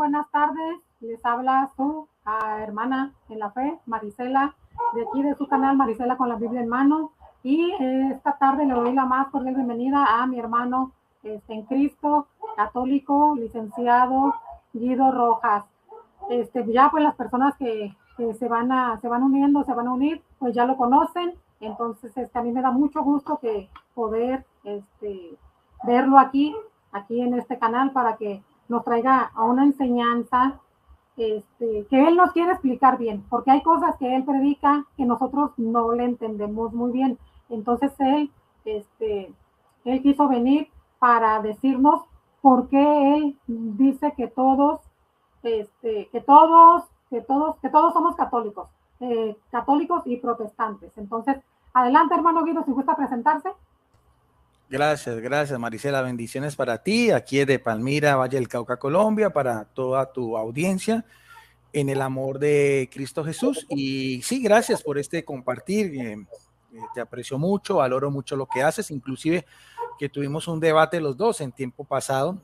buenas tardes. Les habla su hermana en la fe, Marisela, de aquí de su canal Marisela con la Biblia en mano. Y esta tarde le doy la más cordial bienvenida a mi hermano en Cristo, católico, licenciado Guido Rojas. Ya pues las personas que se van a unir, pues ya lo conocen. Entonces, a mí me da mucho gusto que poder verlo aquí en este canal para que nos traiga a una enseñanza que él nos quiere explicar bien, porque hay cosas que él predica que nosotros no le entendemos muy bien. Entonces él quiso venir para decirnos por qué él dice que todos somos católicos, católicos y protestantes. Entonces, adelante, hermano Guido, si gusta presentarse. Gracias, Marisela. Bendiciones para ti, aquí de Palmira, Valle del Cauca, Colombia, para toda tu audiencia en el amor de Cristo Jesús. Y sí, gracias por compartir. Te aprecio mucho, valoro mucho lo que haces, inclusive que tuvimos un debate los dos en tiempo pasado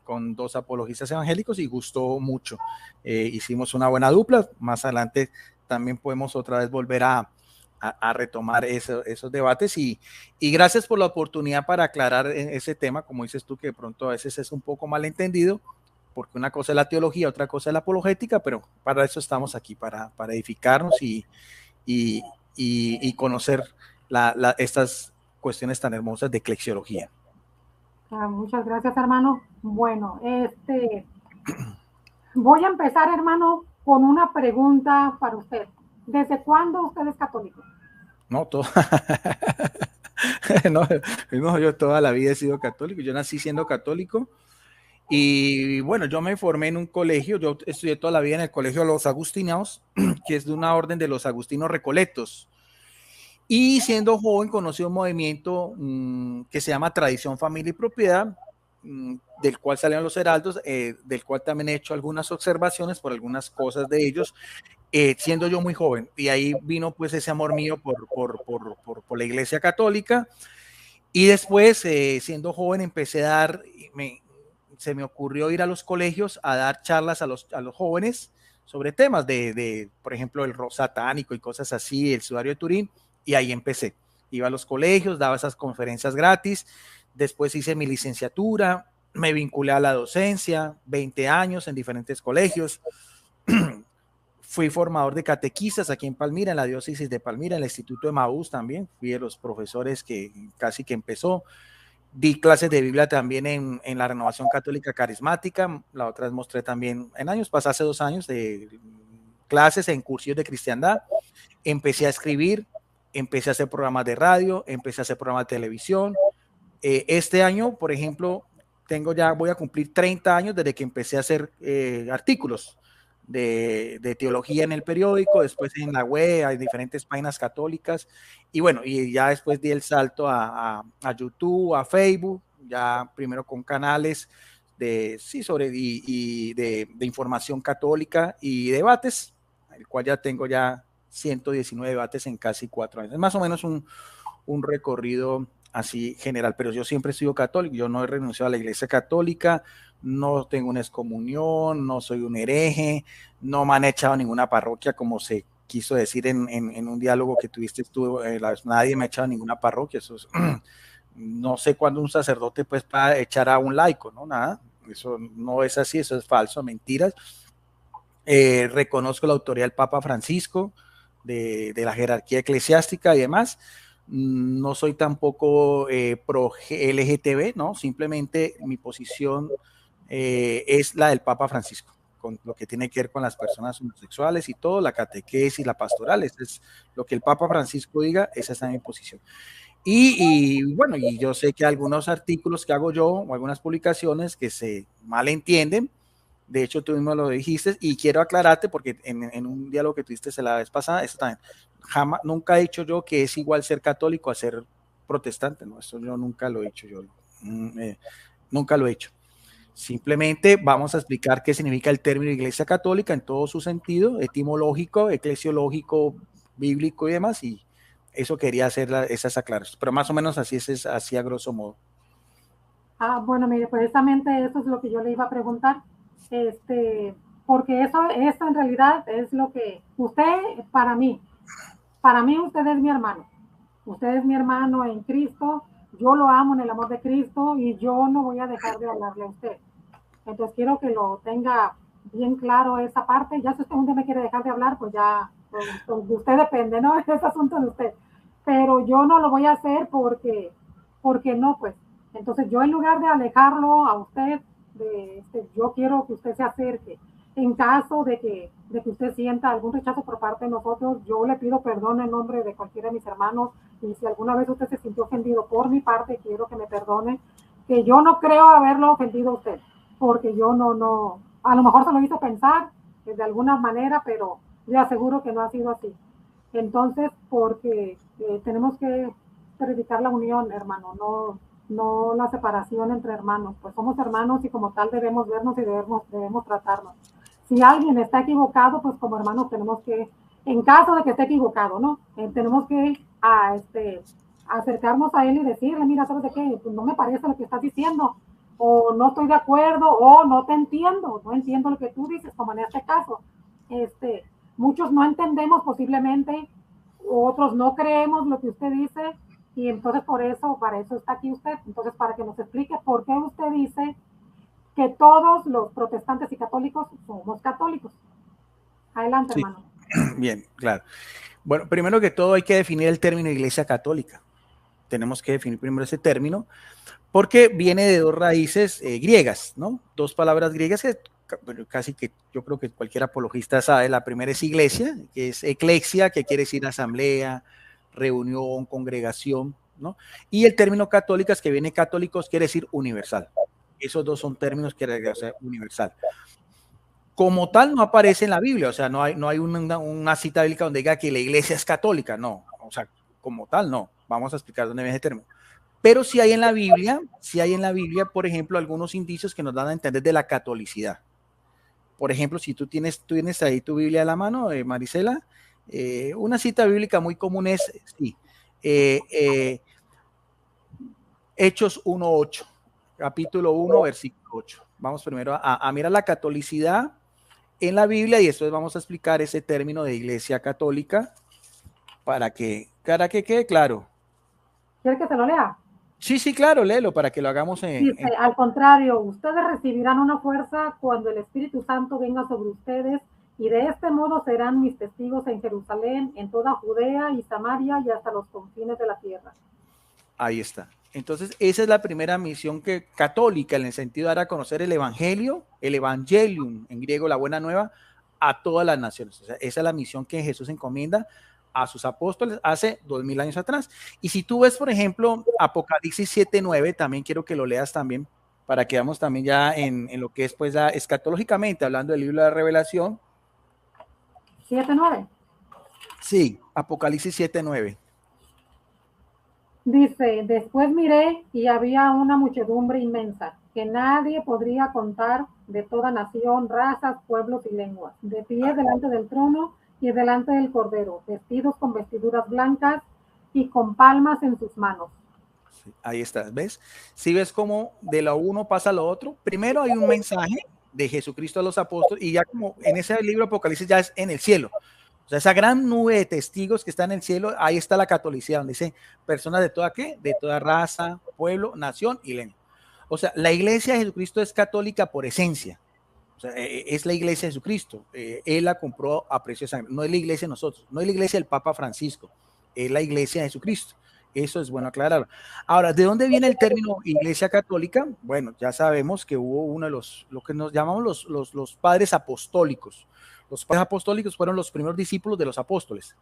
con dos apologistas evangélicos y gustó mucho. Hicimos una buena dupla. Más adelante también podemos otra vez volver a retomar esos debates y gracias por la oportunidad para aclarar ese tema, como dices tú, que de pronto a veces es un poco malentendido, porque una cosa es la teología, otra cosa es la apologética, pero para eso estamos aquí, para edificarnos y conocer estas cuestiones tan hermosas de eclesiología. Muchas gracias, hermano. Bueno, voy a empezar, hermano, con una pregunta para usted. ¿Desde cuándo usted es católico? No, no, yo toda la vida he sido católico. Yo nací siendo católico y bueno, yo me formé en un colegio. Yo estudié toda la vida en el colegio de los Agustinianos, que es de una orden de los Agustinos Recoletos. Y siendo joven conocí un movimiento que se llama Tradición, Familia y Propiedad, del cual salieron los heraldos, del cual también he hecho algunas observaciones por algunas cosas de ellos, siendo yo muy joven. Y ahí vino pues ese amor mío por la Iglesia Católica. Y después, siendo joven, empecé a dar, se me ocurrió ir a los colegios a dar charlas a los jóvenes sobre temas por ejemplo, el rock satánico y cosas así, el sudario de Turín, y ahí empecé. Iba a los colegios, daba esas conferencias gratis, después hice mi licenciatura, me vinculé a la docencia, 20 años en diferentes colegios. Fui formador de catequistas aquí en Palmira, en la diócesis de Palmira, en el Instituto de Emaús también. Fui de los profesores que casi que empezó. Di clases de Biblia también en la Renovación Católica Carismática. La otra vez mostré también en años pasados, hace 2 años, de clases en cursillos de cristiandad. Empecé a escribir, empecé a hacer programas de radio, empecé a hacer programas de televisión. Este año, por ejemplo, voy a cumplir 30 años desde que empecé a hacer artículos de teología en el periódico, después en la web, hay diferentes páginas católicas, y bueno, y ya después di el salto a YouTube, a Facebook, ya primero con canales de información católica y debates, el cual ya tengo ya 119 debates en casi 4 años. Es más o menos un recorrido así general, pero yo siempre he sido católico, yo no he renunciado a la Iglesia Católica, no tengo una excomunión, no soy un hereje, no me han echado a ninguna parroquia, como se quiso decir en un diálogo que tuviste tú, nadie me ha echado a ninguna parroquia, eso es, no sé cuándo un sacerdote pues para echar a un laico, no, nada, eso no es así, eso es falso, mentiras. Reconozco la autoridad del Papa Francisco, de la jerarquía eclesiástica y demás. No soy tampoco pro LGTB, ¿no? Simplemente mi posición es la del Papa Francisco, con lo que tiene que ver con las personas homosexuales y todo, la catequesis, la pastoral, es lo que el Papa Francisco diga, esa es mi posición. Y bueno, y yo sé que algunos artículos que hago yo o algunas publicaciones que se malentienden, de hecho tú mismo lo dijiste y quiero aclararte porque en un diálogo que tuviste la vez pasada, eso también, nunca he dicho yo que es igual ser católico a ser protestante, no, eso yo nunca lo he dicho, nunca lo he hecho. Simplemente vamos a explicar qué significa el término Iglesia Católica en todo su sentido, etimológico, eclesiológico, bíblico y demás, y eso quería hacer esas aclaraciones, pero más o menos así es así a grosso modo. Bueno, mire, precisamente eso es lo que yo le iba a preguntar. porque eso en realidad es lo que usted, para mí usted es mi hermano. Usted es mi hermano en Cristo, yo lo amo en el amor de Cristo y yo no voy a dejar de hablarle a usted. Entonces quiero que lo tenga bien claro esa parte. Ya si usted un día me quiere dejar de hablar, pues ya, pues de usted depende, ¿no? Es asunto de usted. Pero yo no lo voy a hacer porque no, pues. Entonces yo en lugar de alejarlo a usted, yo quiero que usted se acerque. En caso de que usted sienta algún rechazo por parte de nosotros, yo le pido perdón en nombre de cualquiera de mis hermanos. Y si alguna vez usted se sintió ofendido por mi parte, quiero que me perdone, que yo no creo haberlo ofendido a usted, porque yo no, a lo mejor se lo hizo pensar de alguna manera, pero le aseguro que no ha sido así. Entonces, porque tenemos que predicar la unión, hermano, no la separación entre hermanos, pues somos hermanos y como tal debemos vernos y debemos tratarnos. Si alguien está equivocado, pues como hermanos tenemos que, en caso de que esté equivocado, ¿no? Tenemos que acercarnos a él y decirle, mira, ¿sabes de qué? Pues no me parece lo que estás diciendo, o no estoy de acuerdo, o no te entiendo, no entiendo lo que tú dices, como en este caso. Muchos no entendemos posiblemente, otros no creemos lo que usted dice, y entonces para eso está aquí usted. Entonces, para que nos explique por qué usted dice que todos los protestantes y católicos somos católicos. Adelante, Sí. hermano. Bien, claro. Bueno, primero que todo hay que definir el término Iglesia Católica. Tenemos que definir primero ese término porque viene de dos raíces griegas, ¿no? Dos palabras griegas que casi que yo creo que cualquier apologista sabe. La primera es iglesia, que es eclesia, que quiere decir asamblea, reunión, congregación, ¿no? Y el término católicas, que viene católicos, quiere decir universal. Esos dos son términos que quiere decir universal. Como tal no aparece en la Biblia, o sea, no hay una cita bíblica donde diga que la iglesia es católica, no, o sea, como tal no. Vamos a explicar dónde viene ese término. Pero sí hay en la Biblia, por ejemplo, algunos indicios que nos dan a entender de la catolicidad. Por ejemplo, si tú tienes ahí tu Biblia a la mano, Marisela, una cita bíblica muy común es, sí, Hechos 1:8, capítulo 1, versículo 8. Vamos primero a mirar la catolicidad en la Biblia y después vamos a explicar ese término de iglesia católica para que quede claro. ¿Quiere que se lo lea? Sí, claro, léelo para que lo hagamos Dice, al contrario, ustedes recibirán una fuerza cuando el Espíritu Santo venga sobre ustedes y de este modo serán mis testigos en Jerusalén, en toda Judea y Samaria y hasta los confines de la tierra. Ahí está. Entonces, esa es la primera misión católica, en el sentido de dar a conocer el evangelio, el evangelium, en griego la buena nueva, a todas las naciones. O sea, esa es la misión que Jesús encomienda a sus apóstoles hace 2000 años atrás. Y si tú ves, por ejemplo, Apocalipsis 7:9, también quiero que lo leas también, para que veamos también ya en lo que es, pues, ya escatológicamente, hablando del libro de la Revelación. 7:9. Sí, Apocalipsis 7:9. Dice, después miré y había una muchedumbre inmensa que nadie podría contar, de toda nación, razas, pueblos y lenguas, de pie delante del trono y delante del Cordero, vestidos con vestiduras blancas y con palmas en sus manos. Sí, ahí está, ¿ves? Si ves cómo de lo uno pasa a lo otro, primero hay un mensaje de Jesucristo a los apóstoles y ya como en ese libro Apocalipsis ya es en el cielo. O sea, esa gran nube de testigos que está en el cielo, ahí está la catolicidad, donde dice personas de toda ¿qué? De toda raza, pueblo, nación y lengua. O sea, la iglesia de Jesucristo es católica por esencia. O sea, es la iglesia de Jesucristo. Él la compró a precio de sangre. No es la iglesia de nosotros, no es la iglesia del Papa Francisco, es la iglesia de Jesucristo. Eso es bueno aclararlo. Ahora, ¿de dónde viene el término iglesia católica? Bueno, ya sabemos que hubo uno de lo que nos llamamos los padres apostólicos. Los padres apostólicos fueron los primeros discípulos de los apóstoles,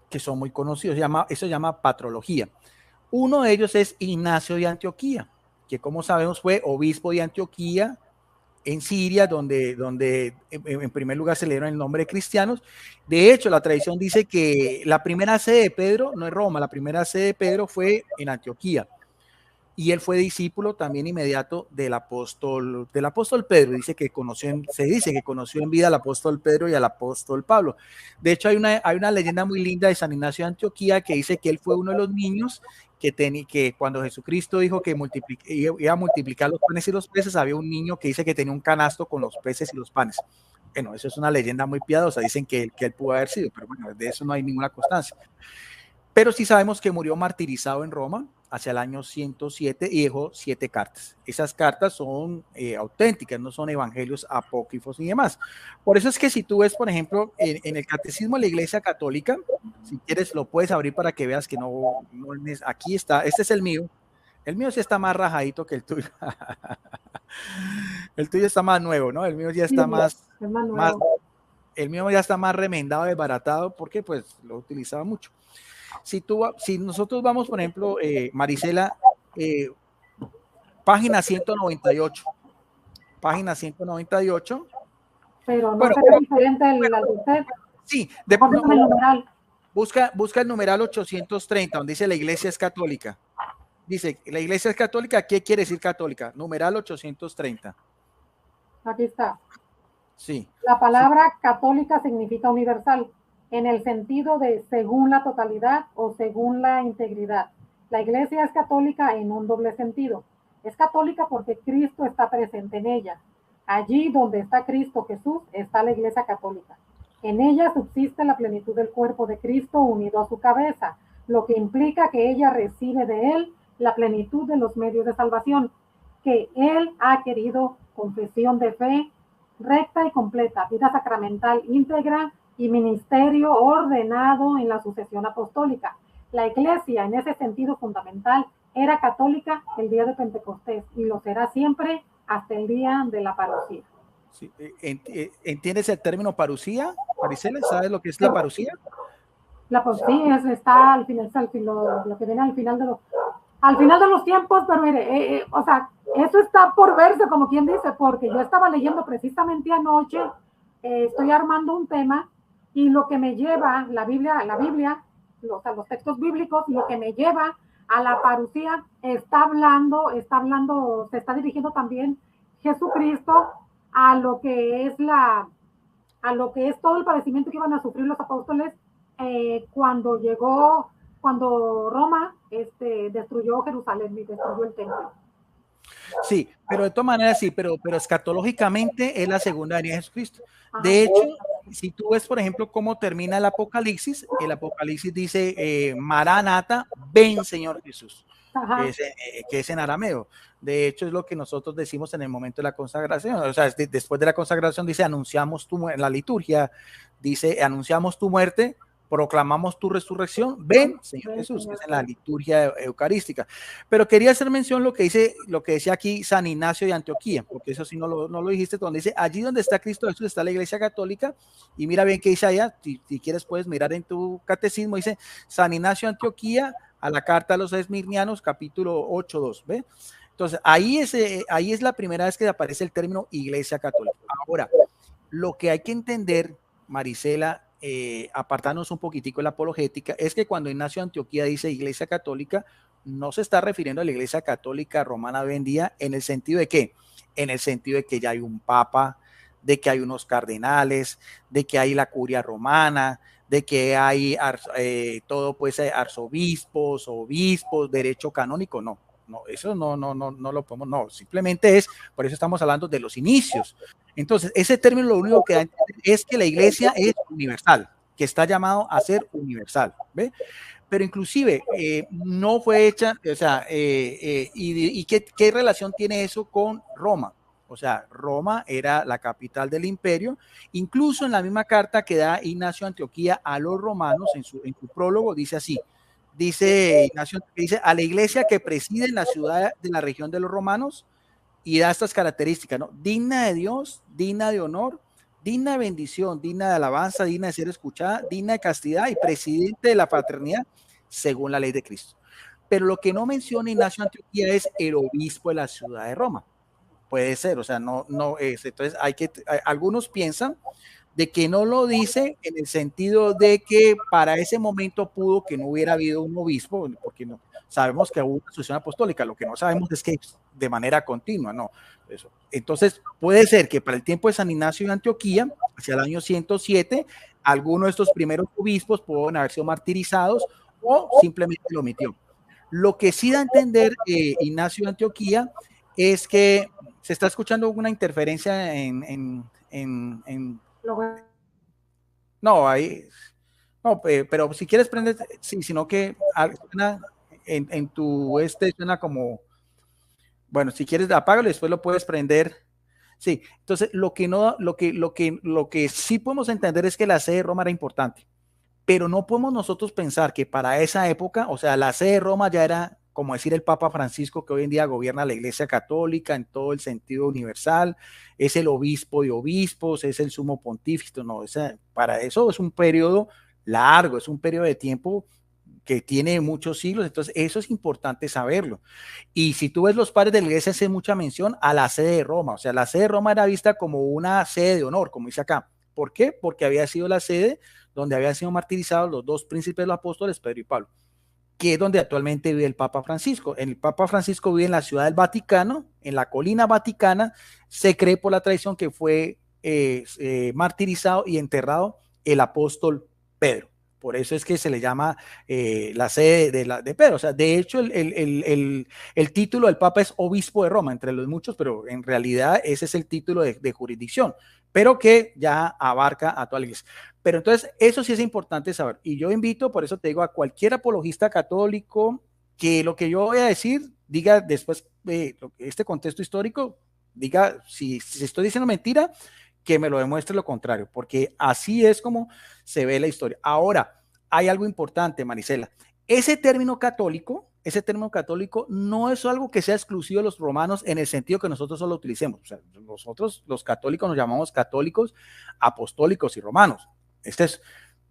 que son muy conocidos. Eso se llama patrología. Uno de ellos es Ignacio de Antioquía, que como sabemos fue obispo de Antioquía en Siria, donde en primer lugar se le dieron el nombre de cristianos. De hecho, la tradición dice que la primera sede de Pedro no es Roma, la primera sede de Pedro fue en Antioquía. y él fue discípulo también inmediato del apóstol Pedro. Se dice que conoció en vida al apóstol Pedro y al apóstol Pablo. De hecho, hay una leyenda muy linda de San Ignacio de Antioquía que dice que él fue uno de los niños que cuando Jesucristo dijo que iba a multiplicar los panes y los peces, había un niño que dice que tenía un canasto con los peces y los panes. Bueno, eso es una leyenda muy piadosa, dicen que él pudo haber sido, pero bueno, de eso no hay ninguna constancia. Pero sí sabemos que murió martirizado en Roma hacia el año 107 y dejó 7 cartas. Esas cartas son auténticas, no son evangelios apócrifos ni demás. Por eso es que si tú ves, por ejemplo, en el Catecismo de la Iglesia Católica, si quieres lo puedes abrir para que veas que aquí está, este es el mío sí está más rajadito que el tuyo. El tuyo está más nuevo, ¿no? El mío ya está el mío ya está más remendado, desbaratado, porque pues lo utilizaba mucho. Si nosotros vamos, por ejemplo, Marisela, página 198. Página 198. Pero no será diferente al de usted. Sí, busca el numeral 830, donde dice la iglesia es católica. Dice, la iglesia es católica, ¿qué quiere decir católica? Numeral 830. Aquí está. Sí. La palabra católica significa universal, en el sentido de según la totalidad o según la integridad. La iglesia es católica en un doble sentido. Es católica porque Cristo está presente en ella. Allí donde está Cristo Jesús está la iglesia católica. En ella subsiste la plenitud del cuerpo de Cristo unido a su cabeza, lo que implica que ella recibe de él la plenitud de los medios de salvación, que él ha querido confesión de fe recta y completa, vida sacramental íntegra y ministerio ordenado en la sucesión apostólica. La iglesia, en ese sentido fundamental, era católica el día de Pentecostés y lo será siempre hasta el día de la parucía. Sí. ¿Entiendes el término parucía, Marisela? ¿Sabes lo que es la parucía? La parucía está al final, lo que viene al final de los tiempos, pero mire, o sea, eso está por verse, como quien dice, porque yo estaba leyendo precisamente anoche, estoy armando un tema, y lo que me lleva, la Biblia, los textos bíblicos, lo que me lleva a la parucía, está hablando, se está dirigiendo también Jesucristo a lo que es todo el padecimiento que iban a sufrir los apóstoles cuando Roma destruyó Jerusalén y destruyó el templo. Sí, pero de todas maneras sí, pero escatológicamente es la segunda venida de Jesucristo. De hecho, si tú ves, por ejemplo, cómo termina el Apocalipsis dice, Maranata, ven Señor Jesús, que es en arameo. De hecho, es lo que nosotros decimos en el momento de la consagración. O sea, después de la consagración dice, anunciamos en la liturgia, dice, anunciamos tu muerte, proclamamos tu resurrección, ven Señor Jesús, que es en la liturgia eucarística. Pero quería hacer mención lo que decía aquí San Ignacio de Antioquía, porque eso sí no lo dijiste, donde dice, allí donde está Cristo Jesús está la iglesia católica, y mira bien qué dice allá, si quieres puedes mirar en tu catecismo, dice San Ignacio de Antioquía a la carta a los esmirnianos, capítulo 8.2, ¿ve? Entonces, ahí es la primera vez que aparece el término iglesia católica. Ahora, lo que hay que entender, Marisela, apartarnos un poquitico de la apologética, es que cuando Ignacio de Antioquía dice iglesia católica, no se está refiriendo a la iglesia católica romana de hoy en día, en el sentido de ¿qué? En el sentido de que ya hay un papa, de que hay unos cardenales, de que hay la curia romana, de que hay arzobispos, obispos, derecho canónico, no, eso no lo podemos, no, simplemente por eso estamos hablando de los inicios. Entonces, ese término lo único que da a entender es que la iglesia es universal, que está llamado a ser universal, ¿ve? Pero inclusive no fue hecha, o sea, ¿y qué relación tiene eso con Roma? O sea, Roma era la capital del imperio, incluso en la misma carta que da Ignacio de Antioquía a los romanos, en su prólogo, dice así, dice Ignacio, dice, a la iglesia que preside en la ciudad de la región de los romanos, y da estas características, ¿no? Digna de Dios, digna de honor, digna de bendición, digna de alabanza, digna de ser escuchada, digna de castidad y presidente de la fraternidad según la ley de Cristo. Pero lo que no menciona Ignacio de Antioquía es el obispo de la ciudad de Roma. Puede ser, o sea, no es. Entonces algunos piensan de que no lo dice en el sentido de que para ese momento pudo que no hubiera habido un obispo, porque no, sabemos que hubo una sucesión apostólica, lo que no sabemos es que de manera continua, no. Eso. Entonces, puede ser que para el tiempo de San Ignacio de Antioquía, hacia el año 107, alguno de estos primeros obispos pueden haber sido martirizados o simplemente lo omitió. Lo que sí da a entender Ignacio de Antioquía es que se está escuchando una interferencia no, ahí, no, pero si quieres prender, sí, sino que suena en tu suena como, bueno, si quieres apágalo y después lo puedes prender. Sí, entonces lo que sí podemos entender es que la sede de Roma era importante, pero no podemos nosotros pensar que para esa época, o sea, la sede de Roma ya era como decir el Papa Francisco, que hoy en día gobierna la Iglesia Católica en todo el sentido universal, es el obispo de obispos, es el sumo pontífice, no, para eso es un periodo largo, es un periodo de tiempo que tiene muchos siglos, entonces eso es importante saberlo. Y si tú ves los padres de la iglesia, hace mucha mención a la sede de Roma, o sea, la sede de Roma era vista como una sede de honor, como dice acá. ¿Por qué? Porque había sido la sede donde habían sido martirizados los dos príncipes de los apóstoles, Pedro y Pablo, que es donde actualmente vive el Papa Francisco. El Papa Francisco vive en la ciudad del Vaticano, en la colina vaticana. Se cree por la tradición que fue martirizado y enterrado el apóstol Pedro. Por eso es que se le llama la sede de Pedro. O sea, de hecho, el título del Papa es obispo de Roma, entre los muchos, pero en realidad ese es el título de jurisdicción, pero que ya abarca a toda la iglesia. Pero entonces, eso sí es importante saber. Y yo invito, por eso te digo, a cualquier apologista católico que lo que yo voy a decir, diga después de este contexto histórico, diga si estoy diciendo mentira, que me lo demuestre lo contrario, porque así es como se ve la historia. Ahora, hay algo importante, Marisela. Ese término católico no es algo que sea exclusivo de los romanos en el sentido que nosotros solo utilicemos. O sea, nosotros, los católicos, nos llamamos católicos, apostólicos y romanos.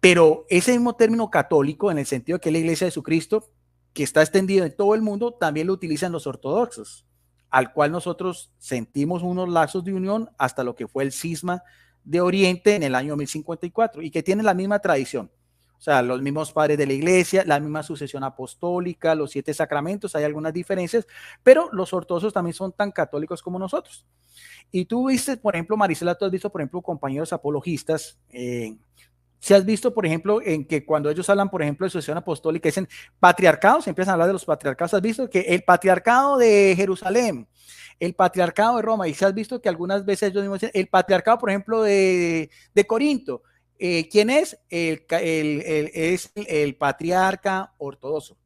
Pero ese mismo término católico, en el sentido que es la Iglesia de Jesucristo, que está extendido en todo el mundo, también lo utilizan los ortodoxos, al cual nosotros sentimos unos lazos de unión hasta lo que fue el cisma de Oriente en el año 1054 y que tiene la misma tradición. O sea, los mismos padres de la iglesia, la misma sucesión apostólica, los 7 sacramentos, hay algunas diferencias, pero los ortodoxos también son tan católicos como nosotros. Y tú viste, por ejemplo, Marisela, tú has visto, por ejemplo, compañeros apologistas, si has visto, por ejemplo, en que cuando ellos hablan, por ejemplo, de sucesión apostólica, dicen patriarcados, empiezan a hablar de los patriarcados. ¿Has visto que el patriarcado de Jerusalén, el patriarcado de Roma, y si has visto que algunas veces ellos mismos dicen el patriarcado, por ejemplo, de Corinto, ¿quién es? Es el patriarca ortodoxo.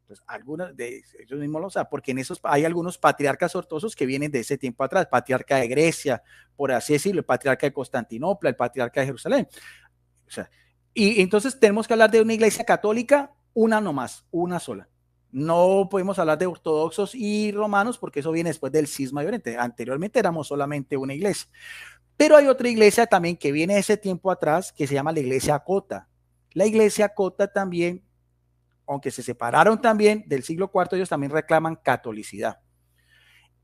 Pues algunos de ellos mismos lo saben, porque en esos hay algunos patriarcas ortodoxos que vienen de ese tiempo atrás, patriarca de Grecia, por así decirlo, el patriarca de Constantinopla, el patriarca de Jerusalén. O sea, y entonces tenemos que hablar de una iglesia católica, una nomás, una sola. No podemos hablar de ortodoxos y romanos porque eso viene después del cisma de Oriente. Anteriormente éramos solamente una iglesia. Pero hay otra iglesia también que viene de ese tiempo atrás que se llama la iglesia cota. La iglesia cota también, aunque se separaron también del siglo IV, ellos también reclaman catolicidad.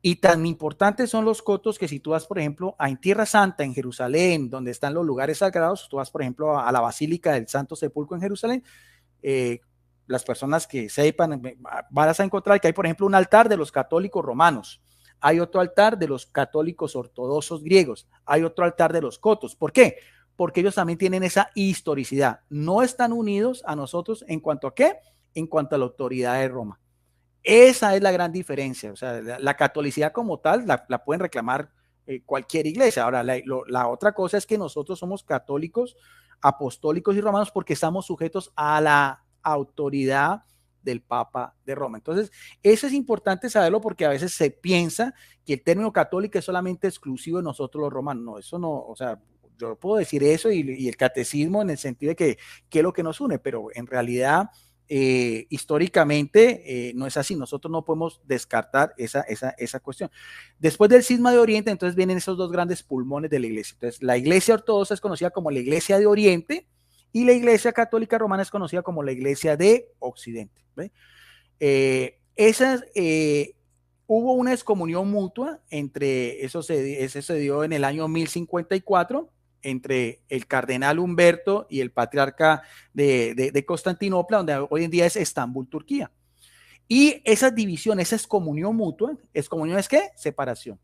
Y tan importantes son los cotos que si tú vas, por ejemplo, en Tierra Santa, en Jerusalén, donde están los lugares sagrados, tú vas, por ejemplo, a la Basílica del Santo Sepulcro en Jerusalén, las personas que sepan, vas a encontrar que hay, por ejemplo, un altar de los católicos romanos, hay otro altar de los católicos ortodoxos griegos, hay otro altar de los cotos. ¿Por qué? Porque ellos también tienen esa historicidad. No están unidos a nosotros en cuanto a qué, en cuanto a la autoridad de Roma. Esa es la gran diferencia. O sea, la catolicidad como tal la pueden reclamar cualquier iglesia. Ahora, la otra cosa es que nosotros somos católicos, apostólicos y romanos porque estamos sujetos a la autoridad del Papa de Roma. Entonces, eso es importante saberlo porque a veces se piensa que el término católico es solamente exclusivo de nosotros los romanos. No, eso no, o sea, yo puedo decir eso y el catecismo en el sentido de que es lo que nos une, pero en realidad históricamente no es así. Nosotros no podemos descartar esa cuestión. Después del cisma de Oriente, entonces vienen esos dos grandes pulmones de la iglesia. Entonces, la iglesia ortodoxa es conocida como la iglesia de Oriente y la iglesia católica romana es conocida como la iglesia de Occidente. Hubo una excomunión mutua entre, eso se dio en el año 1054 entre el cardenal Humberto y el patriarca de Constantinopla, donde hoy en día es Estambul, Turquía. Y esa división, esa excomunión mutua, ¿excomunión es qué? Separación.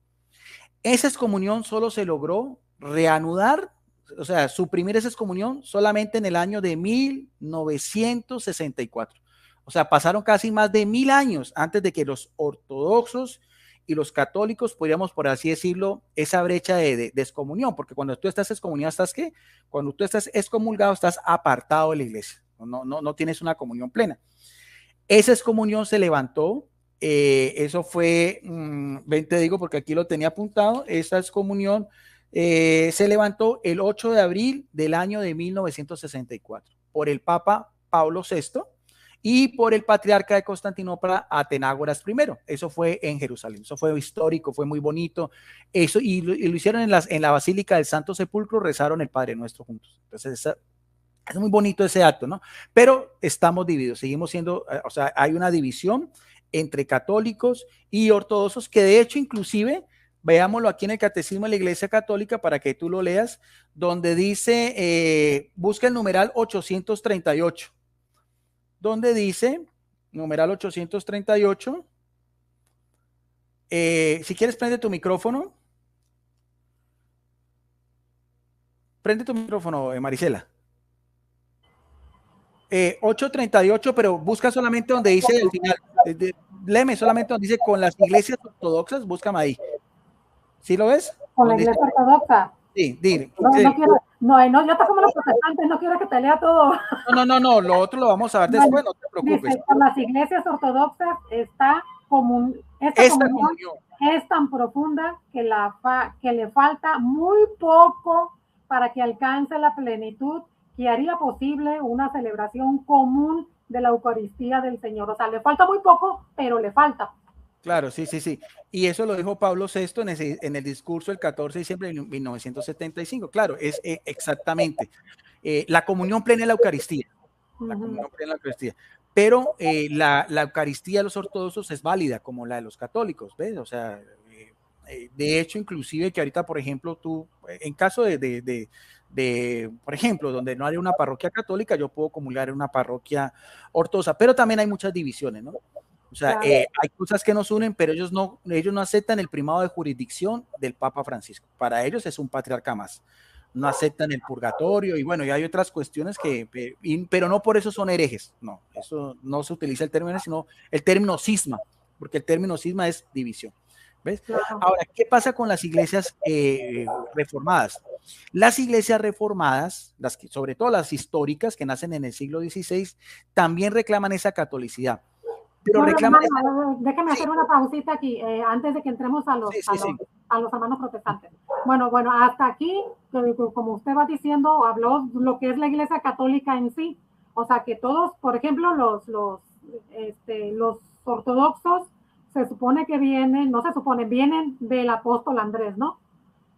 Esa excomunión solo se logró reanudar, o sea, suprimir esa excomunión solamente en el año de 1964. O sea, pasaron casi más de 1000 años antes de que los ortodoxos y los católicos, podríamos por así decirlo, esa brecha de excomunión, porque cuando tú estás excomunicado, ¿estás qué? Cuando tú estás excomulgado, estás apartado de la iglesia, no tienes una comunión plena. Esa excomunión se levantó, eso fue, ven te digo porque aquí lo tenía apuntado, esa excomunión se levantó el 8 de abril del año de 1964 por el Papa Pablo VI y por el patriarca de Constantinopla, Atenágoras I. Eso fue en Jerusalén, eso fue histórico, fue muy bonito, eso, y lo hicieron en la Basílica del Santo Sepulcro, rezaron el Padre Nuestro juntos. Entonces, es muy bonito ese acto, ¿no? Pero estamos divididos, seguimos siendo, o sea, hay una división entre católicos y ortodoxos que de hecho inclusive, veámoslo aquí en el Catecismo de la Iglesia Católica para que tú lo leas, donde dice, busca el numeral 838, donde dice, numeral 838, si quieres prende tu micrófono, Marisela. 838, pero busca solamente donde dice al final, léeme solamente donde dice con las iglesias ortodoxas, búscame ahí. ¿Sí lo ves? Con la iglesia ortodoxa. Sí, dile. No, sí. No, yo como los protestantes, no quiero que te lea todo. No, lo otro lo vamos a ver después, no te preocupes. Dice, con las iglesias ortodoxas esta comunión es tan profunda que le falta muy poco para que alcance la plenitud que haría posible una celebración común de la Eucaristía del Señor. O sea, le falta muy poco, pero le falta. Claro, sí. Y eso lo dijo Pablo VI en el discurso el 14 de diciembre de 1975. Claro, es exactamente la comunión plena de la Eucaristía. La comunión plena de la Eucaristía. Pero la Eucaristía de los ortodoxos es válida como la de los católicos, ¿ves? O sea, de hecho, inclusive que ahorita, por ejemplo, tú, en caso por ejemplo, donde no hay una parroquia católica, yo puedo comulgar en una parroquia ortodoxa, pero también hay muchas divisiones, ¿no? O sea, hay cosas que nos unen, pero ellos no aceptan el primado de jurisdicción del Papa Francisco. Para ellos es un patriarca más. No aceptan el purgatorio y bueno, y hay otras cuestiones pero no por eso son herejes. No, eso no se utiliza el término, sino el término cisma, porque el término cisma es división. ¿Ves? Ahora, ¿qué pasa con las iglesias reformadas? Las iglesias reformadas, sobre todo las históricas que nacen en el siglo XVI, también reclaman esa catolicidad. Pero reclaman déjeme hacer una pausita aquí, antes de que entremos a los hermanos protestantes. Bueno, hasta aquí, como usted va diciendo, habló lo que es la iglesia católica en sí. O sea, que todos, por ejemplo, los ortodoxos, se supone que vienen del apóstol Andrés, ¿no?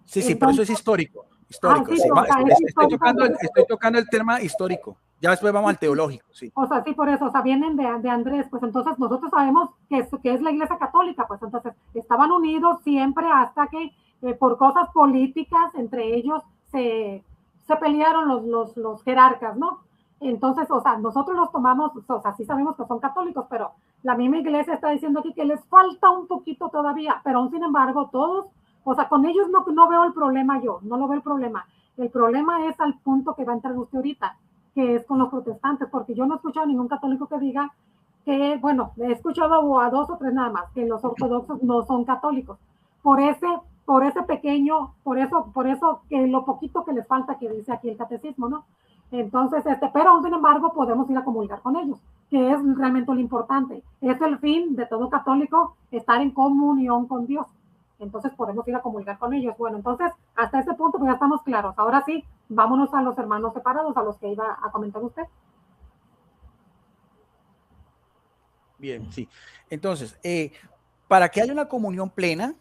Sí, entonces, pero eso es histórico. Estoy tocando el tema histórico. Ya después vamos al teológico, sí. O sea, sí, por eso, o sea, vienen de Andrés, pues entonces nosotros sabemos que es la iglesia católica, pues entonces estaban unidos siempre hasta que por cosas políticas entre ellos se pelearon los jerarcas, ¿no? Entonces, o sea, nosotros los tomamos, o sea, sí sabemos que son católicos, pero la misma iglesia está diciendo aquí que les falta un poquito todavía, pero aún sin embargo todos, o sea, con ellos no veo el problema yo, no lo veo el problema. El problema es al punto que va a entrar usted ahorita, que es con los protestantes, porque yo no he escuchado a ningún católico que diga que, bueno, he escuchado a 2 o 3 nada más, que los ortodoxos no son católicos. Por ese pequeño, por eso que lo poquito que les falta que dice aquí el catecismo, ¿no? Entonces, pero aún sin embargo podemos ir a comulgar con ellos, que es realmente lo importante. Es el fin de todo católico, estar en comunión con Dios. Entonces podemos ir a comulgar con ellos. Bueno, entonces hasta ese punto pues ya estamos claros. Ahora sí, vámonos a los hermanos separados, a los que iba a comentar usted. Bien, sí. Entonces, para que haya una comunión plena,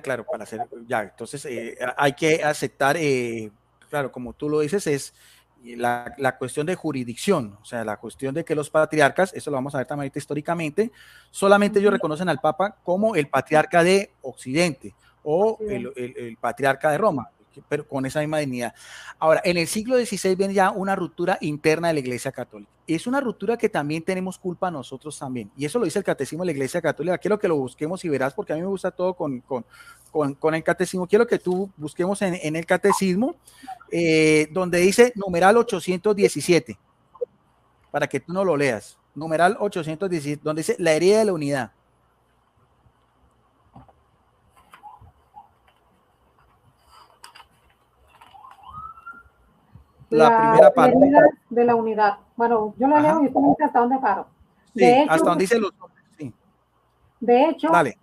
claro, para hacer, ya, entonces hay que aceptar, claro, como tú lo dices, es la cuestión de jurisdicción, o sea, la cuestión de que los patriarcas, eso lo vamos a ver también históricamente, solamente ellos reconocen al Papa como el patriarca de Occidente o el patriarca de Roma, pero con esa misma dignidad. Ahora, en el siglo XVI viene ya una ruptura interna de la Iglesia Católica. Es una ruptura que también tenemos culpa nosotros también. Y eso lo dice el Catecismo de la Iglesia Católica. Quiero que lo busquemos y verás, porque a mí me gusta todo con el Catecismo. Quiero que tú busquemos en el Catecismo, donde dice numeral 817, para que tú no lo leas. Numeral 817, donde dice la herida de la unidad. La primera parte de la unidad. Bueno, yo lo leo y usted me dice hasta dónde paro. Sí, hecho, hasta donde dice los hombres. Sí. De hecho, dale.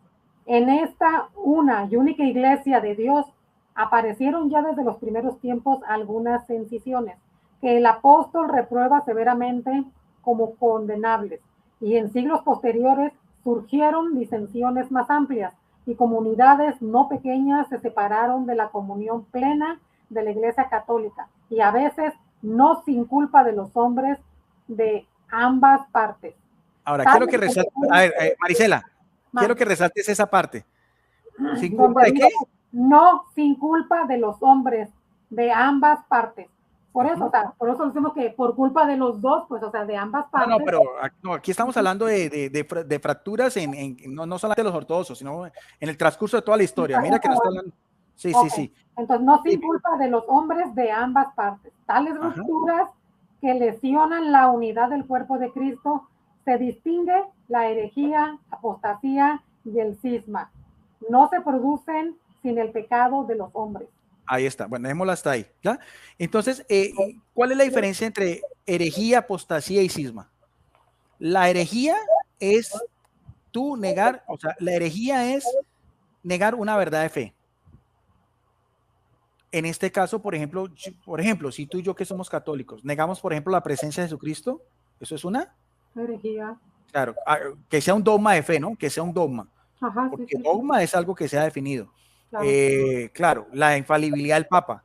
En esta una y única iglesia de Dios aparecieron ya desde los primeros tiempos algunas incisiones que el apóstol reprueba severamente como condenables, y en siglos posteriores surgieron disensiones más amplias y comunidades no pequeñas se separaron de la comunión plena de la Iglesia Católica, y a veces no sin culpa de los hombres de ambas partes. Ahora, quiero que resaltes, a ver, Marisela, quiero que resaltes esa parte. ¿Sin culpa de qué? No sin culpa de los hombres de ambas partes. Por eso, o sea, por eso decimos que por culpa de los dos, pues, o sea, de ambas partes. No, pero no, aquí estamos hablando de fracturas no solamente de los ortodoxos, sino en el transcurso de toda la historia. Mira que no está hablando. Sí, okay. Sí. Entonces, no sin culpa de los hombres de ambas partes. Tales rupturas que lesionan la unidad del cuerpo de Cristo, se distingue la herejía, apostasía y el cisma. No se producen sin el pecado de los hombres. Ahí está. Bueno, dejémoslo hasta ahí. ¿Ya? Entonces, ¿cuál es la diferencia entre herejía, apostasía y cisma? La herejía es tú negar, o sea, la herejía es negar una verdad de fe. En este caso, por ejemplo, si tú y yo que somos católicos, negamos, por ejemplo, la presencia de Jesucristo, ¿eso es una herejía? Claro, que sea un dogma de fe, ¿no? Que sea un dogma. Ajá, porque sí. dogma es algo que se ha definido. Claro. Claro, la infalibilidad del Papa.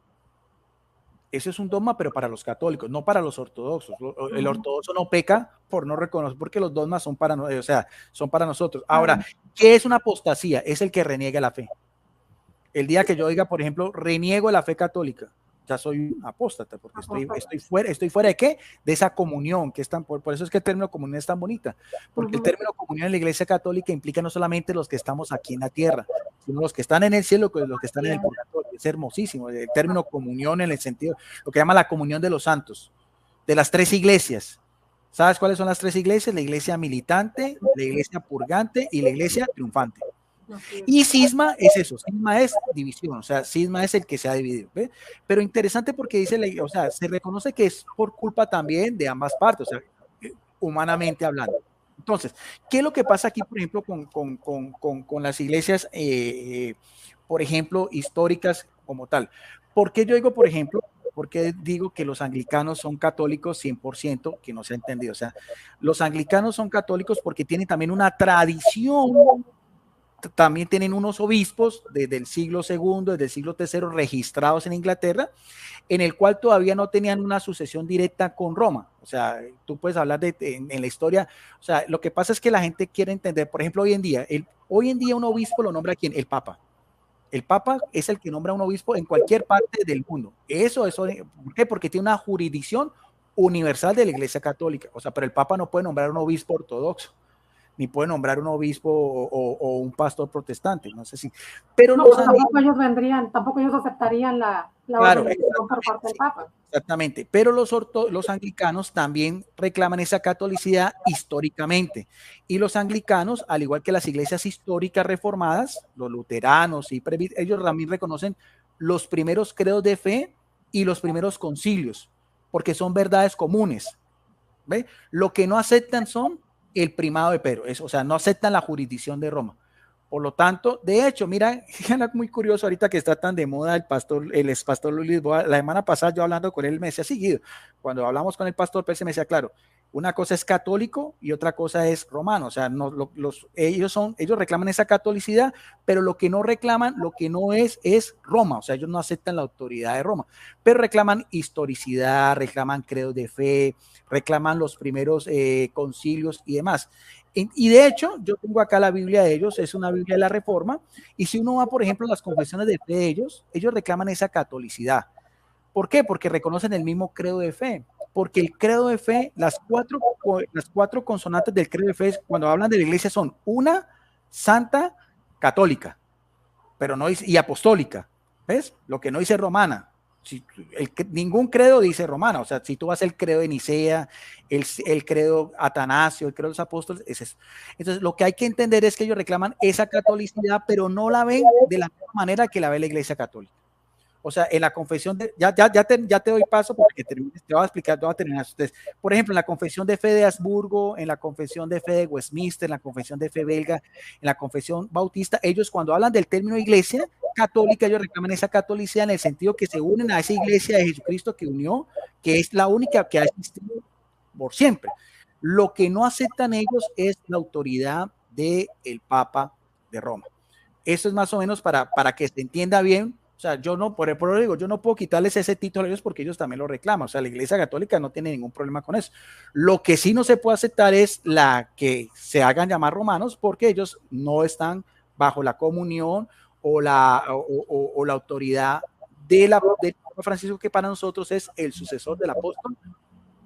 Eso es un dogma, pero para los católicos, no para los ortodoxos. El ortodoxo no peca por no reconocer, porque los dogmas son para, o sea, son para nosotros. Ahora, ¿qué es una apostasía? Es el que reniega la fe. El día que yo diga, por ejemplo, reniego la fe católica, ya soy un apóstata, porque estoy fuera de qué? De esa comunión, que es tan, por eso es que el término comunión es tan bonita, porque el término comunión en la Iglesia Católica implica no solamente los que estamos aquí en la tierra, sino los que están en el cielo, los que están en el purgatorio. Es hermosísimo el término comunión en el sentido, lo que llama la comunión de los santos, de las tres iglesias. ¿Sabes cuáles son las tres iglesias? La iglesia militante, la iglesia purgante y la iglesia triunfante. Y cisma es eso, cisma es división, o sea, cisma es el que se ha dividido, ¿ve? Pero interesante porque dice, o sea, se reconoce que es por culpa también de ambas partes, o sea, humanamente hablando. Entonces, ¿qué es lo que pasa aquí, por ejemplo, con las iglesias, por ejemplo, históricas como tal? ¿Por qué yo digo, por ejemplo, por qué digo que los anglicanos son católicos 100%, que no se ha entendido? O sea, los anglicanos son católicos porque tienen también una tradición, también tienen unos obispos desde el siglo II, desde el siglo III registrados en Inglaterra, en el cual todavía no tenían una sucesión directa con Roma. O sea, tú puedes hablar en la historia, o sea, lo que pasa es que la gente quiere entender, por ejemplo, hoy en día un obispo lo nombra ¿quién? El Papa. El Papa es el que nombra un obispo en cualquier parte del mundo. Eso, ¿por qué? Porque tiene una jurisdicción universal de la Iglesia Católica. O sea, pero el Papa no puede nombrar un obispo ortodoxo, ni puede nombrar un obispo o un pastor protestante, no sé si. Pero no, tampoco ellos vendrían, tampoco ellos aceptarían la ordenación por parte del Papa. Exactamente, pero los anglicanos también reclaman esa catolicidad históricamente. Y los anglicanos, al igual que las iglesias históricas reformadas, los luteranos y ellos también reconocen los primeros credos de fe y los primeros concilios, porque son verdades comunes. ¿Ve? Lo que no aceptan son el primado de Pedro, o sea, no aceptan la jurisdicción de Roma. Por lo tanto, de hecho, mira, muy curioso ahorita que está tan de moda el expastor Luis Lisboa. La semana pasada yo hablando con él me decía seguido, cuando hablamos con el pastor Pérez me decía, claro, Una cosa es católico y otra cosa es romano. O sea, no, ellos reclaman esa catolicidad, pero lo que no reclaman, lo que no es Roma. O sea, ellos no aceptan la autoridad de Roma, pero reclaman historicidad, reclaman credos de fe, reclaman los primeros concilios y demás. Y de hecho, yo tengo acá la Biblia de ellos, es una Biblia de la Reforma, y si uno va, por ejemplo, a las confesiones de fe de ellos reclaman esa catolicidad. ¿Por qué? Porque reconocen el mismo credo de fe. Porque el credo de fe, las cuatro consonantes del credo de fe, cuando hablan de la iglesia, son una, santa, católica, pero no dice, y apostólica. ¿Ves? Lo que no dice romana. Ningún credo dice romana. O sea, si tú vas al credo de Nicea, el credo Atanasio, el credo de los apóstoles, es eso. Entonces, lo que hay que entender es que ellos reclaman esa catolicidad, pero no la ven de la misma manera que la ve la iglesia católica. O sea, en la confesión de, ya te doy paso porque te voy a explicar, te voy a terminar. Entonces, por ejemplo, en la confesión de fe de Habsburgo, en la confesión de fe de Westminster, en la confesión de fe belga, en la confesión bautista, ellos cuando hablan del término iglesia católica, ellos reclaman esa catolicidad en el sentido que se unen a esa iglesia de Jesucristo que unió, que es la única que ha existido por siempre. Lo que no aceptan ellos es la autoridad del Papa de Roma. Eso es más o menos para que se entienda bien. O sea, yo no, por ejemplo, digo, yo no puedo quitarles ese título a ellos porque ellos también lo reclaman. O sea, la Iglesia Católica no tiene ningún problema con eso. Lo que sí no se puede aceptar es la que se hagan llamar romanos porque ellos no están bajo la comunión o la autoridad de Papa Francisco, que para nosotros es el sucesor del apóstol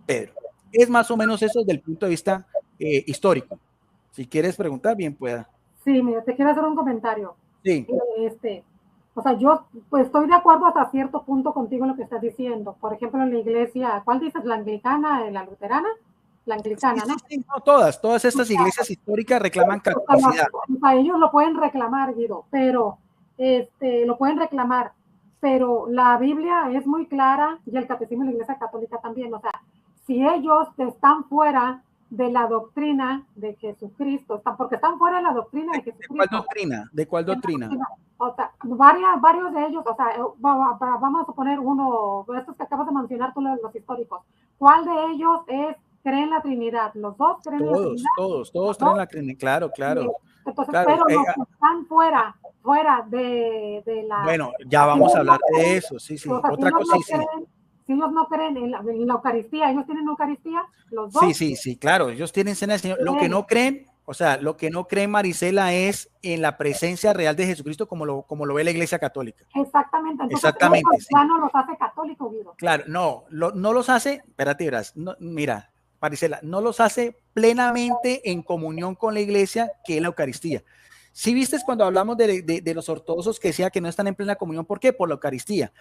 Pedro. Es más o menos eso desde el punto de vista histórico. Si quieres preguntar, bien pueda. Sí, mira, te quiero hacer un comentario. Sí. O sea, yo pues estoy de acuerdo hasta cierto punto contigo en lo que estás diciendo. Por ejemplo, en la iglesia, ¿cuál dices? ¿La anglicana, la luterana? La anglicana, ¿no? Sí, no, todas estas iglesias históricas reclaman catolicidad. O sea, ellos lo pueden reclamar, Guido, pero lo pueden reclamar, pero la Biblia es muy clara y el catecismo de la Iglesia Católica también. O sea, si ellos están fuera de la doctrina de Jesucristo, porque están fuera de la doctrina de Jesucristo. ¿De cuál doctrina? ¿De cuál doctrina? O sea, varios de ellos, o sea, vamos a suponer uno, estos que acabas de mencionar tú, los históricos. ¿Cuál de ellos cree en la Trinidad? ¿Los dos creen en la Trinidad? Todos creen en la Trinidad, claro. Entonces, claro, pero los que están fuera de la... Bueno, ya vamos a hablar de eso, sí. O sea, otra cosa, si ellos no creen en la Eucaristía, ¿ellos tienen Eucaristía? ¿Los dos? Sí, claro, ellos tienen cena del Señor. Lo que no creen, Marisela, es en la presencia real de Jesucristo como lo ve la Iglesia Católica. Exactamente. Entonces, exactamente. Eso ya no los hace católicos, Guido. Claro, no los hace, espérate, verás, mira, Marisela, no los hace plenamente en comunión con la Iglesia, que es la Eucaristía. Si viste cuando hablamos de los ortodoxos que decía que no están en plena comunión, ¿por qué? Por la Eucaristía.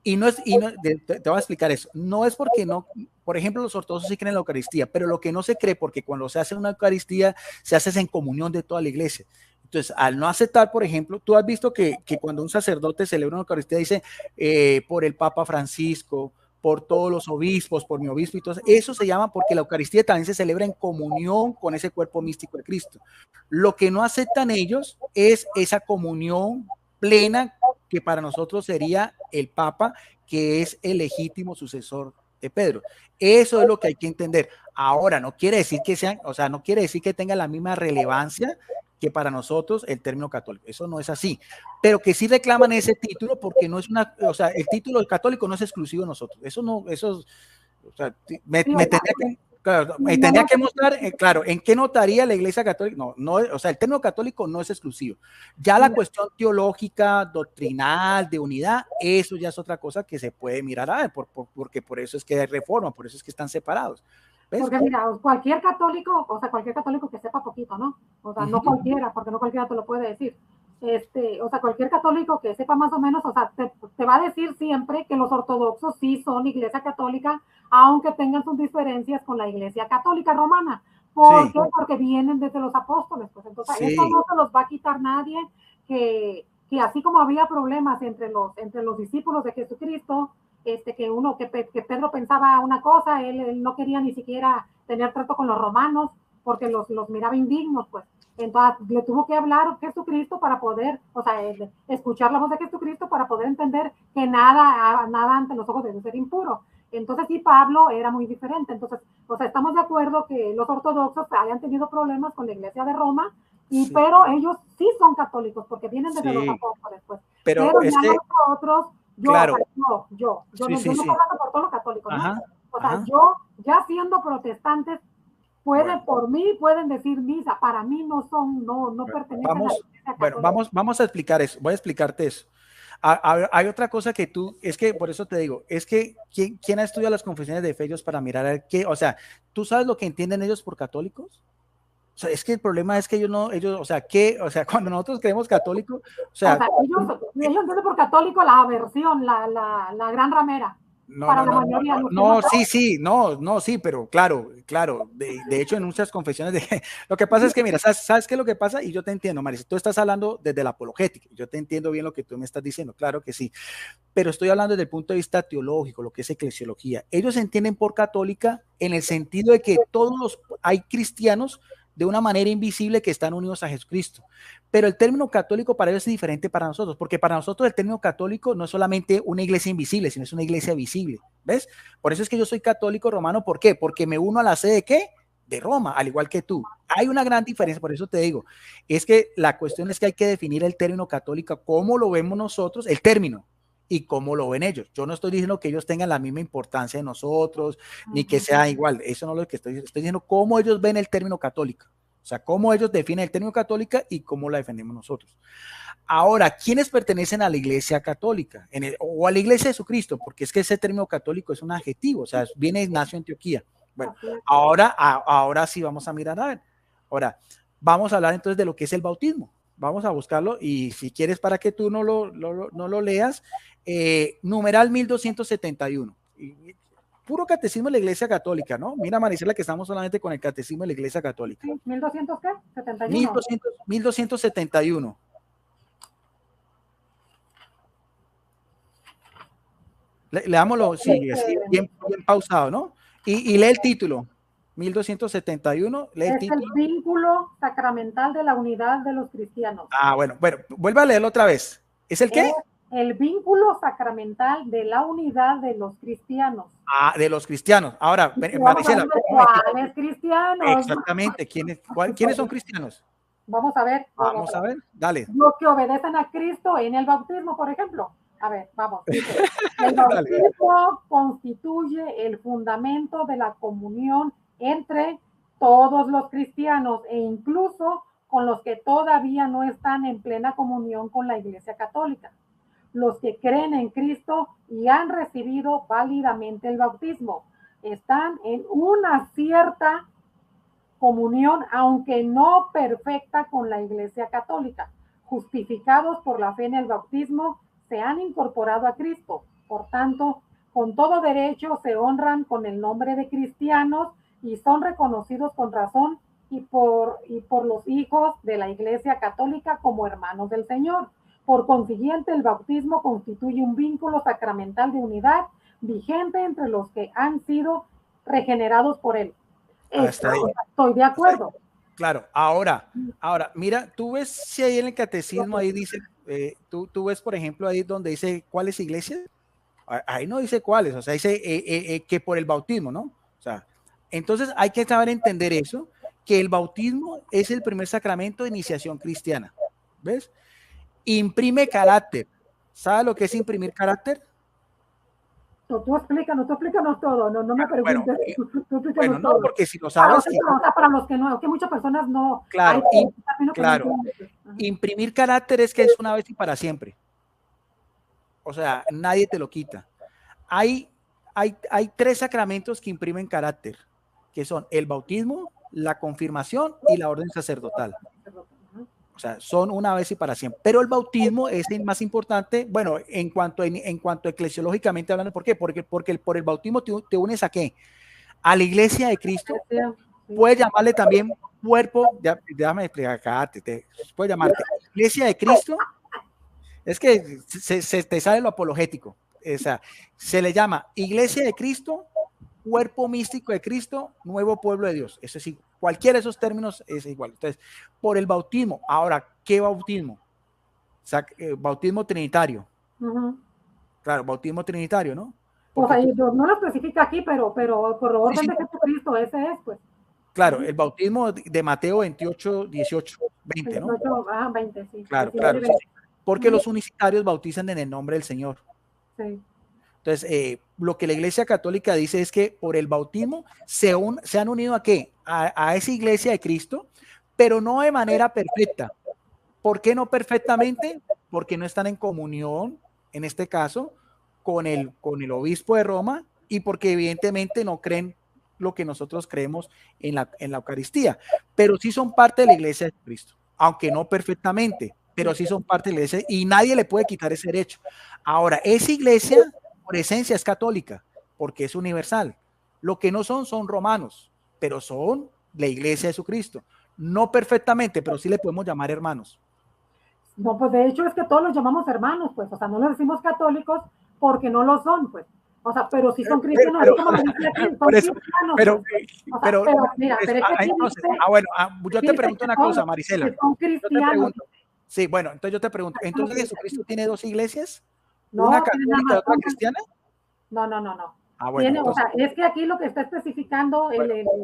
Te voy a explicar eso. No es porque no, por ejemplo, los ortodoxos sí creen en la Eucaristía, pero lo que no se cree, porque cuando se hace una Eucaristía, se hace en comunión de toda la iglesia. Entonces, al no aceptar, por ejemplo, tú has visto que cuando un sacerdote celebra una Eucaristía, dice por el Papa Francisco, por todos los obispos, por mi obispo y todo eso se llama porque la Eucaristía también se celebra en comunión con ese cuerpo místico de Cristo. Lo que no aceptan ellos es esa comunión plena que para nosotros sería el Papa, que es el legítimo sucesor de Pedro. Eso es lo que hay que entender. Ahora, no quiere decir que sean, o sea, no quiere decir que tenga la misma relevancia que para nosotros el término católico. Eso no es así. Pero que sí reclaman ese título porque no es una, o sea, el título de católico no es exclusivo de nosotros. Eso no, eso, o sea, me tendría que mostrar, claro, en qué notaría la Iglesia Católica. No, o sea, el término católico no es exclusivo. Ya la cuestión teológica, doctrinal, de unidad, eso ya es otra cosa que se puede mirar a ver, porque por eso es que hay reforma, por eso es que están separados. ¿Ves? Porque mira, cualquier católico que sepa poquito, ¿no? O sea, no cualquiera, porque no cualquiera te lo puede decir. O sea, cualquier católico que sepa más o menos, o sea, te va a decir siempre que los ortodoxos sí son iglesia católica, aunque tengan sus diferencias con la iglesia católica romana. ¿Por qué? Porque vienen desde los apóstoles, pues entonces eso no se los va a quitar nadie, que así como había problemas entre los discípulos de Jesucristo, que Pedro pensaba una cosa, él no quería ni siquiera tener trato con los romanos, porque los miraba indignos, pues. Entonces le tuvo que hablar Jesucristo para poder, o sea, escuchar la voz de Jesucristo para poder entender que nada ante los ojos debe ser impuro. Entonces sí, Pablo era muy diferente. Entonces, o sea, estamos de acuerdo que los ortodoxos hayan tenido problemas con la iglesia de Roma, Sí, pero ellos sí son católicos porque vienen desde los sí, apóstoles, pues. pero Pero ya nosotros, yo, o sea, claro, yo sí, sí, no estoy sí, hablando por todos los católicos, ¿no? ajá, O sea, ajá, yo ya siendo protestantes, bueno. por mí pueden decir misa, para mí no son, no Bueno, pertenecen a la iglesia bueno, católica. vamos a explicar eso. Voy a explicarte eso. Hay otra cosa que tú, es que por eso te digo, es que ¿quién ha estudiado las confesiones de fe ellos para mirar a ver qué, o sea, ¿tú sabes lo que entienden ellos por católicos? O sea, es que el problema es que ellos no, ellos, o sea, cuando nosotros creemos católico, o O sea, sea, ellos entienden por católico la aversión, la gran ramera, no, para no, la no, no, mayoría, no, los que no no, sí, saben. sí, no, no, sí, pero claro, claro, de hecho en muchas confesiones de lo que pasa es que, mira, ¿sabes qué es lo que pasa? Y yo te entiendo, Marisa, tú estás hablando desde la apologética, yo te entiendo bien lo que tú me estás diciendo, claro que sí, pero estoy hablando desde el punto de vista teológico, lo que es eclesiología. Ellos entienden por católica en el sentido de que hay cristianos de una manera invisible que están unidos a Jesucristo. Pero el término católico para ellos es diferente para nosotros, porque para nosotros el término católico no es solamente una iglesia invisible, sino es una iglesia visible. ¿Ves? Por eso es que yo soy católico romano. ¿Por qué? Porque me uno a la sede de ¿qué? De Roma, al igual que tú. Hay una gran diferencia, por eso te digo, es que la cuestión es que hay que definir el término católico, cómo lo vemos nosotros, el término, y cómo lo ven ellos. Yo no estoy diciendo que ellos tengan la misma importancia de nosotros, ni que sea igual. Eso no es lo que estoy diciendo, cómo ellos ven el término católico. O sea, cómo ellos definen el término católica y cómo la defendemos nosotros. Ahora, ¿quiénes pertenecen a la iglesia católica? O a la iglesia de Jesucristo, porque es que ese término católico es un adjetivo, o sea, viene de Ignacio de Antioquía. Bueno, ahora sí vamos a mirar a ver. Ahora, vamos a hablar entonces de lo que es el bautismo. Vamos a buscarlo y si quieres para que tú no lo leas, numeral 1271. Puro catecismo de la Iglesia Católica, ¿no? Mira, Marisela, que estamos solamente con el catecismo de la Iglesia Católica. Sí, 1200 ¿qué? 71. 1271. Leámoslo, sí, así, bien pausado, ¿no? Y lee el título. 1271, lee el Es el título. vínculo sacramental de la unidad de los cristianos. Bueno, vuelve a leerlo otra vez. ¿Es el qué? Es el vínculo sacramental de la unidad de los cristianos. De los cristianos. Ahora, Maricela, ¿cuáles cristianos? exactamente, ¿quiénes son cristianos? Vamos a ver. Vamos a ver, dale. Los que obedecen a Cristo en el bautismo, por ejemplo. A ver, vamos. Dice, el bautismo constituye el fundamento de la comunión entre todos los cristianos e incluso con los que todavía no están en plena comunión con la Iglesia Católica. Los que creen en Cristo y han recibido válidamente el bautismo están en una cierta comunión, aunque no perfecta, con la Iglesia Católica. Justificados por la fe en el bautismo, se han incorporado a Cristo. Por tanto, con todo derecho se honran con el nombre de cristianos y son reconocidos con razón y por los hijos de la Iglesia Católica como hermanos del Señor. Por consiguiente, el bautismo constituye un vínculo sacramental de unidad vigente entre los que han sido regenerados por él. Estoy de acuerdo. Claro, ahora, mira, tú ves si ahí en el catecismo, ahí dice, tú ves, por ejemplo, ahí donde dice cuáles iglesias, ahí no dice cuáles, o sea, dice que por el bautismo, ¿no? O sea, entonces hay que saber entender eso, que el bautismo es el primer sacramento de iniciación cristiana, ¿ves? Imprime carácter. ¿Sabes lo que es imprimir carácter? Tú explícanos todo, no me preguntes. Bueno, no, porque si lo sabes. Para los que no, que muchas personas no. Claro, claro. Imprimir carácter es que es una vez y para siempre. O sea, nadie te lo quita. Hay 3 sacramentos que imprimen carácter, que son el bautismo, la confirmación y la orden sacerdotal. O sea, son una vez y para siempre. Pero el bautismo es el más importante, bueno, en cuanto eclesiológicamente hablando. ¿Por qué? Porque por el bautismo te unes a ¿qué? A la iglesia de Cristo. Puedes llamarle también cuerpo, déjame explicar acá, puedes llamarte iglesia de Cristo. Es que se te sale lo apologético. O sea, se le llama iglesia de Cristo, cuerpo místico de Cristo, nuevo pueblo de Dios. Eso sí, cualquiera de esos términos es igual. Entonces, por el bautismo. Ahora, ¿qué bautismo? O sea, bautismo trinitario. Claro, bautismo trinitario, ¿no? Porque no lo especifica especifica aquí, pero por orden sí, de Jesucristo, ese es, pues. claro, el bautismo de Mateo 28, 18, 20, ¿no? 28, 20, sí. Claro, 19, claro, sí, 20. sí. Porque los unicitarios bautizan en el nombre del Señor. Sí. Entonces, lo que la Iglesia Católica dice es que por el bautismo se han unido ¿a qué? A esa Iglesia de Cristo, pero no de manera perfecta. ¿Por qué no perfectamente? Porque no están en comunión, en este caso, con el obispo de Roma y porque evidentemente no creen lo que nosotros creemos en la Eucaristía, pero sí son parte de la Iglesia de Cristo, aunque no perfectamente, pero sí son parte de la Iglesia y nadie le puede quitar ese derecho. Ahora, esa Iglesia por esencia es católica, porque es universal. Lo que no son romanos, pero son la Iglesia de Jesucristo. No perfectamente, pero sí le podemos llamar hermanos. No, pues de hecho es que todos los llamamos hermanos, pues, o sea, no los decimos católicos porque no lo son, pues. O sea, pero sí son cristianos, así como lo decía aquí, son cristianos. Pero, pues. O sea, pero mira, pero es que aquí entonces, dice, bueno, yo te pregunto una cosa, Marisela. que son Yo te cristianos. pregunto. Sí, bueno, entonces yo te pregunto, ¿entonces Jesucristo tiene dos iglesias? ¿Una No, tiene nada católica y más. otra cristiana? No. Bueno, Tiene, entonces, o sea, es que aquí lo que está especificando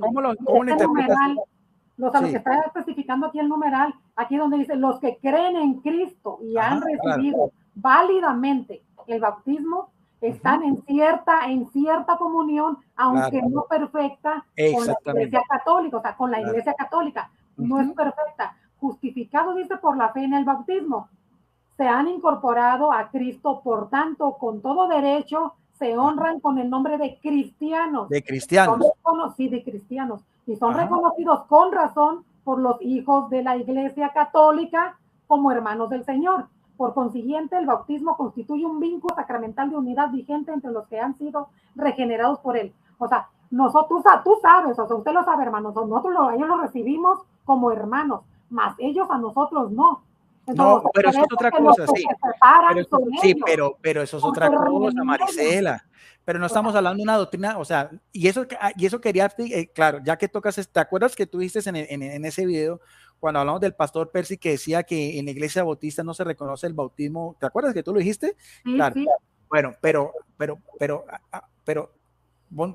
¿cómo lo interpretas numeral, tú? o sea, lo que está especificando aquí el numeral, aquí donde dice los que creen en Cristo y han recibido válidamente el bautismo, están en cierta comunión, aunque no perfecta, con la Iglesia Católica, o sea, con la Iglesia Católica. No es perfecta. Justificado, dice, por la fe en el bautismo. Se han incorporado a Cristo, por tanto, con todo derecho, se honran con el nombre de cristianos. De cristianos. De cristianos. Y son reconocidos con razón por los hijos de la Iglesia Católica como hermanos del Señor. Por consiguiente, el bautismo constituye un vínculo sacramental de unidad vigente entre los que han sido regenerados por él. O sea, nosotros, tú sabes, o sea, usted lo sabe, hermanos, ellos lo recibimos como hermanos, mas ellos a nosotros no. Entonces, no, pero eso es otra cosa, sí. Pero eso es otra cosa, Marisela. Pero no estamos hablando de una doctrina, o sea, y eso quería, claro, ya que tocas, ¿te acuerdas que tú dijiste en ese video, cuando hablamos del pastor Percy, que decía que en la iglesia bautista no se reconoce el bautismo? ¿Te acuerdas que tú lo dijiste? Sí, claro. Sí. Bueno, pero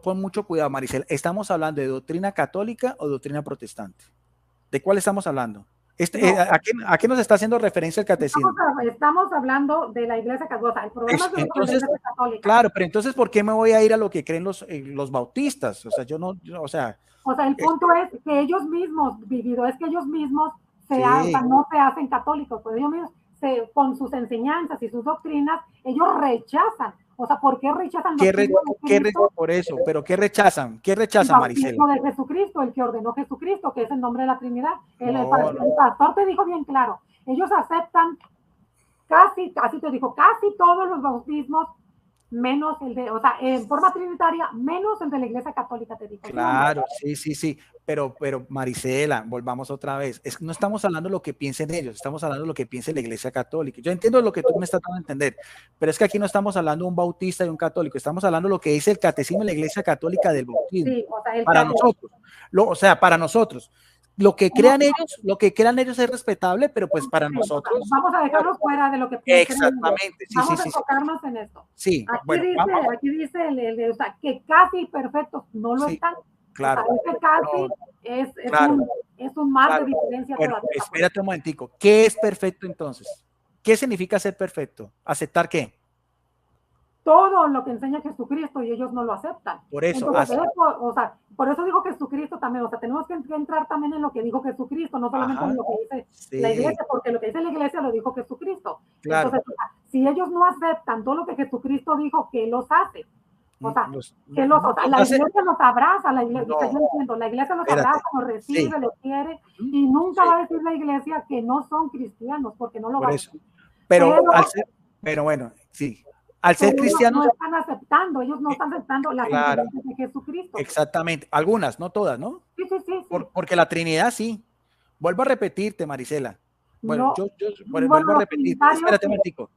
pon mucho cuidado, Marisela. ¿Estamos hablando de doctrina católica o doctrina protestante? ¿De cuál estamos hablando? ¿A qué nos está haciendo referencia el catecismo? Estamos hablando de la Iglesia Católica. El problema es de la Iglesia Católica. Claro, pero entonces, ¿por qué me voy a ir a lo que creen los bautistas? O sea, o sea, el punto es que ellos mismos, Vivido, es que ellos mismos no se hacen católicos, pues ellos mismos, con sus enseñanzas y sus doctrinas, ellos rechazan. O sea, ¿por qué rechazan? Por eso, pero ¿qué rechazan? ¿Qué rechazan, Marisela? El de Jesucristo, el que ordenó Jesucristo, que es el nombre de la Trinidad. El pastor te dijo bien claro, ellos aceptan casi todos los bautismos, menos el de, o sea, en forma trinitaria, menos el de la Iglesia Católica, te dijo. Claro, sí, pero Marisela, volvamos otra vez, no estamos hablando de lo que piensen ellos, estamos hablando de lo que piense la Iglesia Católica. Yo entiendo lo que tú me estás dando a entender, pero es que aquí no estamos hablando de un bautista y un católico, estamos hablando de lo que dice el catecismo de la Iglesia Católica del bautismo. Sí, o sea, para nosotros. Lo que crean ellos es respetable, pero pues para nosotros. Vamos a dejarlos fuera de lo que piensan. Exactamente. Vamos a enfocarnos en esto. Sí. Aquí dice o sea, que casi perfectos no lo están. Claro. O sea, casi es un mar de diferencia. Bueno, espérate un momentico. ¿Qué es perfecto entonces? ¿Qué significa ser perfecto? ¿Aceptar qué? Todo lo que enseña Jesucristo y ellos no lo aceptan. Por eso. Entonces, por eso dijo Jesucristo también, o sea, tenemos que entrar también en lo que dijo Jesucristo, no solamente en lo que dice la iglesia, porque lo que dice la iglesia lo dijo Jesucristo. Claro. Entonces, si ellos no aceptan todo lo que Jesucristo dijo, ¿qué los hace? O sea, la iglesia los abraza, la iglesia los abraza, los recibe, los quiere, y nunca va a decir la iglesia que no son cristianos, porque no lo va a decir. Pero bueno, sí. Al ser cristianos. Ellos no están aceptando las enseñanzas de Jesucristo. Exactamente. Algunas, no todas, ¿no? Sí. Porque la Trinidad sí. Vuelvo a repetirte, Marisela. Bueno, yo vuelvo a repetir. Espérate un momentico.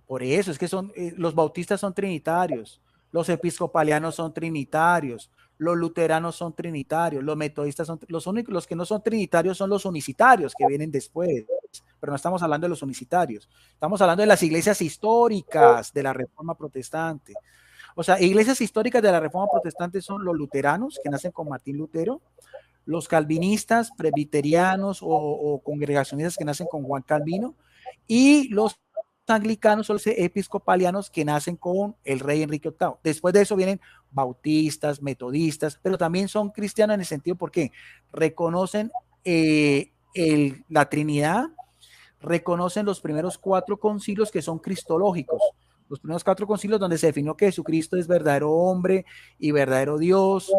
Por eso es que los bautistas son trinitarios, los episcopalianos son trinitarios, los luteranos son trinitarios, los metodistas son los que no son trinitarios son los unicitarios que vienen después, pero no estamos hablando de los unicitarios, estamos hablando de las iglesias históricas de la Reforma Protestante. O sea, iglesias históricas de la Reforma Protestante son los luteranos, que nacen con Martín Lutero, los calvinistas, presbiterianos o congregacionistas que nacen con Juan Calvino, y los anglicanos o los episcopalianos que nacen con el rey Enrique VIII. Después de eso vienen bautistas, metodistas, pero también son cristianos en el sentido porque reconocen la Trinidad, reconocen los primeros 4 concilios que son cristológicos. Los primeros 4 concilios donde se definió que Jesucristo es verdadero hombre y verdadero Dios.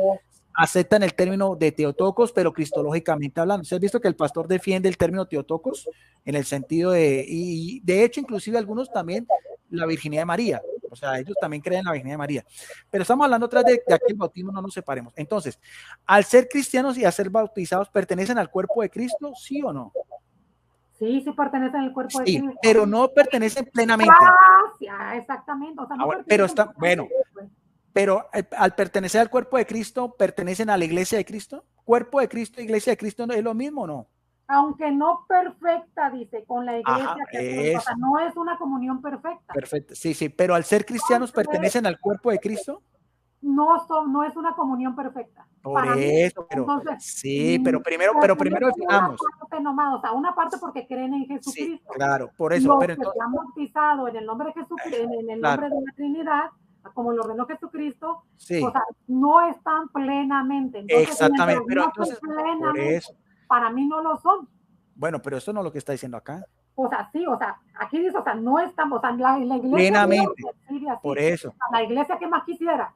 Aceptan el término de Teotocos, pero cristológicamente hablando. ¿Se ha visto que el pastor defiende el término Teotocos en el sentido y de hecho, inclusive algunos también la virginidad de María? O sea, ellos también creen en la virginidad de María. Pero estamos hablando atrás de aquel bautismo, no nos separemos. Entonces, al ser cristianos y a ser bautizados, ¿pertenecen al cuerpo de Cristo? ¿Sí o no? Sí, sí pertenecen al cuerpo de Sí, Cristo. pero no pertenecen plenamente. Gracias, exactamente. O sea, no pero está, bueno, pero al pertenecer al cuerpo de Cristo, ¿pertenecen a la iglesia de Cristo? ¿Cuerpo de Cristo, iglesia de Cristo es lo mismo o no? Aunque no perfecta, dice, con la iglesia. Ajá, o sea, no es una comunión perfecta. Perfecto, sí, sí, pero al ser cristianos, ¿pertenecen al cuerpo de Cristo? No es una comunión perfecta. Por eso, pero entonces, sí, pero primero definamos. O sea, una parte porque creen en Jesucristo. Sí, claro, por eso. Los pero entonces, que se han bautizado en el nombre de Jesucristo, en el nombre de la Trinidad, como lo ordenó Jesucristo, sí. O sea, no están plenamente. Entonces, exactamente, pero no entonces, plenamente, por eso. Para mí no lo son. Bueno, pero eso no es lo que está diciendo acá. O sea, sí, o sea, aquí dice, o sea, no estamos, o sea, la iglesia. Plenamente, por eso. La iglesia que más quisiera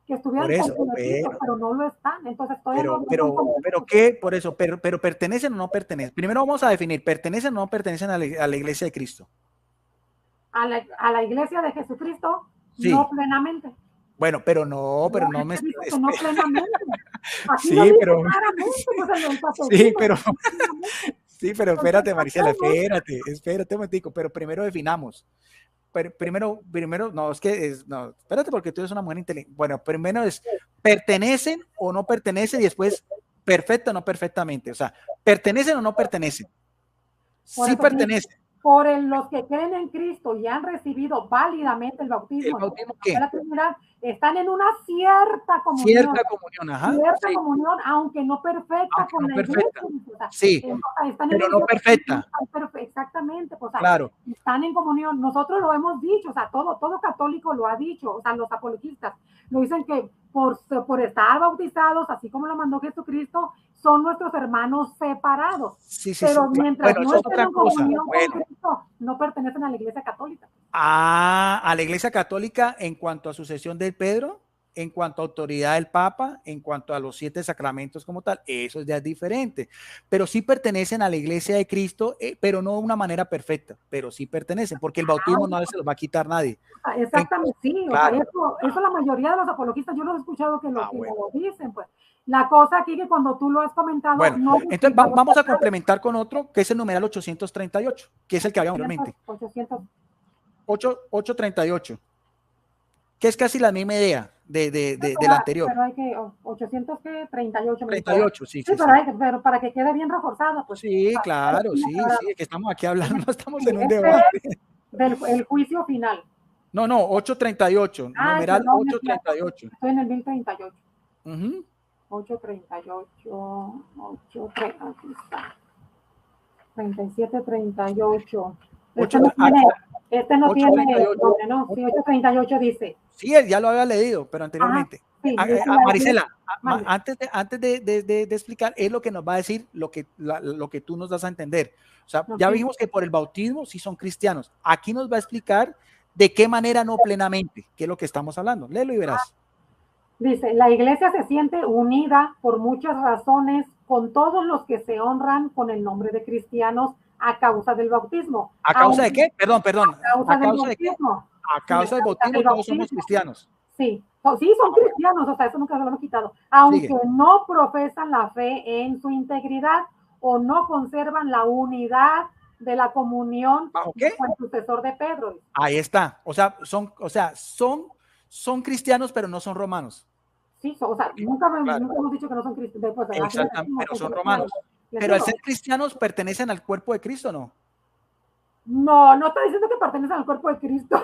que estuvieran comprometidos, pero no lo están. Entonces, pero ¿qué? Por eso, pero ¿pertenecen o no pertenecen? Primero vamos a definir, ¿pertenecen o no pertenecen a la iglesia de Cristo? A la iglesia de Jesucristo, sí. No plenamente. Bueno, pero no me... Que no plenamente. Aquí sí, pero... sí, pero... sí, pero espérate, Maricela, espérate un momentico, pero primero definamos. Primero, no, es que, no, espérate porque tú eres una mujer inteligente. Bueno, primero es, ¿pertenecen o no pertenecen? Y después, perfecto o no perfectamente. O sea, ¿pertenecen o no pertenecen? Sí pertenecen. Por los que creen en Cristo y han recibido válidamente el bautismo. ¿El bautismo qué? La Trinidad, están en una cierta comunión. Cierta comunión, ajá. Cierta comunión, aunque no perfecta aunque con no la perfecta. iglesia. Sí, pero no perfecta. Exactamente, o sea, claro. Están en comunión. Nosotros lo hemos dicho, o sea, todo católico lo ha dicho, o sea, los apologistas lo dicen que por estar bautizados, así como lo mandó Jesucristo, son nuestros hermanos separados. Sí, pero mientras bueno, no estén en comunión con Cristo, no pertenecen a la iglesia católica. A la iglesia católica en cuanto a sucesión de Pedro, en cuanto a autoridad del Papa, en cuanto a los 7 sacramentos como tal, eso ya es diferente. Pero sí pertenecen a la iglesia de Cristo, pero no de una manera perfecta, pero sí pertenecen, porque el bautismo no se los va a quitar nadie. Exactamente, sí. Claro. O sea, eso la mayoría de los apologistas, yo los he escuchado que lo dicen, pues. La cosa aquí que cuando tú lo has comentado... Bueno, no, entonces vamos a complementar con otro, que es el numeral 838, que es el que habíamos anteriormente. 838, que es casi la misma idea de la anterior. Pero hay que, 838. 38, sí. Pero para que quede bien reforzado. Pues, sí, claro, sí, que estamos aquí hablando, no estamos en un debate. El juicio final. No, 838, numeral 838. Estoy en el 1038. 37, 38. Este no tiene, no, sí, 838 dice. Sí, ya lo había leído, pero anteriormente. Sí, Maricela, antes de explicar, es lo que nos va a decir lo que tú nos das a entender. O sea, ya vimos que por el bautismo sí son cristianos. Aquí nos va a explicar de qué manera no plenamente, que es lo que estamos hablando. Léelo y verás. Dice, la iglesia se siente unida por muchas razones con todos los que se honran con el nombre de cristianos a causa del bautismo. ¿A causa de qué? Perdón. ¿A causa de qué? A causa del bautismo todos somos cristianos. Sí, sí son cristianos, o sea, eso nunca lo hemos quitado. Aunque no profesan la fe en su integridad o no conservan la unidad de la comunión con el sucesor de Pedro. Ahí está. O sea, son cristianos, pero no son romanos. Sí, o sea, nunca hemos dicho que no son cristianos. Exactamente, pero son romanos. Pero al ser cristianos, ¿pertenecen al cuerpo de Cristo o no? No, no está diciendo que pertenecen al cuerpo de Cristo.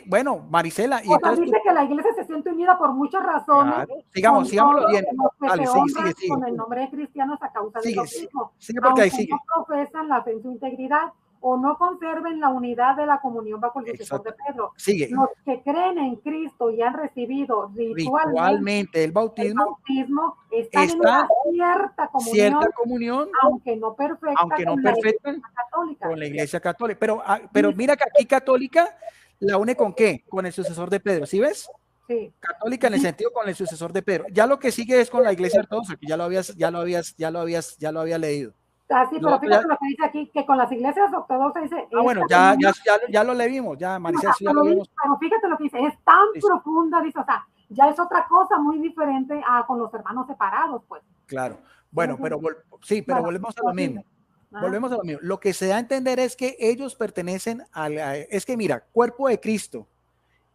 Bueno, Marisela, y O sea, entonces dice que la iglesia se siente unida por muchas razones claro, con sigámoslo todos bien. los que Dale, se sigue, honran sigue, sigue. con el nombre de cristianos a causa del Sigue, bautismo, sigue porque ahí aunque sigue. no profesan la fe en su integridad o no conserven la unidad de la comunión bajo el sucesor de Exacto. Pedro. Sigue. Los que creen en Cristo y han recibido ritualmente Ritualmente el el bautismo bautismo están en está una cierta cierta comunión, comunión, aunque no perfecta, aunque no con la iglesia perfecta, católica. con la iglesia católica. Pero mira que aquí católica la une con qué? Con el sucesor de Pedro, ¿sí ves? Sí. Católica en el sentido con el sucesor de Pedro. Ya lo que sigue es con la iglesia ortodoxa, que ya lo había leído. Así, Lo pero otro ya, fíjate lo que dice aquí, que con las iglesias ortodoxas dice, bueno, esta ya lo leímos, ya, Maricel, eso ya lo vimos. pero fíjate lo que dice, es tan Sí, profunda, dice, o sea, ya es otra cosa muy diferente a con los hermanos separados, pues. claro. ¿Sí me Bueno, entiendes? sí, pero Bueno, volvemos a lo mismo. ¿ah? Volvemos a lo mismo. Lo que se da a entender es que ellos pertenecen es que mira, cuerpo de Cristo,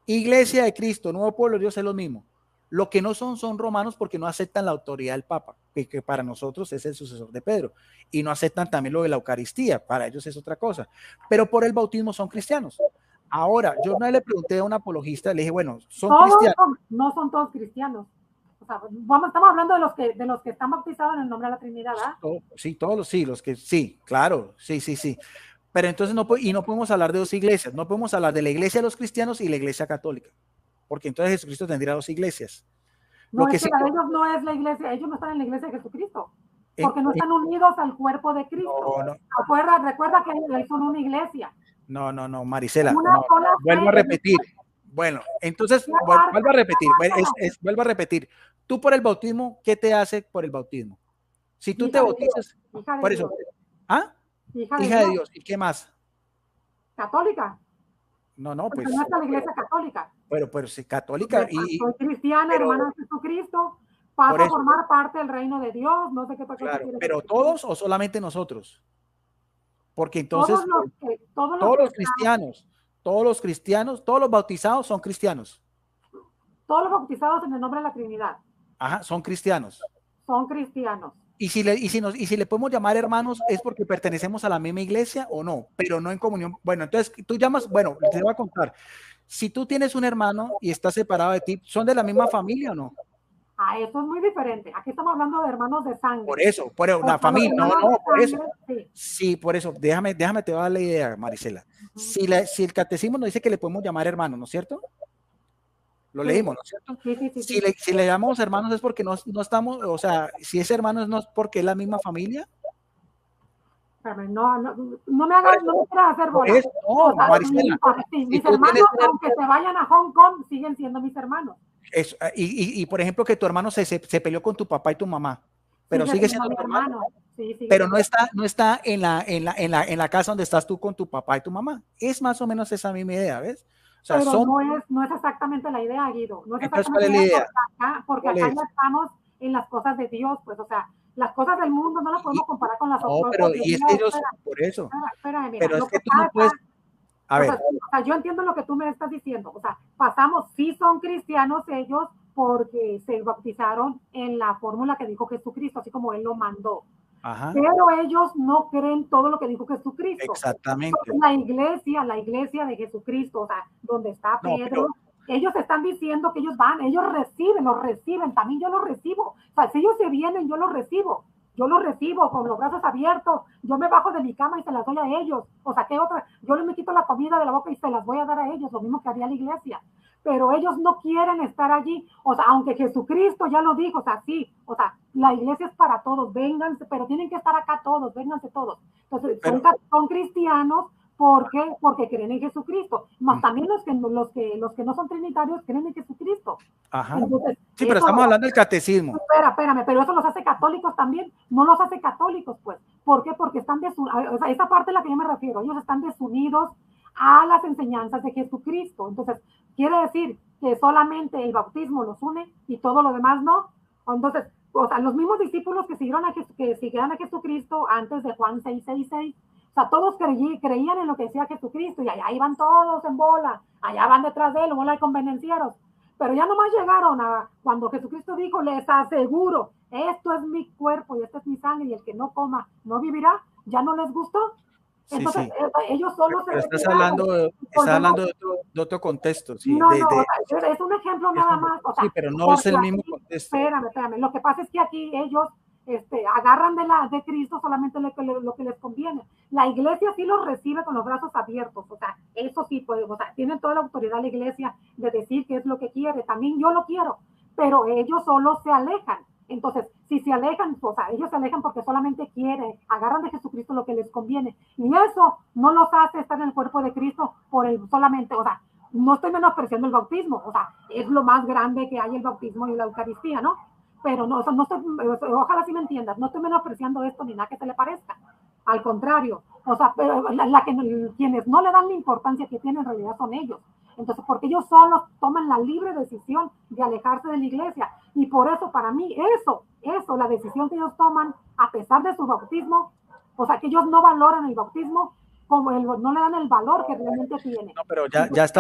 iglesia de Cristo, nuevo pueblo de Dios es lo mismo. Lo que no son romanos porque no aceptan la autoridad del Papa, que para nosotros es el sucesor de Pedro, y no aceptan también lo de la Eucaristía, para ellos es otra cosa, pero por el bautismo son cristianos. Ahora, yo no le pregunté a un apologista, le dije, bueno, son cristianos. No son todos cristianos. O sea, estamos hablando de los que están bautizados en el nombre de la Trinidad, ¿verdad? Sí, todos los que sí, claro, sí. Pero entonces no podemos hablar de dos iglesias, no podemos hablar de la iglesia de los cristianos y la iglesia católica, porque entonces Jesucristo tendría dos iglesias. No, es que la de ellos no es la iglesia, ellos no están en la iglesia de Jesucristo, porque no están unidos al cuerpo de Cristo. Recuerda que ellos son una iglesia. No, Marisela, vuelvo a fe, repetir. Bueno, entonces vuelvo a repetir. Tú por el bautismo, ¿qué te hace por el bautismo? Si tú te bautizas, por eso, hija de Dios, ¿y qué más? Católica. No, pues. No es la iglesia católica. Pero sí, católica. Soy cristiana, hermana de Jesucristo, paso a formar parte del reino de Dios, no sé qué otra cosa quiere pero todos o solamente nosotros. Porque entonces todos los cristianos, todos los bautizados son cristianos. Todos los bautizados en el nombre de la Trinidad. Ajá, son cristianos. Son cristianos. Y si le podemos llamar hermanos, ¿es porque pertenecemos a la misma iglesia o no? Pero no en comunión. Bueno, entonces tú llamas, bueno, te voy a contar. Si tú tienes un hermano y está separado de ti, ¿son de la misma familia o no? Eso es muy diferente. Aquí estamos hablando de hermanos de sangre. Por eso, la familia, por eso. Sí, por eso. Déjame te voy a dar la idea, Marisela. Si el catecismo nos dice que le podemos llamar hermano, ¿no es cierto? Lo leímos, ¿no es cierto? Sí. Si le llamamos hermanos es porque no estamos, o sea, si es hermano no es porque es la misma familia. No me hagas, no me quieras hacer bola. Marisela. Mis hermanos, aunque se vayan a Hong Kong, siguen siendo mis hermanos. Y por ejemplo, que tu hermano se peleó con tu papá y tu mamá, pero sigue siendo tu hermano. Pero no está en la casa donde estás tú con tu papá y tu mamá. Es más o menos esa misma idea, ¿ves? O sea, pero no es exactamente la idea, Guido. No es exactamente la idea. Porque acá ya estamos en las cosas de Dios, pues, o sea, las cosas del mundo no las podemos comparar con las otras. No, pero y es que ellos, por eso. Espérame, mira, pero es que tú no puedes. A ver. O sea, yo entiendo lo que tú me estás diciendo. O sea, sí son cristianos ellos porque se bautizaron en la fórmula que dijo Jesucristo, así como Él lo mandó. Ajá. Pero ellos no creen todo lo que dijo Jesucristo. Exactamente. La iglesia de Jesucristo, o sea, donde está Pedro, ellos están diciendo que ellos van, ellos los reciben, también yo los recibo. O sea, si ellos se vienen, yo los recibo con los brazos abiertos, yo me bajo de mi cama y se las doy a ellos. O sea, ¿qué otra? Yo les me quito la comida de la boca y se las voy a dar a ellos, lo mismo que haría la iglesia. Pero ellos no quieren estar allí, o sea, aunque Jesucristo ya lo dijo, o sea, sí, o sea, la iglesia es para todos, vénganse, pero tienen que estar acá todos, vénganse todos. Entonces, son cristianos, ¿por qué? Porque creen en Jesucristo, más también los que no son trinitarios creen en Jesucristo. Ajá. Entonces, sí, pero estamos hablando del catecismo. Espérame, pero eso los hace católicos también, no los hace católicos, pues. ¿Por qué? Porque están desunidos, o sea, esa parte a la que yo me refiero, ellos están desunidos a las enseñanzas de Jesucristo. Entonces, quiere decir que solamente el bautismo los une y todo lo demás no. Entonces, o sea, los mismos discípulos que siguieron a Jesucristo antes de Juan 6:6, o sea, todos creían en lo que decía Jesucristo y allá iban todos en bola, allá van detrás de él, bola de convenencieros. Pero ya nomás llegaron a cuando Jesucristo dijo, les aseguro, esto es mi cuerpo y esta es mi sangre y el que no coma no vivirá, ya no les gustó. Sí, Entonces, sí. ellos solo se Pero retiraron. estás hablando de otro contexto, sí, No, no, o sea, es un ejemplo nada más, o sí, sea, pero no es porque el mismo aquí, contexto. espérame, lo que pasa es que aquí ellos agarran de Cristo solamente lo que les conviene. La iglesia sí los recibe con los brazos abiertos, o sea, eso sí, pues, o sea, tienen toda la autoridad la iglesia de decir qué es lo que quiere, también yo lo quiero, pero ellos solo se alejan. Entonces, si se alejan, o sea, ellos se alejan porque solamente quieren, agarran de Jesucristo lo que les conviene. Y eso no los hace estar en el cuerpo de Cristo por el solamente, o sea, no estoy menospreciando el bautismo, o sea, es lo más grande que hay el bautismo y la Eucaristía, ¿no? Pero no, o sea, no estoy, ojalá sí me entiendas, no estoy menospreciando esto ni nada que se le parezca. Al contrario, o sea, pero quienes no le dan la importancia que tiene en realidad son ellos. Entonces, porque ellos solos toman la libre decisión de alejarse de la iglesia. Y por eso, para mí, la decisión que ellos toman, a pesar de su bautismo, o sea, que ellos no valoran el bautismo, como no le dan el valor que realmente tiene. No, pero ya Entonces,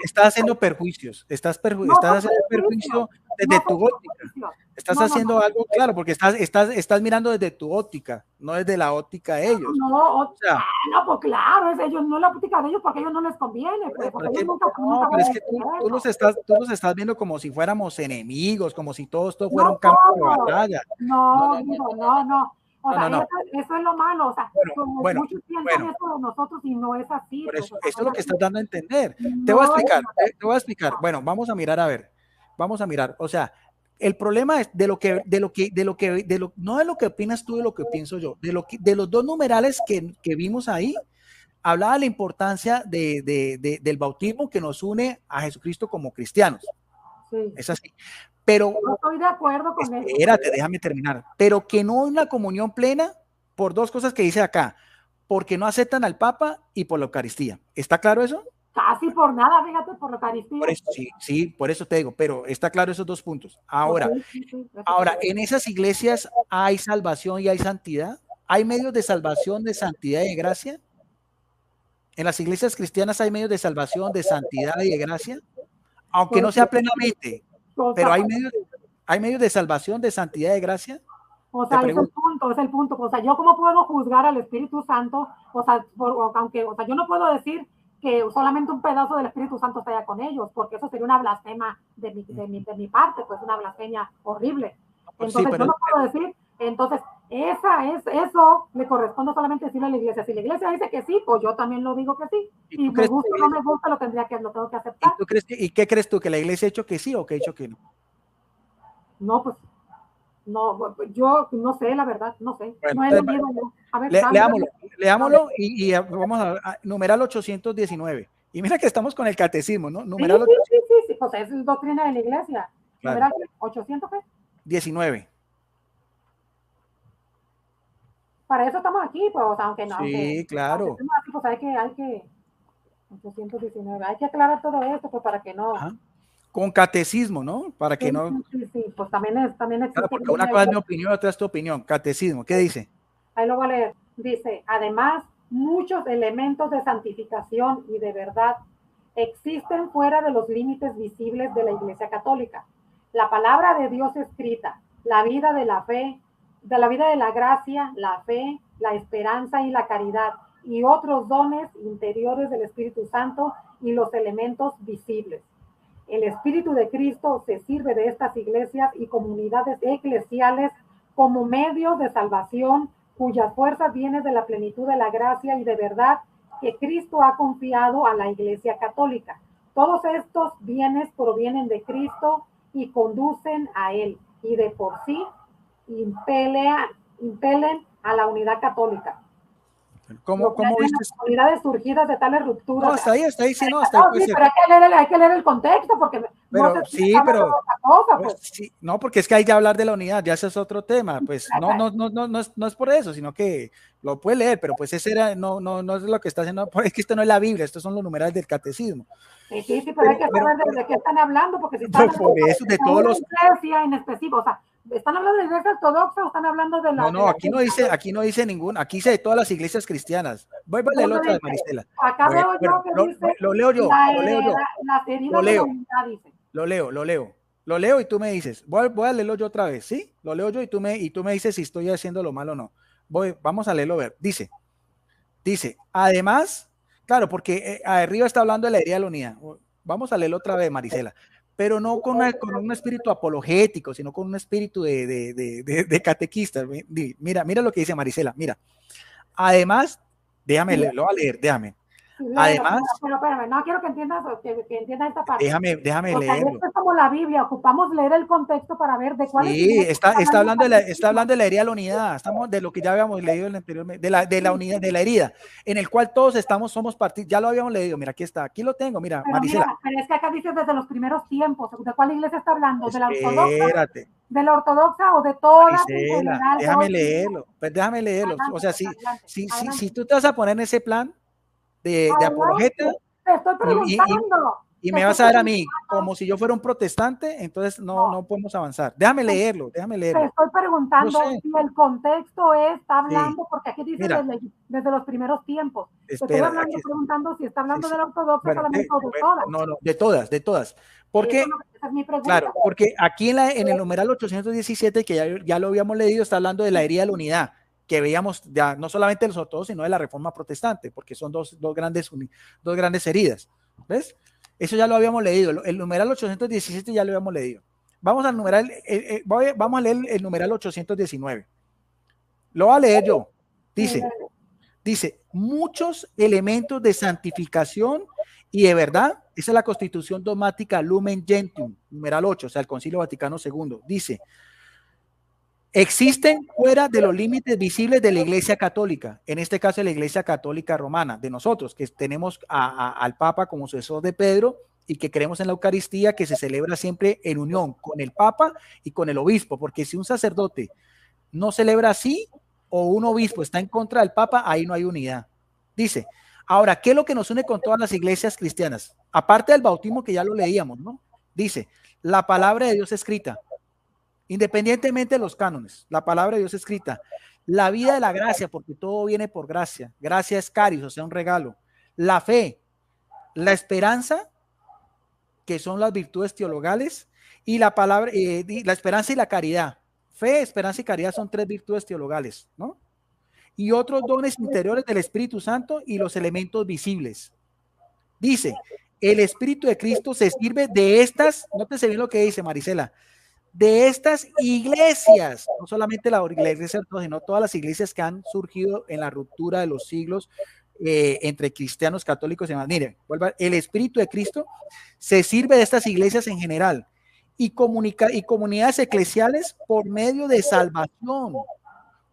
estás haciendo perjuicios, no estás son haciendo prejuicios, perjuicio desde no son tu óptica. prejuicios. Estás No, no, no. haciendo algo claro, porque estás mirando desde tu óptica, no desde la óptica de ellos. No, O sea, no, pues claro, es ellos, no es la política de ellos porque a ellos no les conviene, pues, pero porque es ellos que, nunca no, van pero a es que decir eso. tú los estás viendo como si fuéramos enemigos, como si todo esto fuera un No campo de somos, batalla. No, no, no, no, digo, no, no. O no, no, sea, no, no. eso es lo malo, o sea, Bueno, como bueno, muchos piensan bueno. eso de nosotros y no es así, Por pues, eso, o sea, eso no es es lo que así. estás dando a entender. Te voy a No es explicar, te voy a explicar. Bueno, vamos a mirar a ver. Vamos a mirar. O sea, el problema es no de lo que opinas tú, de lo que pienso yo, de los dos numerales que vimos ahí, hablaba de la importancia del bautismo que nos une a Jesucristo como cristianos. sí. Es así. Pero, No estoy de acuerdo con eso. espérate, déjame terminar. Pero que no hay una comunión plena por dos cosas que dice acá. Porque no aceptan al Papa y por la Eucaristía. ¿Está claro eso? Casi por nada, fíjate, por la Por Eucaristía. eso, sí, sí, por eso te digo, pero está claro esos dos puntos. Ok, Ahora, sí, sí, eso sí. en esas iglesias hay salvación y hay santidad. ¿Hay medios de salvación, de santidad y de gracia? En las iglesias cristianas hay medios de salvación, de santidad y de gracia, aunque Pues, no sea plenamente, o pero sea, hay medios de salvación, de santidad y de gracia. o Te sea, es el pregunto. punto, es el punto. O sea, yo cómo puedo juzgar al Espíritu Santo, o sea, aunque, o sea, yo no puedo decir que solamente un pedazo del Espíritu Santo está allá con ellos, porque eso sería una blasfema de mi parte, pues una blasfemia horrible. Pues sí, Entonces, yo no puedo decir, entonces, eso le corresponde solamente decirle a la iglesia. Si la iglesia dice que sí, pues yo también lo digo que sí. ¿y Y tú me crees gusta o no me gusta, lo tengo que aceptar. y qué crees tú que la iglesia ha hecho que sí o que ha hecho que no? No, pues no, yo no sé, la verdad, no sé. Bueno, No he entonces, leído yo. A ver, dale. leámoslo, A ver. leámoslo y vamos a numeral 819. Y mira que estamos con el catecismo, ¿no? Sí, Numeral sí, sí, sí, sí, pues es doctrina de la iglesia. claro, Numeral 800, ¿qué? 19. Para eso estamos aquí, pues, aunque no, Sí, aunque claro. estemos aquí, pues hay que, 819, hay que aclarar todo esto, pues, para que no. Ajá. Con catecismo, ¿no? Para Sí, que no, sí, sí, sí, pues también claro, existe. porque una cosa es mi opinión, otra es tu opinión. Catecismo, ¿qué dice? Ahí lo voy a leer. Dice, además, muchos elementos de santificación y de verdad existen fuera de los límites visibles de la Iglesia Católica. La palabra de Dios escrita, la vida de la fe, de la vida de la gracia, la fe, la esperanza y la caridad, y otros dones interiores del Espíritu Santo y los elementos visibles. El Espíritu de Cristo se sirve de estas iglesias y comunidades eclesiales como medios de salvación cuyas fuerzas vienen de la plenitud de la gracia y de verdad que Cristo ha confiado a la Iglesia Católica. Todos estos bienes provienen de Cristo y conducen a Él, y de por sí impelen a la unidad católica. ¿Cómo Proclaman viste? las comunidades surgidas de tales No, rupturas. hasta ahí, sí, no, hasta ahí No, puede sí, ser. pero hay que leer el contexto, porque no se Pero está sí, hablando de otra cosa, pues pues. sí, no, porque es que hay que hablar de la unidad, ya ese es otro tema. Pues no es por eso, sino que lo puede leer, pero pues ese era, no es lo que está haciendo, es que esto no es la Biblia, estos son los numerales del catecismo. Sí, sí, sí, pero hay que saber de qué están hablando, porque si están Pero hablando por eso, de de todos una los, iglesia en específico, o sea, ¿están hablando de la iglesia ortodoxa o están hablando de no, la, de no, la aquí no dice ningún, aquí dice de todas las iglesias cristianas. Voy a leerlo ¿Dónde otra vez, dice? Maristela. Acá veo yo que dice Lo leo yo, las lo heridas de la leo, unidad, dice. lo leo y tú me dices, voy a leerlo yo otra vez, ¿sí? Lo leo yo y tú me dices si estoy haciendo lo malo o no. Vamos a leerlo, a ver. Dice, Dice, además, claro, porque arriba está hablando de la herida de la unidad. Vamos a leerlo otra vez, Marisela, pero no con un espíritu apologético, sino con un espíritu de catequista. Mira, mira lo que dice Marisela, mira. Además, déjame, lo voy a leer, déjame. Léelo, Además, pero espérame, no quiero que entiendas, que entiendas esta parte. déjame O sea, leerlo. esto es como la Biblia, ocupamos leer el contexto para ver de cuáles Sí, está hablando de la herida de la unidad, estamos de lo que ya habíamos leído anteriormente, de la unidad, de la herida, en el cual todos somos partidos, ya lo habíamos leído, mira, aquí está, aquí lo tengo, mira, Pero Marisela. mira, pero es que acá dice desde los primeros tiempos, ¿de cuál iglesia está hablando? ¿De la ortodoxa? Espérate, ¿De la ortodoxa o de todas en Marisela, general? déjame leerlo, pues déjame leerlo, o Adelante, sea, pues, adelante, si adelante. tú te vas a poner en ese plan de apologeta, Adelante, te estoy preguntando. y Te me estoy vas a ver a mí preguntando. como si yo fuera un protestante, entonces No, no podemos avanzar. Déjame leerlo, te estoy yo preguntando sé, si el contexto está sí, hablando, porque aquí dice mira, desde los primeros tiempos. Te estoy espera, hablando, aquí está. preguntando si está Sí, hablando de sí. la ortodoxa Bueno, solamente o de todas. no, de todas, de todas. Eso Porque, no, esa es mi pregunta. claro, porque aquí en el numeral 817, que ya lo habíamos leído, está hablando de la herida de la unidad, que veíamos ya no solamente de los ortodoxos, sino de la reforma protestante, porque son dos grandes heridas. ¿Ves? Eso ya lo habíamos leído. El numeral 817 ya lo habíamos leído. Vamos al numeral, vamos a leer el numeral 819. Lo voy a leer yo. Dice, muchos elementos de santificación y de verdad, esa es la Constitución dogmática Lumen Gentium, numeral 8, o sea, el Concilio Vaticano II. Dice, existen fuera de los límites visibles de la Iglesia Católica, en este caso la Iglesia Católica Romana, de nosotros, que tenemos al Papa como sucesor de Pedro y que creemos en la Eucaristía, que se celebra siempre en unión con el Papa y con el Obispo, porque si un sacerdote no celebra así o un obispo está en contra del Papa, ahí no hay unidad. Dice, ahora, ¿qué es lo que nos une con todas las iglesias cristianas? Aparte del bautismo que ya lo leíamos, ¿no? Dice, la palabra de Dios escrita, independientemente de los cánones, la palabra de Dios escrita, la vida de la gracia, porque todo viene por gracia, gracia es caris, o sea, un regalo, la fe, la esperanza, que son las virtudes teologales, y la palabra, la esperanza y la caridad. Fe, esperanza y caridad son tres virtudes teologales, ¿no? Y otros dones interiores del Espíritu Santo y los elementos visibles. Dice, el Espíritu de Cristo se sirve de estas, nótese bien lo que dice Marisela, de estas iglesias, no solamente la iglesia, sino todas las iglesias que han surgido en la ruptura de los siglos entre cristianos, católicos y demás. Miren, el Espíritu de Cristo se sirve de estas iglesias en general y comunidades eclesiales por medio de salvación,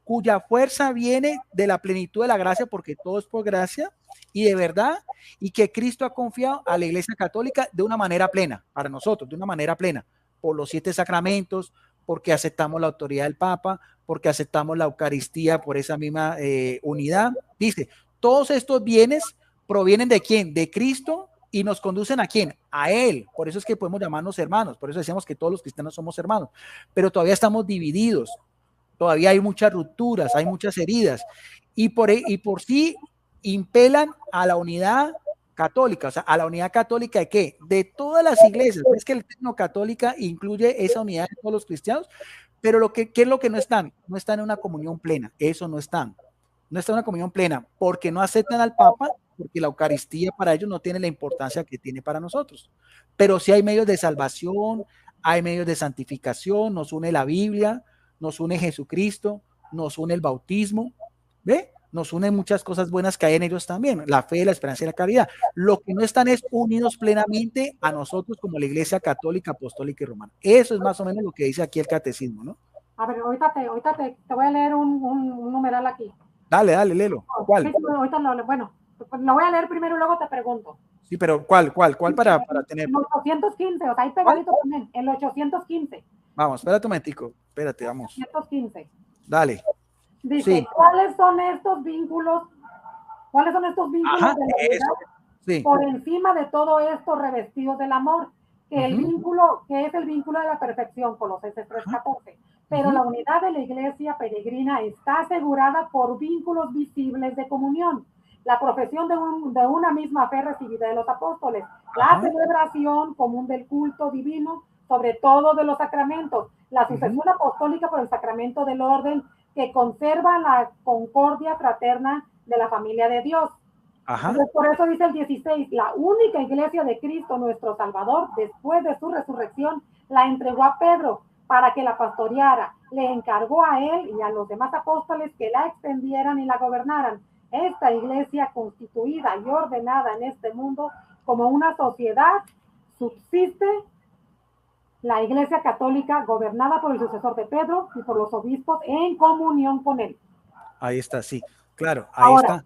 cuya fuerza viene de la plenitud de la gracia, porque todo es por gracia y de verdad, y que Cristo ha confiado a la Iglesia Católica de una manera plena, para nosotros, de una manera plena, por los 7 sacramentos, porque aceptamos la autoridad del Papa, porque aceptamos la Eucaristía por esa misma unidad. Dice, todos estos bienes provienen de quién? De Cristo y nos conducen a quién? A Él. Por eso es que podemos llamarnos hermanos, por eso decimos que todos los cristianos somos hermanos, pero todavía estamos divididos. Todavía hay muchas rupturas, hay muchas heridas, y por sí impelan a la unidad católica, o sea, a la unidad católica de qué? De todas las iglesias. Es que el término católica incluye esa unidad de todos los cristianos, pero ¿qué es lo que no están? No están en una comunión plena, eso no están en una comunión plena, porque no aceptan al Papa, porque la Eucaristía para ellos no tiene la importancia que tiene para nosotros, pero sí hay medios de salvación, hay medios de santificación, nos une la Biblia, nos une Jesucristo, nos une el bautismo, ¿ve? Nos une muchas cosas buenas que hay en ellos también, la fe, la esperanza y la caridad. Lo que no están es unidos plenamente a nosotros como la Iglesia Católica, Apostólica y Romana. Eso es más o menos lo que dice aquí el catecismo, ¿no? A ver, ahorita te voy a leer un numeral aquí. Dale, léelo. ¿Cuál? Sí, ahorita bueno, lo voy a leer primero y luego te pregunto. Sí, pero ¿cuál para tener? El 815, o sea, ahí pegadito también, el 815. Vamos, espérate un momentico, espérate, vamos. 815. Dale. Dice, Sí. ¿cuáles son estos vínculos? ¿Cuáles son estos vínculos Ajá, de la vida? Sí. Por encima de todo esto revestidos del amor, que el vínculo, que es el vínculo de la perfección, Colosenses 3:14. Pero la unidad de la iglesia peregrina está asegurada por vínculos visibles de comunión. La profesión de una misma fe recibida de los apóstoles, la celebración común del culto divino, sobre todo de los sacramentos, la sucesión apostólica por el sacramento del orden, que conserva la concordia fraterna de la familia de Dios. Ajá. Entonces, por eso dice el 16, la única iglesia de Cristo, nuestro Salvador, después de su resurrección, la entregó a Pedro para que la pastoreara. Le encargó a él y a los demás apóstoles que la extendieran y la gobernaran. Esta iglesia constituida y ordenada en este mundo como una sociedad subsiste la iglesia católica gobernada por el sucesor de Pedro y por los obispos en comunión con él. Ahí está, sí, claro, ahí está.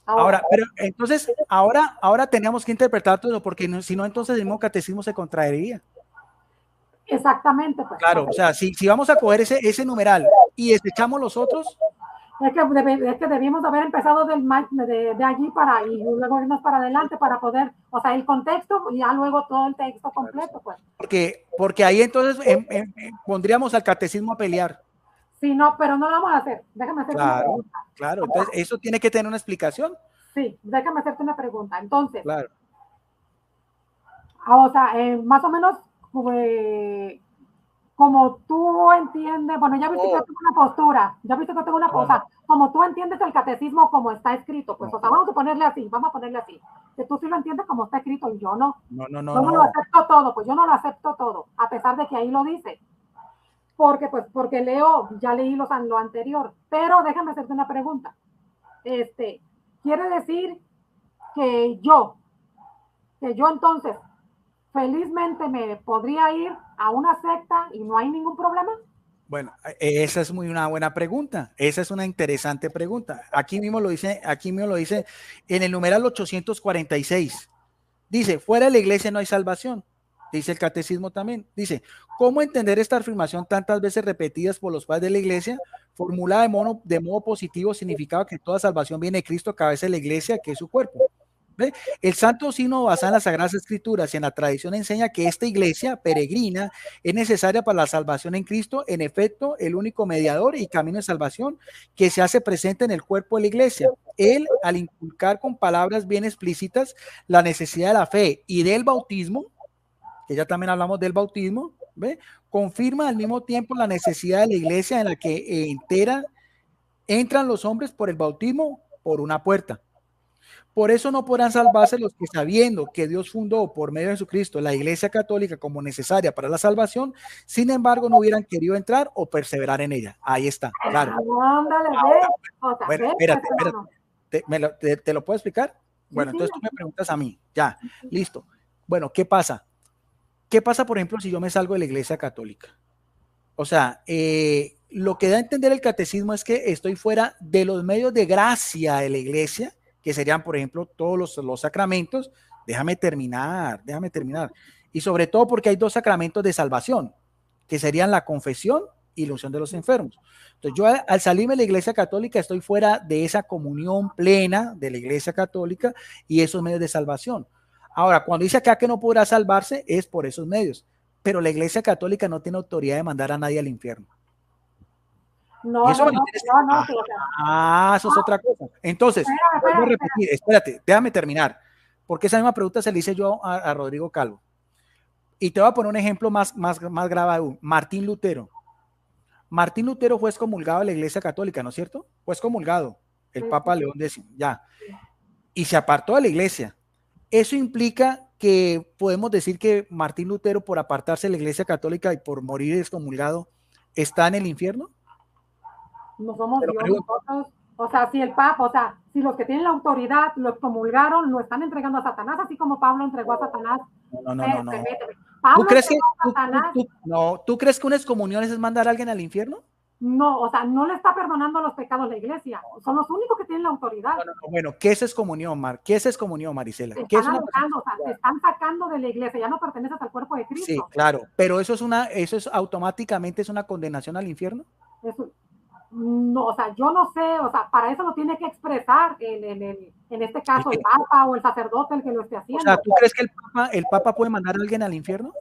Ahora, pero entonces, ahora tenemos que interpretar todo, porque si no, entonces el mismo catecismo se contraería. Exactamente, pues. Claro, o sea, si vamos a coger ese numeral y desechamos los otros. Es que debíamos haber empezado de allí y luego irnos para adelante para poder, o sea, el contexto y ya luego todo el texto completo, pues. Porque ahí entonces pondríamos al catecismo a pelear. Sí, no, pero no lo vamos a hacer. Déjame hacerte una pregunta. Claro, entonces eso tiene que tener una explicación. Sí, déjame hacerte una pregunta. Entonces, claro. O sea, más o menos como tú entiendes, bueno, ya viste que yo tengo una postura, como tú entiendes el catecismo como está escrito, pues, o sea, vamos a ponerle así, que tú sí lo entiendes como está escrito y yo no. No. Yo no lo acepto todo, pues yo no lo acepto todo, a pesar de que ahí lo dice. Porque ya leí lo anterior, pero déjame hacerte una pregunta. Quiere decir que yo entonces felizmente me podría ir a una secta y no hay ningún problema. Bueno, esa es una buena pregunta. Esa es una interesante pregunta. Aquí mismo lo dice en el numeral 846. Dice, fuera de la iglesia no hay salvación. Dice el catecismo también. Dice, ¿cómo entender esta afirmación tantas veces repetidas por los padres de la iglesia? Formulada de modo positivo significaba que toda salvación viene de Cristo, cabeza de la iglesia, que es su cuerpo. ¿Ve? El Santo Sínodo, basado en las Sagradas Escrituras y en la tradición, enseña que esta iglesia peregrina es necesaria para la salvación en Cristo, en efecto, el único mediador y camino de salvación que se hace presente en el cuerpo de la iglesia. Él, al inculcar con palabras bien explícitas la necesidad de la fe y del bautismo, que ya también hablamos del bautismo, ¿ve? Confirma al mismo tiempo la necesidad de la iglesia en la que entran los hombres por el bautismo por una puerta. Por eso no podrán salvarse los que, sabiendo que Dios fundó por medio de Jesucristo la Iglesia Católica como necesaria para la salvación, sin embargo no hubieran querido entrar o perseverar en ella. Ahí está, claro. Bueno, espérate. ¿Te lo puedo explicar? Bueno, entonces tú me preguntas a mí. Ya, listo. Bueno, ¿qué pasa? ¿Qué pasa, por ejemplo, si yo me salgo de la Iglesia Católica? O sea, lo que da a entender el catecismo es que estoy fuera de los medios de gracia de la Iglesia, que serían, por ejemplo, todos los sacramentos. Déjame terminar. Y sobre todo porque hay dos sacramentos de salvación, que serían la confesión y la unción de los enfermos. Entonces yo al salirme de la Iglesia Católica estoy fuera de esa comunión plena de la Iglesia Católica y esos medios de salvación. Ahora, cuando dice acá que no podrá salvarse es por esos medios, pero la Iglesia Católica no tiene autoridad de mandar a nadie al infierno. No. Eso es otra cosa. Entonces, voy a repetir, espérate, déjame terminar, porque esa misma pregunta se le hice yo a Rodrigo Calvo. Y te voy a poner un ejemplo más grave aún. Martín Lutero. Martín Lutero fue excomulgado de la Iglesia Católica, ¿no es cierto? Fue excomulgado, el Papa León X, ya. Y se apartó de la Iglesia. Eso implica que podemos decir que Martín Lutero, por apartarse de la Iglesia Católica y por morir excomulgado, ¿está en el infierno? No somos Dios nosotros. O sea, si el Papa, o sea, si los que tienen la autoridad lo excomulgaron, lo están entregando a Satanás, así como Pablo entregó a Satanás. No. Pablo ¿Tú crees que una excomunión es mandar a alguien al infierno? No, o sea, no le está perdonando los pecados la iglesia. Son los únicos que tienen la autoridad. Bueno, ¿qué es excomunión, ¿Qué es excomunión, Marisela? Te están sacando de la iglesia, ya no perteneces al cuerpo de Cristo. Sí, claro, pero eso es automáticamente es una condenación al infierno. No, o sea, yo no sé, o sea, para eso lo tiene que expresar en este caso el Papa o el sacerdote el que lo esté haciendo. O sea, ¿tú crees que el Papa puede mandar a alguien al infierno?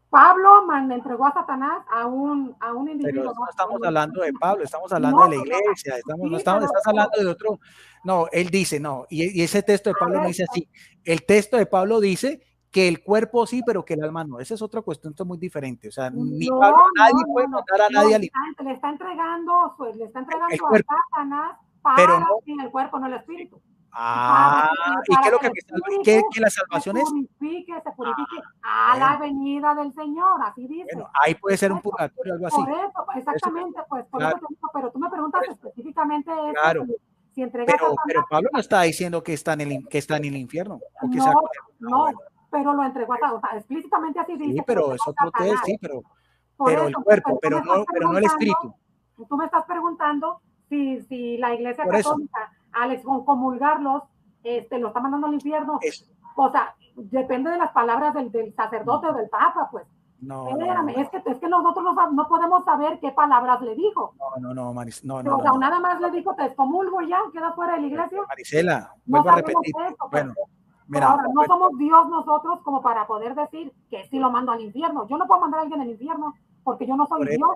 Pablo entregó a Satanás a un individuo. Pero no estamos hablando de Pablo, estamos hablando de la iglesia, estás hablando de otro. No, él dice, no, y ese texto de Pablo no dice así. El texto de Pablo dice que el cuerpo sí, pero que el alma no. Esa es otra cuestión muy diferente. O sea, nadie puede mandar a nadie al infierno. Le está entregando a Satanás pero no. en el cuerpo, no el espíritu. ¿Y qué es lo que la salvación es? Se purifique a la venida del Señor, así dice. Bueno, ahí puede ser un purgatorio, algo así. Por eso, exactamente, pues, por eso te digo, pero tú me preguntas específicamente eso. Claro. Si entregas pero Pablo no está diciendo que está en el infierno. O que no, pero lo entregó a Satanás, o sea, explícitamente así dice. Sí, pero es otro test, sí, pero eso, el cuerpo, pero no el espíritu. Tú me estás preguntando si la Iglesia Católica, al comulgarlos, lo está mandando al infierno. O sea, depende de las palabras del sacerdote o del papa, pues. No, es que nosotros no podemos saber qué palabras le dijo. No, nada más le dijo, te excomulgo y ya, queda fuera de la iglesia. Marisela, vuelvo a repetir. Eso, bueno, mira, ahora, no somos Dios nosotros como para poder decir que sí lo mando al infierno. Yo no puedo mandar a alguien al infierno porque yo no soy Dios.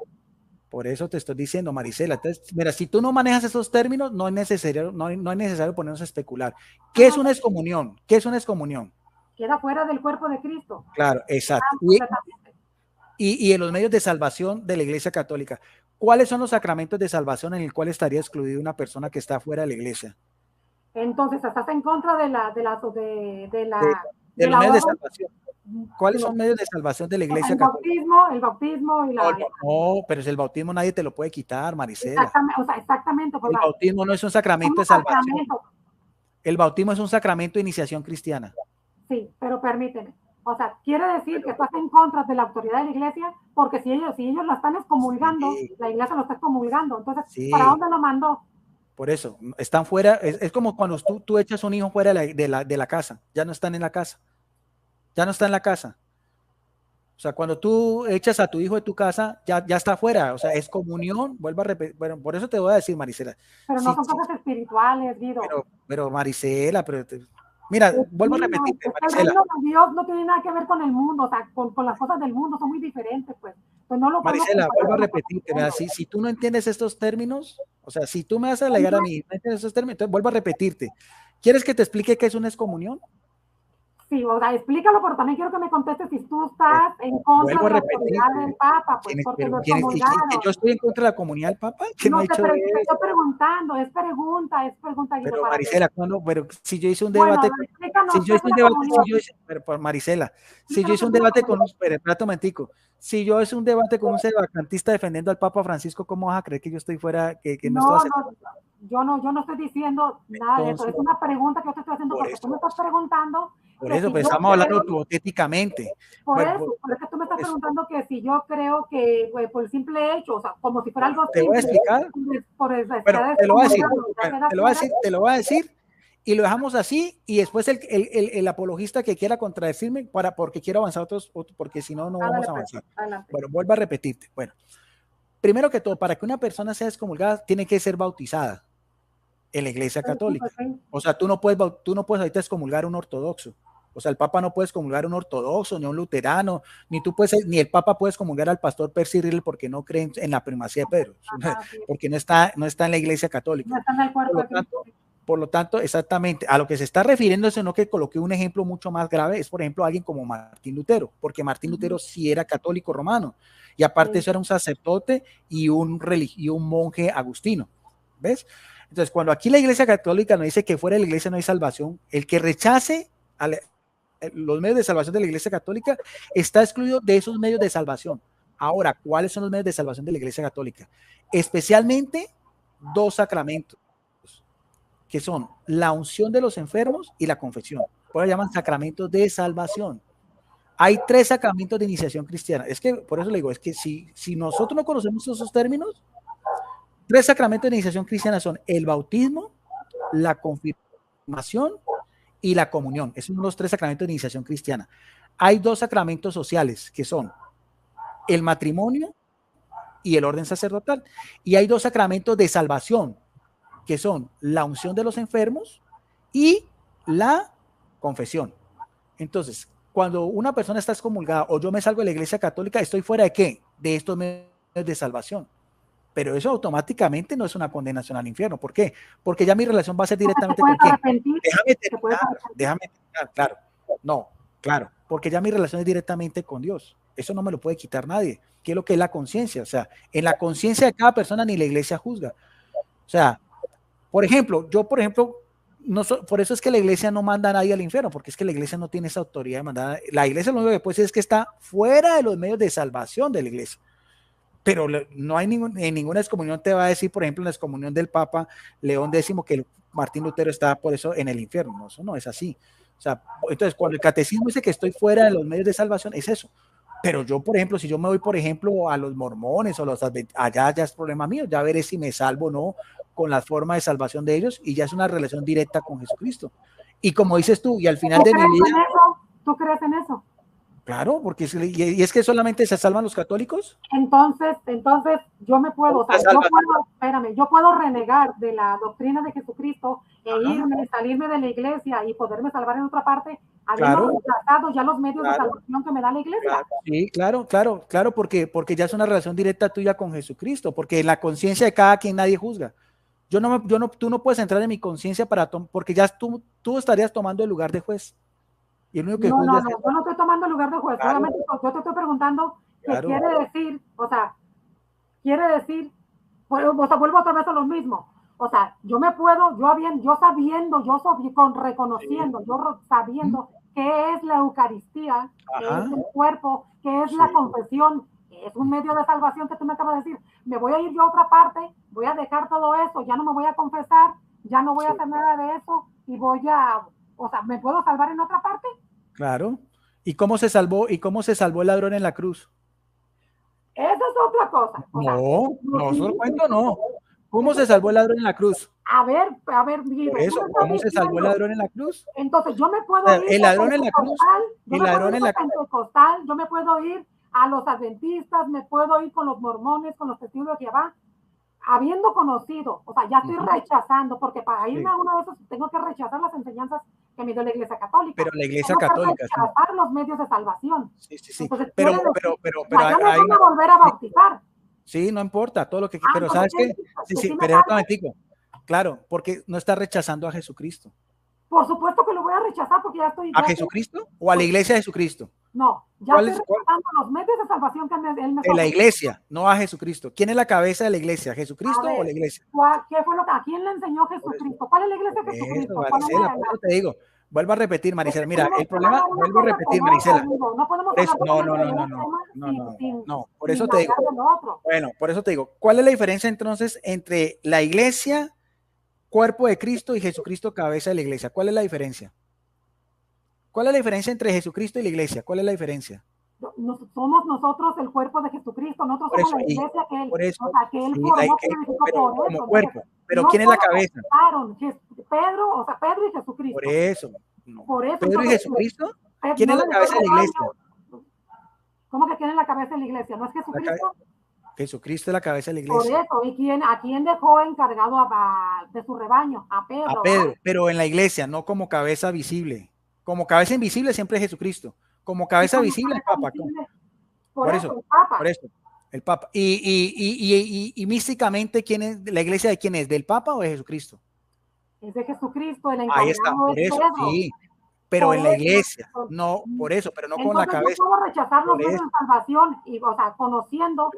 Por eso te estoy diciendo, Marisela. Entonces, mira, si tú no manejas esos términos, no es necesario ponernos a especular. ¿Qué es una excomunión? ¿Qué es una excomunión? Queda fuera del cuerpo de Cristo. Claro, exacto. Y en los medios de salvación de la Iglesia Católica, ¿cuáles son los sacramentos de salvación en el cual estaría excluida una persona que está fuera de la Iglesia? Entonces, estás en contra de los medios de salvación. ¿Cuáles son medios de salvación de la Iglesia Católica? El bautismo y la... No, pero el bautismo nadie te lo puede quitar, Marisela. Exactamente. El bautismo no es un sacramento de salvación. El bautismo es un sacramento de iniciación cristiana. Sí, pero permíteme. O sea, quiere decir que estás en contra de la autoridad de la iglesia, porque si ellos la están excomulgando, la iglesia lo está excomulgando. Entonces, ¿para dónde lo mandó? Por eso, están fuera. Es como cuando tú echas un hijo fuera de la casa. Ya no están en la casa. Ya no está en la casa. O sea, cuando tú echas a tu hijo de tu casa, ya está fuera. O sea, es comunión. Vuelvo a repetir. Bueno, por eso te voy a decir, Marisela. Pero no son cosas espirituales, Guido. Pero Marisela, mira, vuelvo a repetir. El reino de Dios no tiene nada que ver con el mundo, o sea, con las cosas del mundo, son muy diferentes, pues. Marisela, vuelvo a repetirte, si tú no entiendes estos términos, o sea, si tú me vas a alegar a mí, no entiendes estos términos, entonces vuelvo a repetirte. ¿Quieres que te explique qué es una excomunión? Sí, o sea, explícalo, pero también quiero que me contestes si tú estás en contra de la autoridad del Papa, pues, porque lo excomulgaron. ¿Yo estoy en contra de la comunidad del Papa? No, te estoy preguntando, es pregunta. Pero Marisela, pero si yo hice un debate, Marisela, si yo hice un debate con si yo hice un debate con un sedevacantista defendiendo al Papa Francisco, ¿cómo vas a creer que yo estoy fuera, que no estoy haciendo? Yo no estoy diciendo nada de eso, es una pregunta que yo te estoy haciendo porque tú me estás preguntando. Por eso, pues estamos hablando hipotéticamente. Por eso tú me estás preguntando que si yo creo que por el simple hecho, o sea, como si fuera algo simple. Te voy a explicar. Te lo voy a decir y lo dejamos así y después el apologista que quiera contradecirme porque quiero avanzar porque si no, no vamos a avanzar. Bueno, vuelvo a repetirte. Bueno, primero que todo, para que una persona sea excomulgada, tiene que ser bautizada en la Iglesia Católica. O sea, tú no puedes ahorita excomulgar a un ortodoxo. O sea, el Papa no puede excomulgar a un ortodoxo, ni a un luterano, ni el Papa puede excomulgar al pastor Percy Riddle porque no creen en la primacía de Pedro, porque no está en la Iglesia Católica. No está en el cuerpo por lo tanto, exactamente, a lo que se está refiriendo es no que coloqué un ejemplo mucho más grave, es por ejemplo alguien como Martín Lutero, porque Martín Lutero sí era católico romano, y aparte eso era un sacerdote y un monje agustino, ¿ves? Entonces, cuando aquí la Iglesia Católica nos dice que fuera de la Iglesia no hay salvación, el que rechace los medios de salvación de la Iglesia Católica está excluido de esos medios de salvación. Ahora, ¿cuáles son los medios de salvación de la Iglesia Católica? Especialmente dos sacramentos, que son la unción de los enfermos y la confesión. Por eso llaman sacramentos de salvación. Hay 3 sacramentos de iniciación cristiana. Es que, por eso le digo, es que si nosotros no conocemos esos términos, 3 sacramentos de iniciación cristiana son el bautismo, la confirmación y la comunión. Esos son los 3 sacramentos de iniciación cristiana. Hay 2 sacramentos sociales, que son el matrimonio y el orden sacerdotal. Y hay 2 sacramentos de salvación, que son la unción de los enfermos y la confesión. Entonces, cuando una persona está excomulgada o yo me salgo de la Iglesia Católica, ¿estoy fuera de qué? De estos medios de salvación. Pero eso automáticamente no es una condenación al infierno. ¿Por qué? Porque ya mi relación va a ser directamente con quién. Déjame terminar, claro. No, claro, porque ya mi relación es directamente con Dios. Eso no me lo puede quitar nadie. ¿Qué es lo que es la conciencia? O sea, en la conciencia de cada persona ni la Iglesia juzga. O sea, Por ejemplo, no por eso es que la iglesia no manda a nadie al infierno, porque es que la iglesia no tiene esa autoridad de mandar. La iglesia lo único que puede decir es que está fuera de los medios de salvación de la iglesia. Pero no hay en ninguna excomunión te va a decir, por ejemplo, en la excomunión del Papa León X, que Martín Lutero está por eso en el infierno. No, eso no es así. O sea, entonces, cuando el catecismo dice que estoy fuera de los medios de salvación, es eso. Pero yo, por ejemplo, si yo me voy, por ejemplo, a los mormones o los allá ya es problema mío, ya veré si me salvo o no con la forma de salvación de ellos, y ya es una relación directa con Jesucristo. Y como dices tú, y al final de mi vida... ¿Tú crees en eso? Claro, porque y es que solamente se salvan los católicos. Entonces yo me puedo, o sea, yo puedo renegar de la doctrina de Jesucristo e salirme de la iglesia y poderme salvar en otra parte, habiendo rechazado ya los medios de salvación que me da la iglesia. Claro, sí, claro, porque ya es una relación directa tuya con Jesucristo, porque en la conciencia de cada quien nadie juzga. Tú no puedes entrar en mi conciencia porque ya tú estarías tomando el lugar de juez. Y el único que yo no estoy tomando el lugar de juez. Claro. Obviamente yo te estoy preguntando qué quiere decir, o sea, vuelvo otra vez a lo mismo. O sea, yo sabiendo qué es la Eucaristía, qué es el cuerpo, qué es la confesión, es un medio de salvación que tú me acabas de decir. Me voy a ir yo a otra parte, voy a dejar todo eso, ya no me voy a confesar, ya no voy a hacer nada de eso y ¿me puedo salvar en otra parte? Claro. ¿Y cómo se salvó el ladrón en la cruz? Esa es otra cosa. Solo cuento no. ¿Cómo se salvó el ladrón en la cruz? A ver, por eso, ¿cómo se salvó el ladrón en la cruz? Entonces, yo me puedo ir el ladrón en la cruz, yo me puedo ir a los adventistas, me puedo ir con los mormones, con los testigos de Jehová, habiendo conocido, o sea, ya estoy rechazando, porque para irme a uno de esos tengo que rechazar las enseñanzas que me dio la Iglesia Católica. Pero la Iglesia Católica. Rechazar los medios de salvación. Sí. Entonces, pero ya me van a volver a bautizar. Sí, no importa, todo lo que... pero ¿sabes qué? Sí, pero un momentico. Claro, porque no está rechazando a Jesucristo. Por supuesto que lo voy a rechazar porque ya estoy... ¿A Jesucristo o a la Iglesia de Jesucristo? No, ya estoy rechazando los medios de salvación que él me... De la Iglesia, no a Jesucristo. ¿Quién es la cabeza de la Iglesia? ¿Jesucristo o la Iglesia? ¿Qué fue ¿A quién le enseñó Jesucristo? ¿Cuál es la Iglesia de Jesucristo? Maricela, por eso te digo. Vuelvo a repetir, Maricela. Mira, el problema... Vuelvo a repetir, Maricela. No, por eso te digo. Bueno, por eso te digo. ¿Cuál es la diferencia entonces entre la Iglesia, cuerpo de Cristo, y Jesucristo, cabeza de la Iglesia? ¿Cuál es la diferencia? ¿Cuál es la diferencia entre Jesucristo y la Iglesia? ¿Cuál es la diferencia? Somos nosotros el cuerpo de Jesucristo, nosotros somos la Iglesia que él, por eso, o sea, que él formó, como cuerpo. Pero ¿quién es la cabeza? Pedro y Jesucristo. Por eso. ¿Pedro y Jesucristo? ¿Quién es la cabeza de la Iglesia? ¿Cómo que quién es la cabeza de la Iglesia? ¿No es Jesucristo? Jesucristo es la cabeza de la Iglesia. Por eso, ¿y a quién dejó encargado de su rebaño? A Pedro. A Pedro, pero en la Iglesia, no como cabeza visible. Como cabeza invisible siempre es Jesucristo. Como cabeza visible el Papa. Por eso, el Papa. Y místicamente, ¿quién es la Iglesia de quién es? ¿Del Papa o de Jesucristo? Es de Jesucristo, el encargado. Ahí está, por eso, sí. Pero en la Iglesia, no, por eso, pero no con la cabeza. Yo puedo rechazar los medios de salvación, y, o sea, conociendo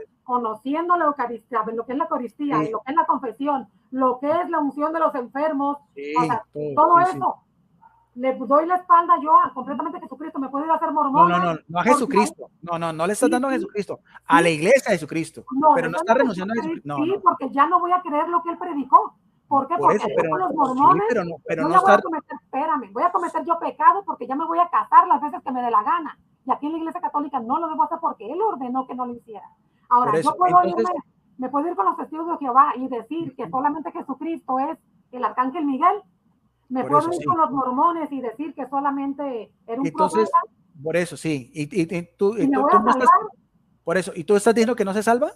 la Eucaristía, lo que es la Eucaristía, lo que es la confesión, lo que es la unción de los enfermos, o sea, todo eso. Le doy la espalda yo completamente a Jesucristo. ¿Me puedo ir a hacer mormona? No a Jesucristo. No le estás dando a Jesucristo. A la Iglesia de Jesucristo. Pero no está renunciando a Jesucristo. Sí, porque ya no voy a creer lo que él predicó. ¿Por qué? Porque los mormones, voy a cometer yo pecado porque ya me voy a casar las veces que me dé la gana. Y aquí en la Iglesia Católica no lo debo hacer porque él ordenó que no lo hiciera. Ahora, yo puedo me puedo ir con los testigos de Jehová y decir que solamente Jesucristo es el arcángel Miguel. Me puedo ir con los mormones y decir que solamente era un profeta. Por eso, sí. Por eso, ¿y tú estás diciendo que no se salva?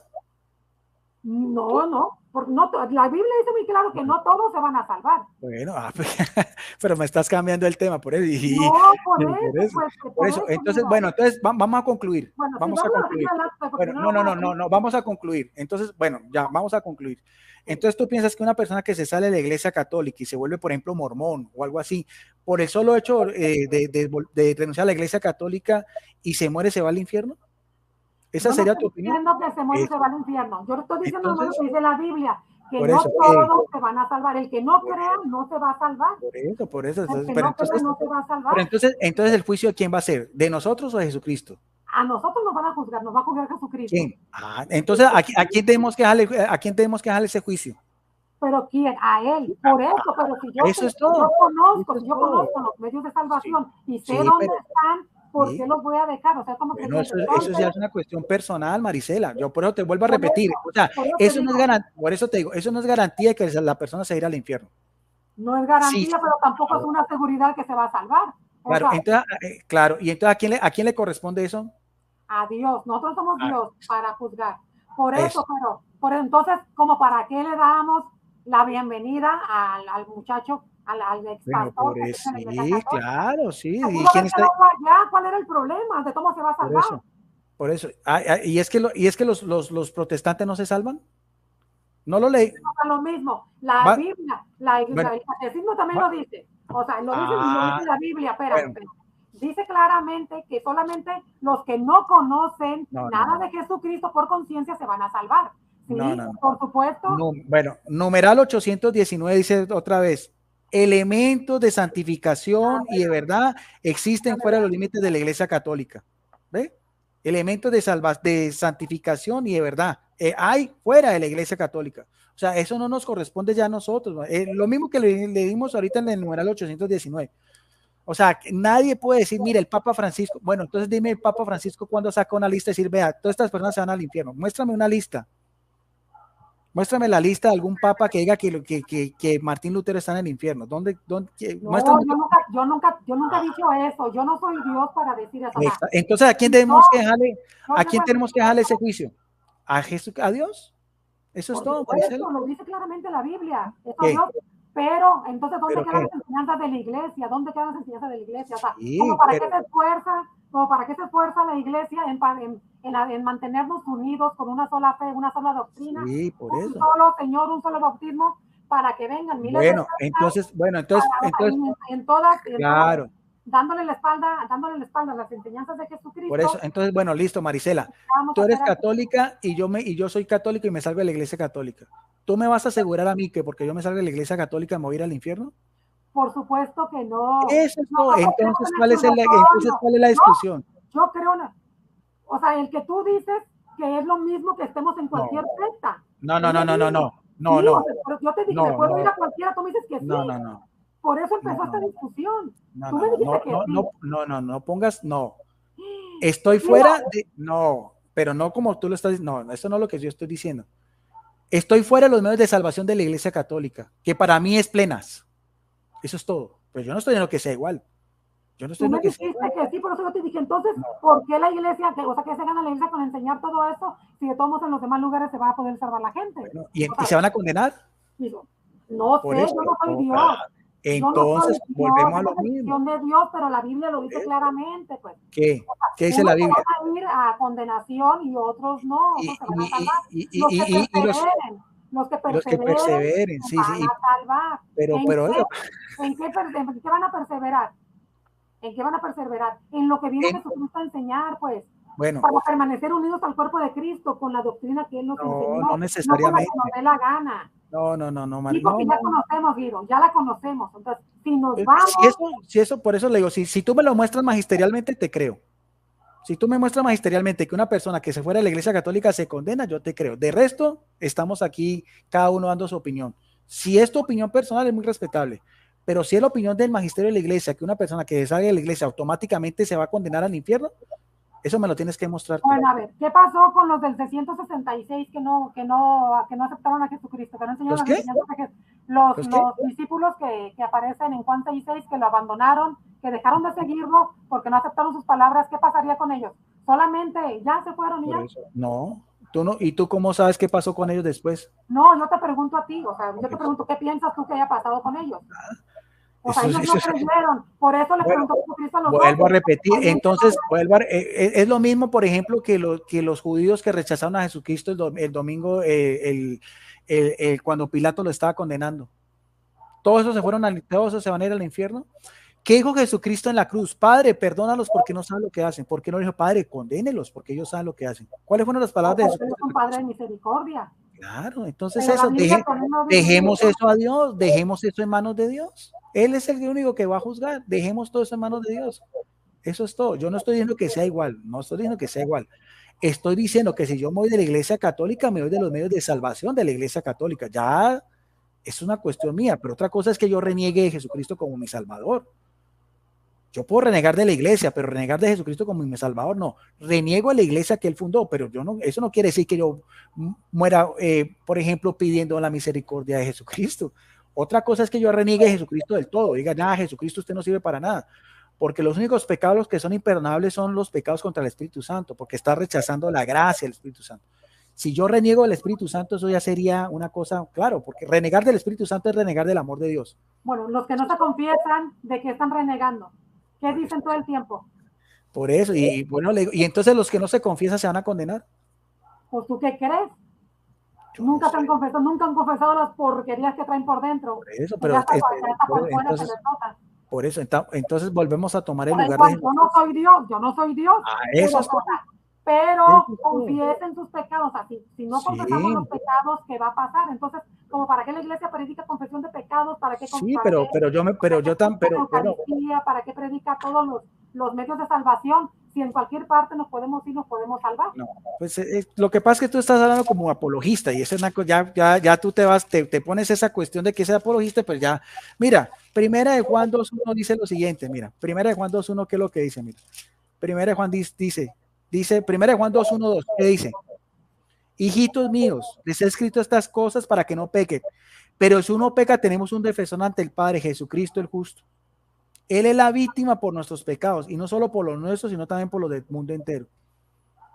No, porque la Biblia dice muy claro que no todos se van a salvar. Bueno, pero me estás cambiando el tema, por eso. Por eso. Entonces, bueno, vamos a concluir. Bueno, vamos a concluir. Vamos a concluir. Entonces, bueno, ya, vamos a concluir. Entonces, ¿tú piensas que una persona que se sale de la Iglesia Católica y se vuelve, por ejemplo, mormón o algo así, por el solo hecho de renunciar a la Iglesia Católica y se muere, se va al infierno? ¿Esa sería tu opinión? No estoy diciendo que se muere y se va al infierno. Yo estoy diciendo lo que dice la Biblia, que no todos se van a salvar. El que no crea no se va a salvar. Por eso. El que no crea no se va a salvar. Pero entonces el juicio de quién va a ser, ¿de nosotros o de Jesucristo? A nosotros nos van a juzgar, nos va a juzgar Jesucristo. ¿Quién? Entonces, ¿a quién tenemos que dejarle ese juicio? Pero ¿quién? A él. Por eso, pero si yo conozco los medios de salvación y sé dónde están, ¿por qué los voy a dejar? O sea, como que eso ya es una cuestión personal, Marisela. Yo por eso te vuelvo a repetir. O sea, eso no es garantía, por eso te digo, eso no es garantía de que la persona se irá al infierno. No es garantía, pero tampoco es una seguridad que se va a salvar. Claro, entonces, claro, y entonces ¿a quién le corresponde eso? A Dios. Nosotros somos Dios para juzgar. Por eso, entonces, como para qué le damos la bienvenida al muchacho, al ex pastor. Sí, claro, sí. ¿Y quién está allá? ¿Cuál era el problema? ¿De cómo se va a salvar? Por eso. ¿Y es que los protestantes no se salvan? No lo leí. Lo mismo. La Biblia, el catecismo también lo dice. O sea, lo dice la Biblia, pero dice claramente que solamente los que no conocen nada de Jesucristo por conciencia se van a salvar. ¿Sí? Por supuesto. Bueno, numeral 819 dice otra vez, elementos de santificación y de verdad existen fuera de los límites de la Iglesia Católica. ¿Ve? Elementos de santificación y de verdad hay fuera de la Iglesia Católica. O sea, eso no nos corresponde ya a nosotros. Lo mismo que le dimos ahorita en el numeral 819. O sea, nadie puede decir, mira, el Papa Francisco, bueno, entonces dime el Papa Francisco cuando saca una lista y decir, vea, todas estas personas se van al infierno. Muéstrame una lista. Muéstrame la lista de algún papa que diga que Martín Lutero está en el infierno. ¿Dónde? Yo nunca he dicho eso. Yo no soy Dios para decir eso. Entonces, ¿a quién tenemos que dejarle ese juicio? ¿A Dios? Eso es todo. Eso lo dice claramente la Biblia. Eso Dios. Pero, entonces, ¿dónde quedan las enseñanzas de la iglesia? ¿Dónde quedan las enseñanzas de la iglesia? O sea, ¿como para qué se esfuerza la iglesia en mantenernos unidos con una sola fe, una sola doctrina? Sí, por eso. Un solo Señor, un solo bautismo, para que vengan miles de personas. Claro. Dándole la espalda a las enseñanzas de Jesucristo. Por eso, entonces, bueno, listo, Marisela. Tú eres católica y yo soy católico y me salgo de la iglesia católica. ¿Tú me vas a asegurar a mí que porque yo me salgo de la iglesia católica me voy a ir al infierno? Por supuesto que no. Eso es todo. Entonces, ¿cuál es la discusión? Yo creo, o sea, el que tú dices que es lo mismo que estemos en cualquier secta. No. Yo te dije, ¿me puedo ir a cualquiera? Tú me dices que sí. No. Por eso empezó esta discusión. Tú me dijiste que sí. No pongas, no. Estoy fuera de, no, pero no como tú lo estás diciendo. No, eso no es lo que yo estoy diciendo. Estoy fuera de los medios de salvación de la Iglesia Católica, que para mí es plenas. Eso es todo. Pero yo no estoy diciendo que sea igual. Yo no estoy diciendo que sea igual. Que sí, por eso yo te dije, entonces, ¿por qué la Iglesia, o sea, que se gana la Iglesia con enseñar todo eso, si de todos modos en los demás lugares se va a poder salvar la gente? Bueno, ¿y se van a condenar? No sé, yo no soy Dios. Entonces, volvemos a lo mismo. De Dios, pero la Biblia lo dice claramente, pues. ¿Qué dice la Biblia? Van a ir a condenación y otros no, otros se van a salvar. Los que perseveren, sí. Van a salvar. Pero ¿En qué van a perseverar? ¿En qué van a perseverar? En lo que viene Jesucristo a enseñar, pues. Bueno, para permanecer unidos al cuerpo de Cristo con la doctrina que Él nos enseñó. No necesariamente. No con la que nos dé la gana. No, María. Porque ya conocemos, Guido, ya la conocemos. Entonces, si nos vamos... Si eso, por eso le digo, si tú me lo muestras magisterialmente, te creo. Si tú me muestras magisterialmente que una persona que se fuera de la Iglesia Católica se condena, yo te creo. De resto, estamos aquí cada uno dando su opinión. Si es tu opinión personal, es muy respetable. Pero si es la opinión del magisterio de la Iglesia, que una persona que salga de la Iglesia automáticamente se va a condenar al infierno, eso me lo tienes que mostrar. Bueno, a ver, ¿qué pasó con los del 666 que no aceptaron a Jesucristo? Que no enseñaron los discípulos que aparecen en Juan 6:6, que lo abandonaron, que dejaron de seguirlo porque no aceptaron sus palabras. ¿Qué pasaría con ellos? Solamente ya se fueron y ya. No, tú no. ¿Y tú cómo sabes qué pasó con ellos después? No, yo te pregunto a ti, o sea, yo te pregunto, ¿qué piensas tú que haya pasado con ellos? O sea, ellos no creyeron, por eso le preguntó a Jesucristo a los Vuelvo a repetir, entonces, es lo mismo, por ejemplo, que los judíos que rechazaron a Jesucristo el domingo, cuando Pilato lo estaba condenando. Todos esos se van a ir al infierno. ¿Qué dijo Jesucristo en la cruz? Padre, perdónalos porque no saben lo que hacen. ¿Por qué no dijo, Padre, condénelos porque ellos saben lo que hacen? ¿Cuáles fueron las palabras de Jesucristo? Es un Padre de misericordia. Claro, entonces Pero la eso, Biblia también nos dice dejemos eso a Dios, dejemos eso en manos de Dios. Él es el único que va a juzgar, dejemos todo eso en manos de Dios. Eso es todo. Yo no estoy diciendo que sea igual, no estoy diciendo que sea igual. Estoy diciendo que si yo me voy de la iglesia católica, me voy de los medios de salvación de la iglesia católica. Ya es una cuestión mía, pero otra cosa es que yo reniegue de Jesucristo como mi Salvador. Yo puedo renegar de la iglesia, pero renegar de Jesucristo como mi Salvador, no. Reniego a la iglesia que él fundó, pero yo no, eso no quiere decir que yo muera, por ejemplo, pidiendo la misericordia de Jesucristo. Otra cosa es que yo reniegue a Jesucristo del todo, diga, nada, Jesucristo usted no sirve para nada, porque los únicos pecados que son imperdonables son los pecados contra el Espíritu Santo, porque está rechazando la gracia del Espíritu Santo. Si yo reniego del Espíritu Santo, eso ya sería una cosa, claro, porque renegar del Espíritu Santo es renegar del amor de Dios. Bueno, los que no se confiesan, ¿de qué están renegando? ¿Qué dicen todo el tiempo? Por eso, y bueno, y entonces los que no se confiesan se van a condenar. Pues tú qué crees. Yo Nunca no te han confesado, nunca han confesado las porquerías que traen por dentro. por eso, Pues pero ya está, ya está por fuera, entonces, se les nota. por eso, entonces volvemos a tomar el Da lugar igual, de yo no soy Dios, yo no soy Dios. eso es Pero confiesen sus pecados. Así, si no confesamos sí, los pecados, ¿qué va a pasar? Entonces, como para qué la iglesia predica confesión de pecados, para qué sí, pero bueno, Eucaristía, para qué predica todos los medios de salvación, si en cualquier parte nos podemos ir, nos podemos salvar. no, pues lo que pasa es que tú estás hablando como apologista y eso es ya tú te pones esa cuestión de que es apologista, pues ya, mira, Primera de Juan 2:1 dice lo siguiente, mira, Primera de Juan 2:1, ¿qué es lo que dice? Mira, Primera de Juan dice, Primera de Juan 2:1-2, ¿qué dice? Hijitos míos, les he escrito estas cosas para que no pequen, pero si uno peca, tenemos un defensor ante el Padre, Jesucristo el justo. Él es la víctima por nuestros pecados, y no solo por los nuestros, sino también por los del mundo entero.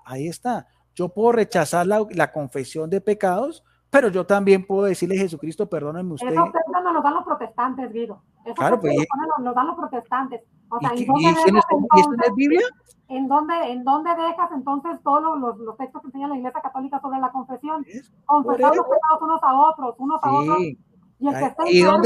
Ahí está. Yo puedo rechazar la confesión de pecados, pero yo también puedo decirle a Jesucristo, perdónenme usted. Eso nos lo dan los protestantes, Guido. Eso claro, pues, nos dan los protestantes. O sea, ¿y eso no es Biblia? ¿En dónde dejas entonces todos los textos que enseña la Iglesia Católica sobre la confesión? Confesar los pecados unos a otros, y el que esté enfermo,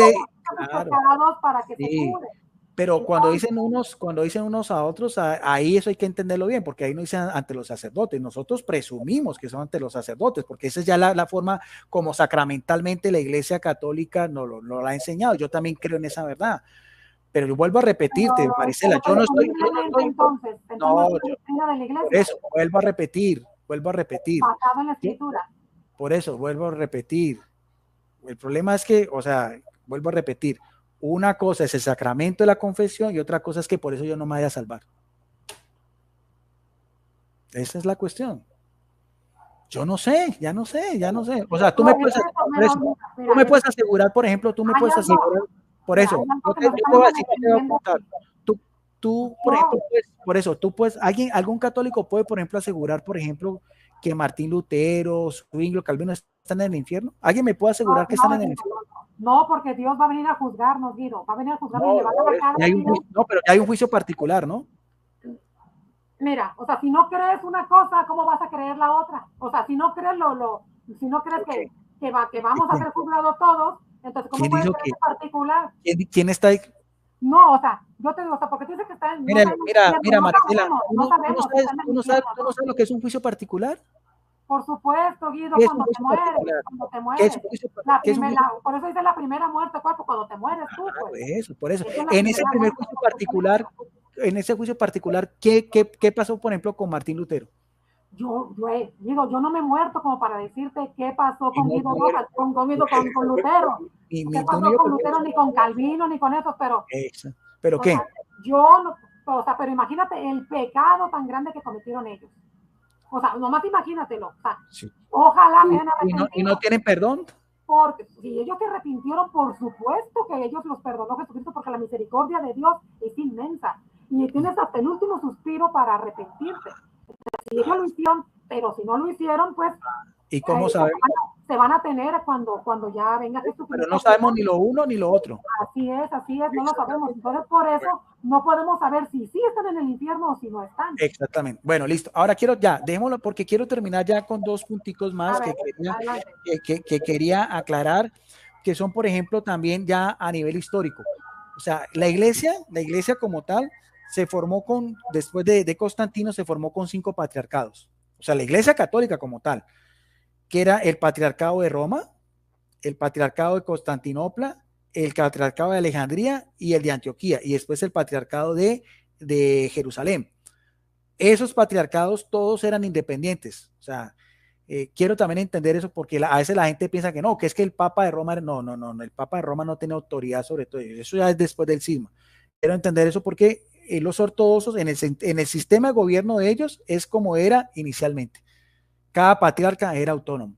claro, pecados para que se cure. Pero entonces, cuando dicen unos a otros, ahí eso hay que entenderlo bien, porque ahí no dicen ante los sacerdotes. Nosotros presumimos que son ante los sacerdotes, porque esa es ya la forma como sacramentalmente la Iglesia Católica nos lo ha enseñado. Yo también creo en esa verdad. Pero yo vuelvo a repetirte, Marisela, yo no estoy, por eso, vuelvo a repetir. Basado en la Escritura. Por eso, vuelvo a repetir. El problema es que, o sea, vuelvo a repetir, una cosa es el sacramento de la confesión y otra cosa es que por eso yo no me vaya a salvar. Esa es la cuestión. Yo no sé, ya no sé. O sea, tú me puedes asegurar, por ejemplo, por eso, tú, por ejemplo, por eso, tú puedes, algún católico puede, por ejemplo, asegurar, por ejemplo, que Martín Lutero, Zwinglio, Calvino están en el infierno. ¿Alguien me puede asegurar que están en el infierno? No, porque Dios va a venir a juzgarnos, Guido. Va a venir a juzgarnos y le va a dar la cara. Pero ya hay un juicio particular, ¿no? Mira, o sea, si no crees una cosa, ¿cómo vas a creer la otra? O sea, si no crees si no crees que vamos a ser juzgados todos, entonces ¿cómo puedes creer particular? ¿Quién está ahí? No, o sea, yo te digo, o sea, porque tú dices que está en... Mira, Marisela, ¿tú no sabes lo que es un juicio particular? Por supuesto, Guido, cuando te mueres. Por eso dice la primera muerte, cuando te mueres tú. Por eso. En ese primer juicio particular, ¿qué pasó, por ejemplo, con Martín Lutero? Digo, yo no me he muerto como para decirte qué pasó con Lutero. ¿Qué pasó con Lutero, ni con Calvino, ni con eso? ¿Pero qué? Pero imagínate el pecado tan grande que cometieron ellos. O sea, nomás imagínatelo. O sea, sí. Ojalá me hayan arrepentido. ¿Y no tienen perdón? Porque si ellos se arrepintieron, por supuesto que ellos los perdonó Jesucristo, porque la misericordia de Dios es inmensa. Y tienes hasta el último suspiro para arrepentirte. Si ellos lo hicieron, pero si no lo hicieron, pues... ¿Y cómo sabemos? Se van a tener cuando ya venga Jesucristo. Pero no sabemos ni lo uno ni lo otro. Así es, no lo sabemos. Entonces, por eso no podemos saber si sí están en el infierno o si no están. Exactamente. Bueno, listo. Ahora dejémoslo porque quiero terminar ya con dos punticos más que quería aclarar, que son, por ejemplo, también ya a nivel histórico. O sea, la iglesia como tal se formó después de Constantino, se formó con 5 patriarcados. O sea, la iglesia católica como tal. que era el patriarcado de Roma, el patriarcado de Constantinopla, el patriarcado de Alejandría y el de Antioquía, y después el patriarcado de Jerusalén. Esos patriarcados todos eran independientes. O sea, quiero también entender eso porque a veces la gente piensa que no, que es que el Papa de Roma, no, el Papa de Roma no tiene autoridad sobre todo eso, ya es después del cisma. Quiero entender eso porque los ortodoxos en el sistema de gobierno de ellos es como era inicialmente. Cada patriarca era autónomo.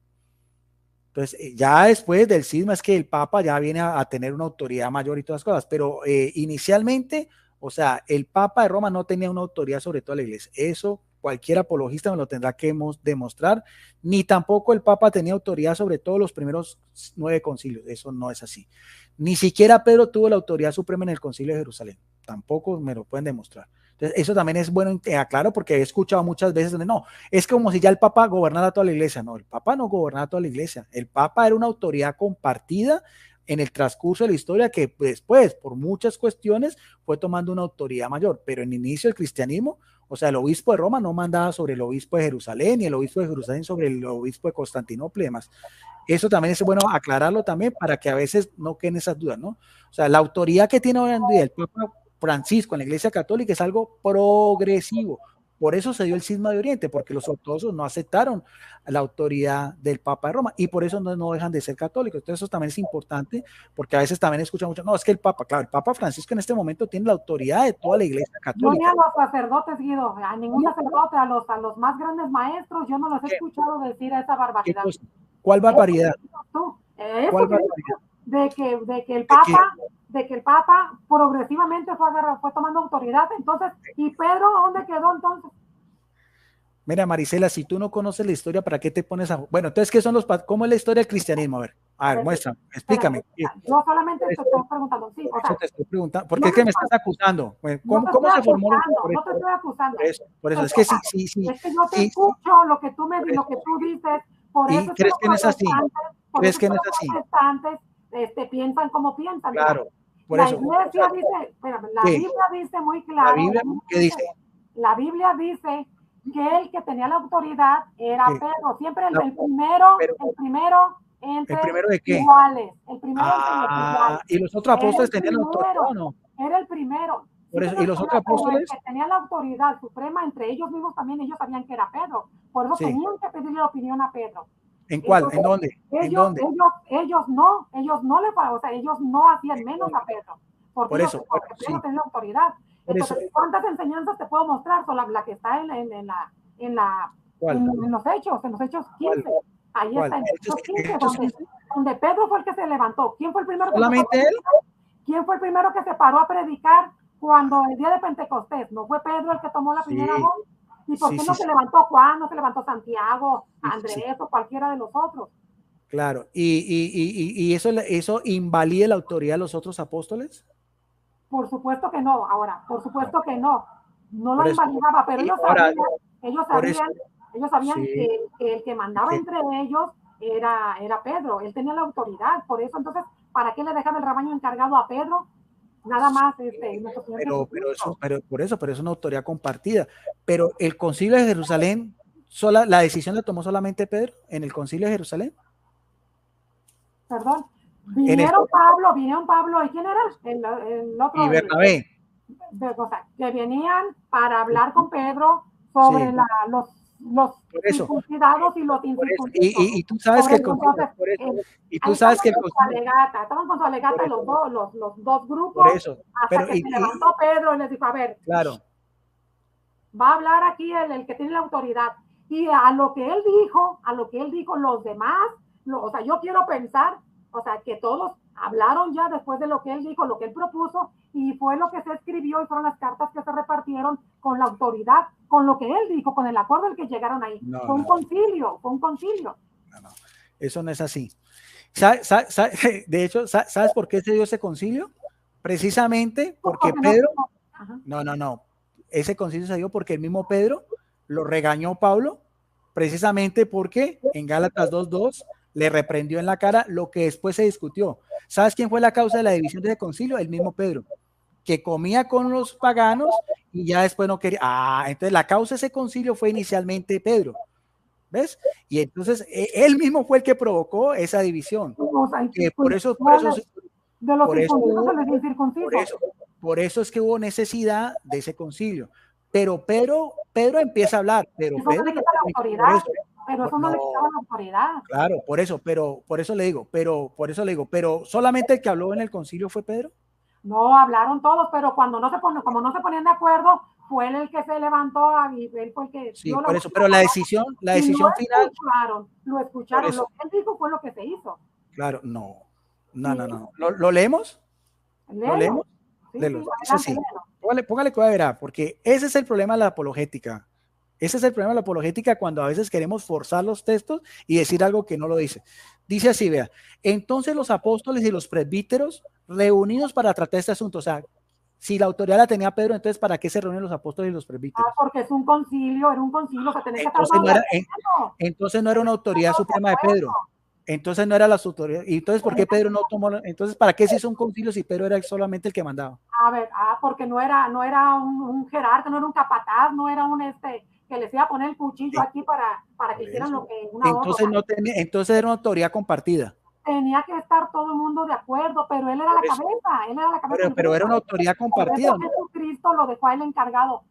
Entonces, ya después del cisma es que el Papa ya viene a tener una autoridad mayor y todas las cosas, pero inicialmente, o sea, el Papa de Roma no tenía una autoridad sobre toda la iglesia. Eso cualquier apologista me lo tendrá que demostrar, ni tampoco el Papa tenía autoridad sobre todos los primeros 9 concilios. Eso no es así. Ni siquiera Pedro tuvo la autoridad suprema en el concilio de Jerusalén. Tampoco me lo pueden demostrar. Entonces, eso también es bueno aclaro porque he escuchado muchas veces donde no, es como si ya el Papa gobernara toda la iglesia. No, el Papa no gobernaba toda la iglesia. El Papa era una autoridad compartida en el transcurso de la historia que después, por muchas cuestiones, fue tomando una autoridad mayor. Pero en el inicio del cristianismo, o sea, el obispo de Roma no mandaba sobre el obispo de Jerusalén, ni el obispo de Jerusalén sobre el obispo de Constantinopla y demás. Eso también es bueno aclararlo también para que a veces no queden esas dudas, ¿no? O sea, la autoridad que tiene hoy en día el Papa Francisco en la Iglesia Católica es algo progresivo. Por eso se dio el cisma de Oriente, porque los ortodoxos no aceptaron la autoridad del Papa de Roma y por eso no dejan de ser católicos. Entonces eso también es importante porque a veces también escuchan mucho, no, es que el Papa, claro, el Papa Francisco en este momento tiene la autoridad de toda la Iglesia Católica. No ni a los sacerdotes, Guido, a ningún sacerdote, a los más grandes maestros, yo no los he escuchado decir esa barbaridad. ¿Cuál barbaridad? ¿Cuál barbaridad? De que el Papa progresivamente fue tomando autoridad. Entonces, ¿y Pedro dónde quedó entonces? Mira, Marisela, si tú no conoces la historia, ¿para qué te pones a...? Bueno, entonces, ¿qué son ¿cómo es la historia del cristianismo? A ver, muéstrame, explícame. Yo solamente te estoy preguntando, sí. O sea, te estoy preguntando, porque es que me estás acusando. ¿Cómo se formó? No te estoy acusando. Por eso, es que sí. Es que yo te escucho lo que tú dices, por eso ¿crees que no es así? ¿Crees que no es así? Protestantes piensan como piensan. Claro, por la eso. Iglesia dice, la Biblia dice muy claro. ¿La Biblia qué dice? La Biblia dice que el que tenía la autoridad era Pedro, siempre el primero entre ¿El primero de qué? iguales. El primero entre los iguales. ¿Y los otros apóstoles tenían la autoridad o no? Era el primero. Por eso, ¿y los otros apóstoles? Que tenía la autoridad suprema entre ellos mismos también, ellos sabían que era Pedro. Por eso tenían que pedirle opinión a Pedro. ¿En cuál? Entonces, ¿en dónde? Ellos no le, o sea, ellos no hacían menos a Pedro. Porque Pedro tenía autoridad. Entonces, ¿cuántas enseñanzas te puedo mostrar? Solo la que está en los hechos, 15. Ahí está, en los hechos 15, donde Pedro fue el que se levantó. ¿Quién fue el primero? ¿Solamente él? ¿Quién fue el primero que se paró a predicar cuando el día de Pentecostés? ¿No fue Pedro el que tomó la primera voz? ¿Y por qué no se levantó Juan, no se levantó Santiago, Andrés o cualquiera de los otros? Claro, ¿y eso invalida la autoridad de los otros apóstoles? Por supuesto que no, ahora, por supuesto que no. No lo invalidaba, pero ellos sabían que el que mandaba entre ellos era Pedro, él tenía la autoridad, por eso entonces, ¿para qué le dejan el rebaño encargado a Pedro? Nada más, pero es una autoridad compartida. Pero el concilio de Jerusalén, la decisión la tomó solamente Pedro en el concilio de Jerusalén. Perdón, vinieron Pablo, ¿y quién era? El otro. Y Bernabé. O sea, que venían para hablar con Pedro sobre los circuncidados y los incircuncisos. Y tú sabes que el concilio, estaban con su alegata los dos grupos. Por eso. Hasta que se levantó Pedro y les dijo, a ver, claro, va a hablar aquí el que tiene la autoridad. Y a lo que él dijo, los demás, o sea, yo quiero pensar, o sea, que todos hablaron ya después de lo que él dijo, lo que él propuso, y fue lo que se escribió y fueron las cartas que se repartieron con la autoridad, con lo que él dijo, con el acuerdo al que llegaron ahí. Fue un concilio. No, eso no es así. De hecho, ¿sabes por qué se dio ese concilio? Precisamente porque Pedro, no, ese concilio se dio porque el mismo Pedro lo regañó Pablo, precisamente porque en Gálatas 2:2 le reprendió en la cara lo que después se discutió. ¿Sabes quién fue la causa de la división de ese concilio? El mismo Pedro, que comía con los paganos y ya después no quería. Entonces la causa de ese concilio fue inicialmente Pedro. ¿ves? Y entonces él mismo fue el que provocó esa división. O sea, Que pues, de los circuncisos a los incircuncisos. Por eso es que hubo necesidad de ese concilio. Pero Pedro empieza a hablar, pero eso Pedro no le no quita la autoridad, eso. pero eso no le quitaba la autoridad. Claro, por eso le digo, pero solamente el que habló en el concilio fue Pedro. No, hablaron todos, pero cuando como no se ponían de acuerdo, fue él el que se levantó y él fue el que sí, por eso, pero la decisión final. Lo escucharon, lo que él dijo fue lo que se hizo. Claro, no. ¿Lo leemos? Léelo. ¿Lo leemos? Sí, Dice sí. Póngale que va a ver, porque ese es el problema de la apologética. Ese es el problema de la apologética cuando a veces queremos forzar los textos y decir algo que no lo dice. Dice así, vea, entonces los apóstoles y los presbíteros reunidos para tratar este asunto, o sea, si la autoridad la tenía Pedro, entonces ¿para qué se reúnen los apóstoles y los presbíteros? Porque es un concilio, era un concilio que tenía que estar entonces no era una autoridad suprema de Pedro. Entonces no era la autoridad. ¿Y entonces por qué Pedro no tomó? Entonces, ¿para qué se hizo un concilio si Pedro era solamente el que mandaba? A ver, porque no era un jerarca, no era un capataz, no era un que les iba a poner el cuchillo aquí para que hicieran lo que una entonces no tenía, entonces era una autoridad compartida. Tenía que estar todo el mundo de acuerdo, pero él era la cabeza, él era la cabeza. Pero era una autoridad compartida. Por eso Jesucristo lo dejó a él encargado.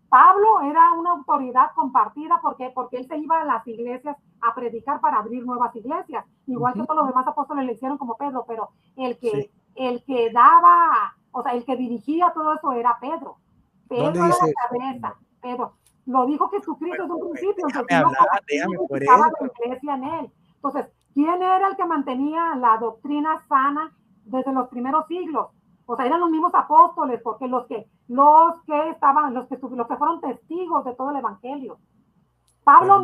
Pablo era una autoridad compartida porque él se iba a las iglesias a predicar para abrir nuevas iglesias, igual que todos los demás apóstoles le hicieron como Pedro, pero el que daba, o sea, el que dirigía todo eso era Pedro. Pedro era la cabeza. Pedro lo dijo Jesucristo desde un principio. Déjame por eso. La iglesia en él. Entonces, ¿quién era el que mantenía la doctrina sana desde los primeros siglos? O sea, eran los mismos apóstoles, porque los que fueron testigos de todo el evangelio. Pablo,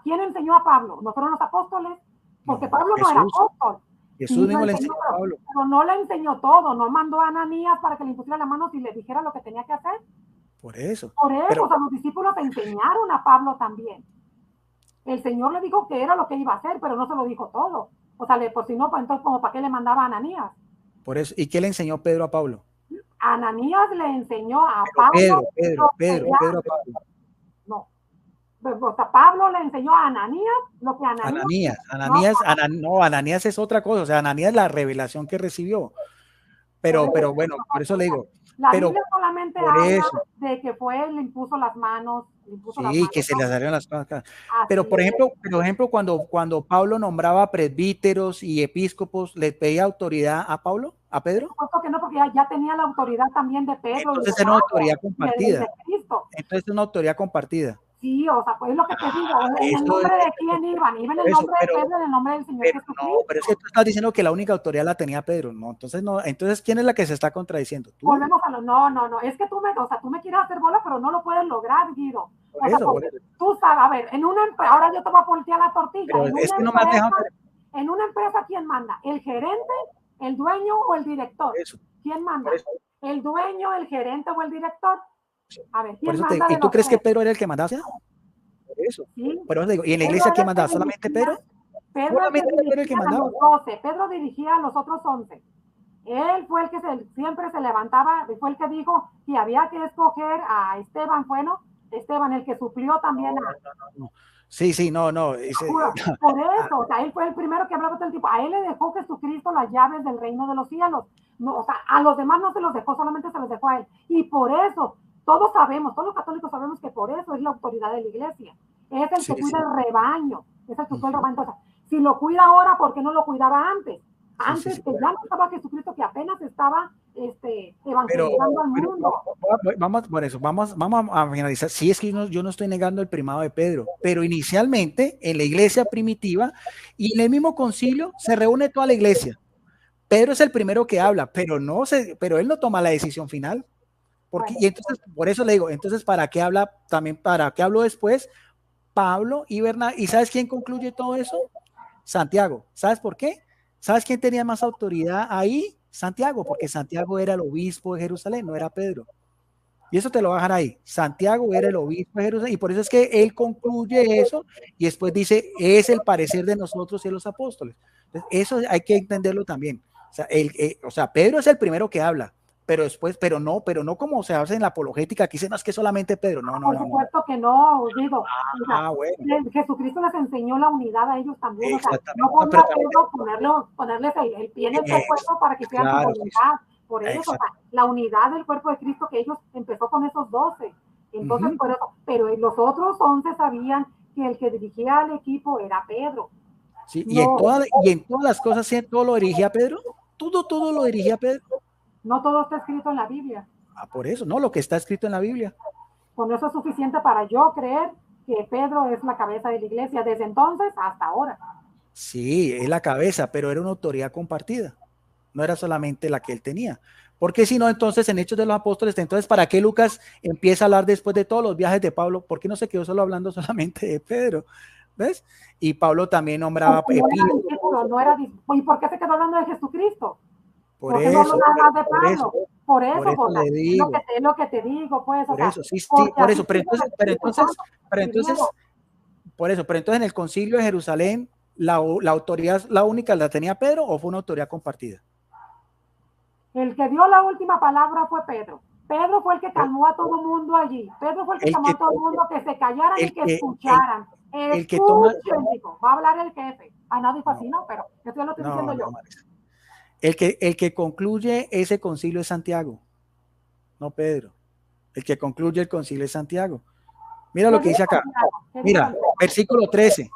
¿quién enseñó a Pablo? ¿No fueron los apóstoles? Porque Pablo no era apóstol. Jesús mismo le enseñó a Pablo. Pero no le enseñó todo, no mandó a Ananías para que le impusiera las manos y le dijera lo que tenía que hacer. Por eso. O sea, los discípulos enseñaron a Pablo también. El Señor le dijo que era lo que iba a hacer, pero no se lo dijo todo. O sea, por si no, pues entonces, ¿como para qué le mandaba a Ananías? Por eso. ¿Y qué le enseñó Pedro a Pablo? Ananías le enseñó a Pablo. Pedro a Pablo. No. O sea, Pablo le enseñó a Ananías lo que Ananías es otra cosa. O sea, Ananías es la revelación que recibió. Pero bueno, por eso le digo. La Biblia solamente habla de que le impuso las manos. Que se les salieron las cosas. Pero por ejemplo, cuando Pablo nombraba presbíteros y episcopos, ¿le pedía autoridad a Pedro? Supuesto que no, porque ya tenía la autoridad también de Pedro. Entonces era una autoridad compartida. Entonces es una autoridad compartida. Sí, o sea, pues es lo que te digo. ¿En el nombre de quién iban? Iban en el nombre de Pedro, en el nombre del Señor Jesucristo. No, pero es que tú estás diciendo que la única autoridad la tenía Pedro. No, entonces ¿quién es la que se está contradiciendo? ¿Tú? Volvemos a no. Es que tú me quieres hacer bola, pero no lo puedes lograr, Guido. Por eso. Tú sabes, a ver, ahora yo te voy a voltear la tortilla. En una empresa, ¿quién manda? ¿El gerente, el dueño o el director? ¿Quién manda? ¿El dueño, el gerente o el director? A ver, ¿quién manda? ¿Y tú crees que Pedro era el que mandaba? Por eso. ¿Sí? Pero digo, ¿y en la iglesia quién mandaba? ¿Solamente Pedro? Solamente Pedro el que mandaba. 12. Pedro dirigía a los otros 11. Él fue el que siempre se levantaba, fue el que dijo que había que escoger a Esteban, Esteban, el que suplió también no. Sí, no. Por eso, o sea, él fue el primero que hablaba todo el tiempo. A él le dejó Jesucristo las llaves del reino de los cielos. No, o sea, a los demás no se los dejó, solamente se los dejó a él. Y por eso, todos los católicos sabemos que por eso es la autoridad de la iglesia. Es el que cuida el rebaño. Es el que cuida el rebaño. Entonces, si lo cuida ahora, ¿por qué no lo cuidaba antes? Antes que ya no estaba Jesucristo, que apenas estaba evangelizando al mundo. Vamos a finalizar. Sí, es que yo no estoy negando el primado de Pedro, pero inicialmente en la iglesia primitiva y en el mismo concilio se reúne toda la iglesia. Pedro es el primero que habla, pero él no toma la decisión final. Y entonces, por eso le digo, entonces, ¿para qué habla también? ¿Para qué habló después? Pablo y Bernabé. ¿Y sabes quién concluye todo eso? Santiago. ¿Sabes por qué? ¿Sabes quién tenía más autoridad ahí? Santiago, porque Santiago era el obispo de Jerusalén, no era Pedro. Y eso te lo voy a dejar ahí. Santiago era el obispo de Jerusalén, y por eso es que él concluye eso, y después dice, es el parecer de nosotros y los apóstoles. Entonces, eso hay que entenderlo también. O sea, Pedro es el primero que habla, pero después, pero no como se hace en la apologética, aquí dicen, no, es que solamente Pedro, no. Por supuesto que no, digo, o sea, Bueno. Jesucristo les enseñó la unidad a ellos también, o sea, Exactamente. no podía Pedro ponerles el pie en el pescuezo para que hicieran su voluntad, por eso, o sea, la unidad del cuerpo de Cristo que ellos empezó con esos 12, entonces por eso, pero los otros 11 sabían que el que dirigía al equipo era Pedro. Sí, y en todas las cosas, todo lo dirigía Pedro, todo lo dirigía Pedro. No todo está escrito en la Biblia. Por eso, no, lo que está escrito en la Biblia. Con eso es suficiente para yo creer que Pedro es la cabeza de la iglesia desde entonces hasta ahora. Sí, es la cabeza, pero era una autoridad compartida. No era solamente la que él tenía. Porque si no, entonces en Hechos de los Apóstoles, entonces, ¿para qué Lucas empieza a hablar después de todos los viajes de Pablo? ¿Por qué no se quedó solo hablando solamente de Pedro? ¿Ves? Y Pablo también nombraba no era, ¿y por qué se quedó hablando de Jesucristo? Por eso, no de Pablo? Por eso le digo. Es lo que te digo, pues. Por eso, sí, por eso, pero entonces en el concilio de Jerusalén, la autoridad, la única, ¿la tenía Pedro o fue una autoridad compartida? El que dio la última palabra fue Pedro. Pedro fue el que calmó a todo el mundo allí. Pedro fue el que calmó a todo el mundo que se callaran y que escucharan. El que toma, va a hablar el jefe. No dijo así, no, pero esto ya lo estoy diciendo yo. El que concluye ese concilio es Santiago, no Pedro. El que concluye el concilio es Santiago. Mira lo que dice acá. Mira, versículo 13.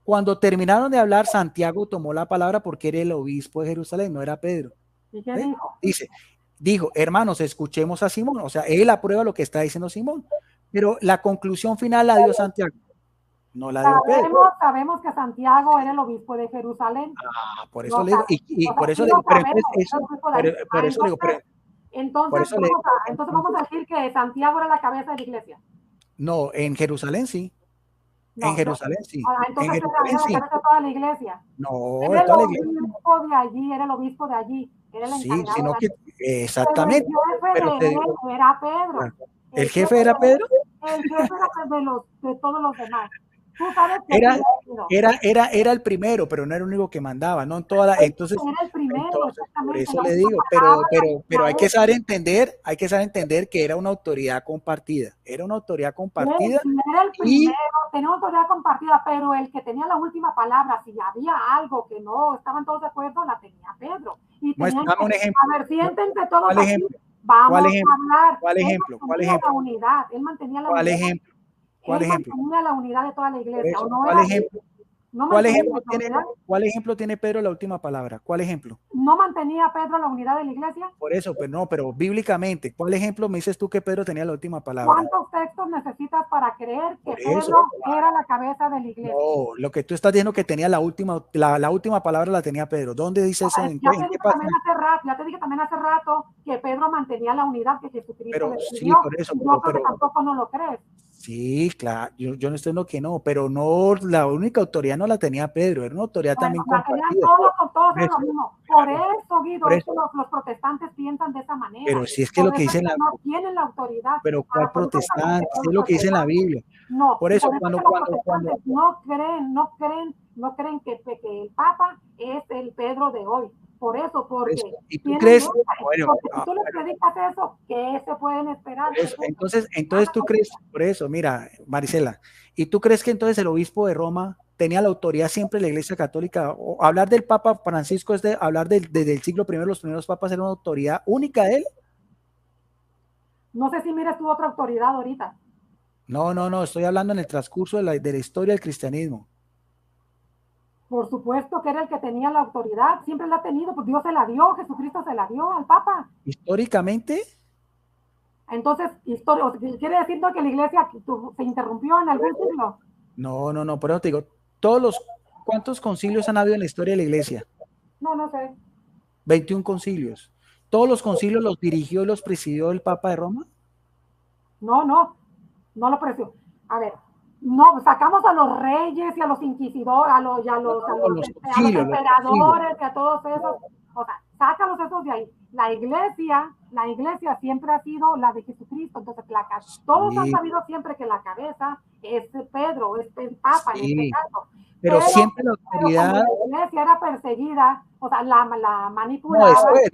Cuando terminaron de hablar, Santiago tomó la palabra porque era el obispo de Jerusalén, no era Pedro. ¿Y qué dijo? Dijo, hermanos, escuchemos a Simón. O sea, él aprueba lo que está diciendo Simón. Pero la conclusión final la dio Santiago. No la dio Pedro. Sabemos que Santiago era el obispo de Jerusalén. Por eso le digo, y por eso le digo, por eso le digo, entonces vamos a decir que Santiago era la cabeza de la iglesia. No, en Jerusalén sí. No, en Jerusalén sí. Entonces en Jerusalén sí. Era toda la iglesia. No, era toda la iglesia. De allí, era el obispo de allí. Era el encargado. Sino que, exactamente. Pero el jefe era Pedro. ¿El jefe era Pedro? El jefe era de todos los demás. Tú sabes que era el primero, pero no era el único que mandaba, no en toda la, entonces, era el primero, por eso le digo, pero hay que saber entender que era una autoridad compartida, era una autoridad compartida. Era el primero, tenía una autoridad compartida, pero el que tenía la última palabra, si había algo que no estaban todos de acuerdo, la tenía Pedro. Y tenían que, un ejemplo. A ver, siéntense todos ¿Cuál aquí, ejemplo? vamos a hablar. ¿Cuál ejemplo? ¿Cuál ejemplo? La unidad, él mantenía la ¿Cuál unidad. ejemplo? ¿Cuál ejemplo? Mantenía la unidad de toda la iglesia. Eso, ¿O no ¿cuál ejemplo? No ¿Cuál ejemplo tiene Pedro la última palabra? ¿Cuál ejemplo? ¿No mantenía Pedro la unidad de la iglesia? Por eso, pero bíblicamente, ¿cuál ejemplo me dices tú que Pedro tenía la última palabra? ¿Cuántos textos necesitas para creer que Pedro era la cabeza de la iglesia? No, lo que tú estás diciendo que tenía la última palabra la tenía Pedro. ¿Dónde dice eso? Ya te dije también hace rato que Pedro mantenía la unidad que Jesucristo le pidió. Sí, por eso. Yo creo que tampoco no lo crees. Sí, claro, yo no estoy diciendo que no, pero no, la única autoridad no la tenía Pedro, era una autoridad también compartida. Todos lo mismo. Por eso, Guido, los protestantes piensan de esa manera. Pero si es que lo que dice no tienen la autoridad. Pero ¿cuál protestante? Es lo que dice en la Biblia. No, por eso cuando no creen que el Papa es el Pedro de hoy. Por eso, porque ¿y tú crees? Bueno, si tú le predicas eso, ¿qué se pueden esperar? Entonces tú crees, por eso, mira, Marisela, ¿y tú crees que entonces el obispo de Roma tenía la autoridad siempre de la Iglesia Católica? O hablar del Papa Francisco es de hablar desde el siglo I, los primeros papas eran una autoridad única de él. No sé si miras tú otra autoridad ahorita. No, estoy hablando en el transcurso de la historia del cristianismo. Por supuesto que era el que tenía la autoridad, siempre la ha tenido, pues Dios se la dio, Jesucristo se la dio al Papa. ¿Históricamente? Entonces, ¿quiere decir que la iglesia se interrumpió en algún siglo? No, por eso te digo, ¿cuántos concilios han habido en la historia de la iglesia? No sé. 21 concilios. ¿Todos los concilios los dirigió y los presidió el Papa de Roma? No lo presidió. A ver, no, sacamos a los reyes y a los inquisidores, a los emperadores y a todos esos, o sea, sácalos esos de ahí. La iglesia siempre ha sido la de Jesucristo, entonces todos han sabido siempre que la cabeza es Pedro, es el Papa en este caso, pero siempre la pero autoridad. como la iglesia era perseguida, o sea, la No, manipulaba. después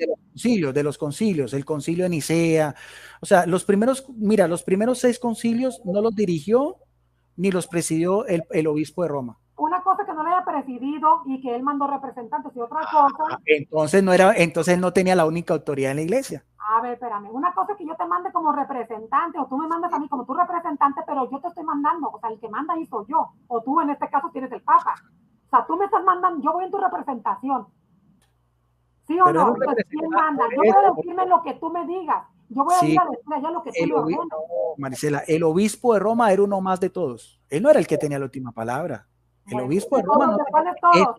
de los concilios, el concilio de Nicea, o sea, mira, los primeros 6 concilios no los dirigió ni los presidió el obispo de Roma. Una cosa que no le haya presidido y que él mandó representantes y otra cosa. Entonces él no tenía la única autoridad en la iglesia. A ver, espérame, una cosa es que yo te mande como representante o tú me mandas a mí como tu representante, pero yo te estoy mandando, o sea, el que manda ahí soy yo, o tú en este caso tienes el Papa. O sea, tú me estás mandando, yo voy en tu representación. ¿Sí o Pero no? Entonces, ¿quién manda? Yo voy a decirme lo que tú me digas. Yo voy a ir sí, a decir allá lo que tú me ordenas. Marisela, el obispo de Roma era uno más de todos. Él no era el que tenía la última palabra. El Bueno, obispo de de Roma todos, no ¿de tenía, cuáles todos?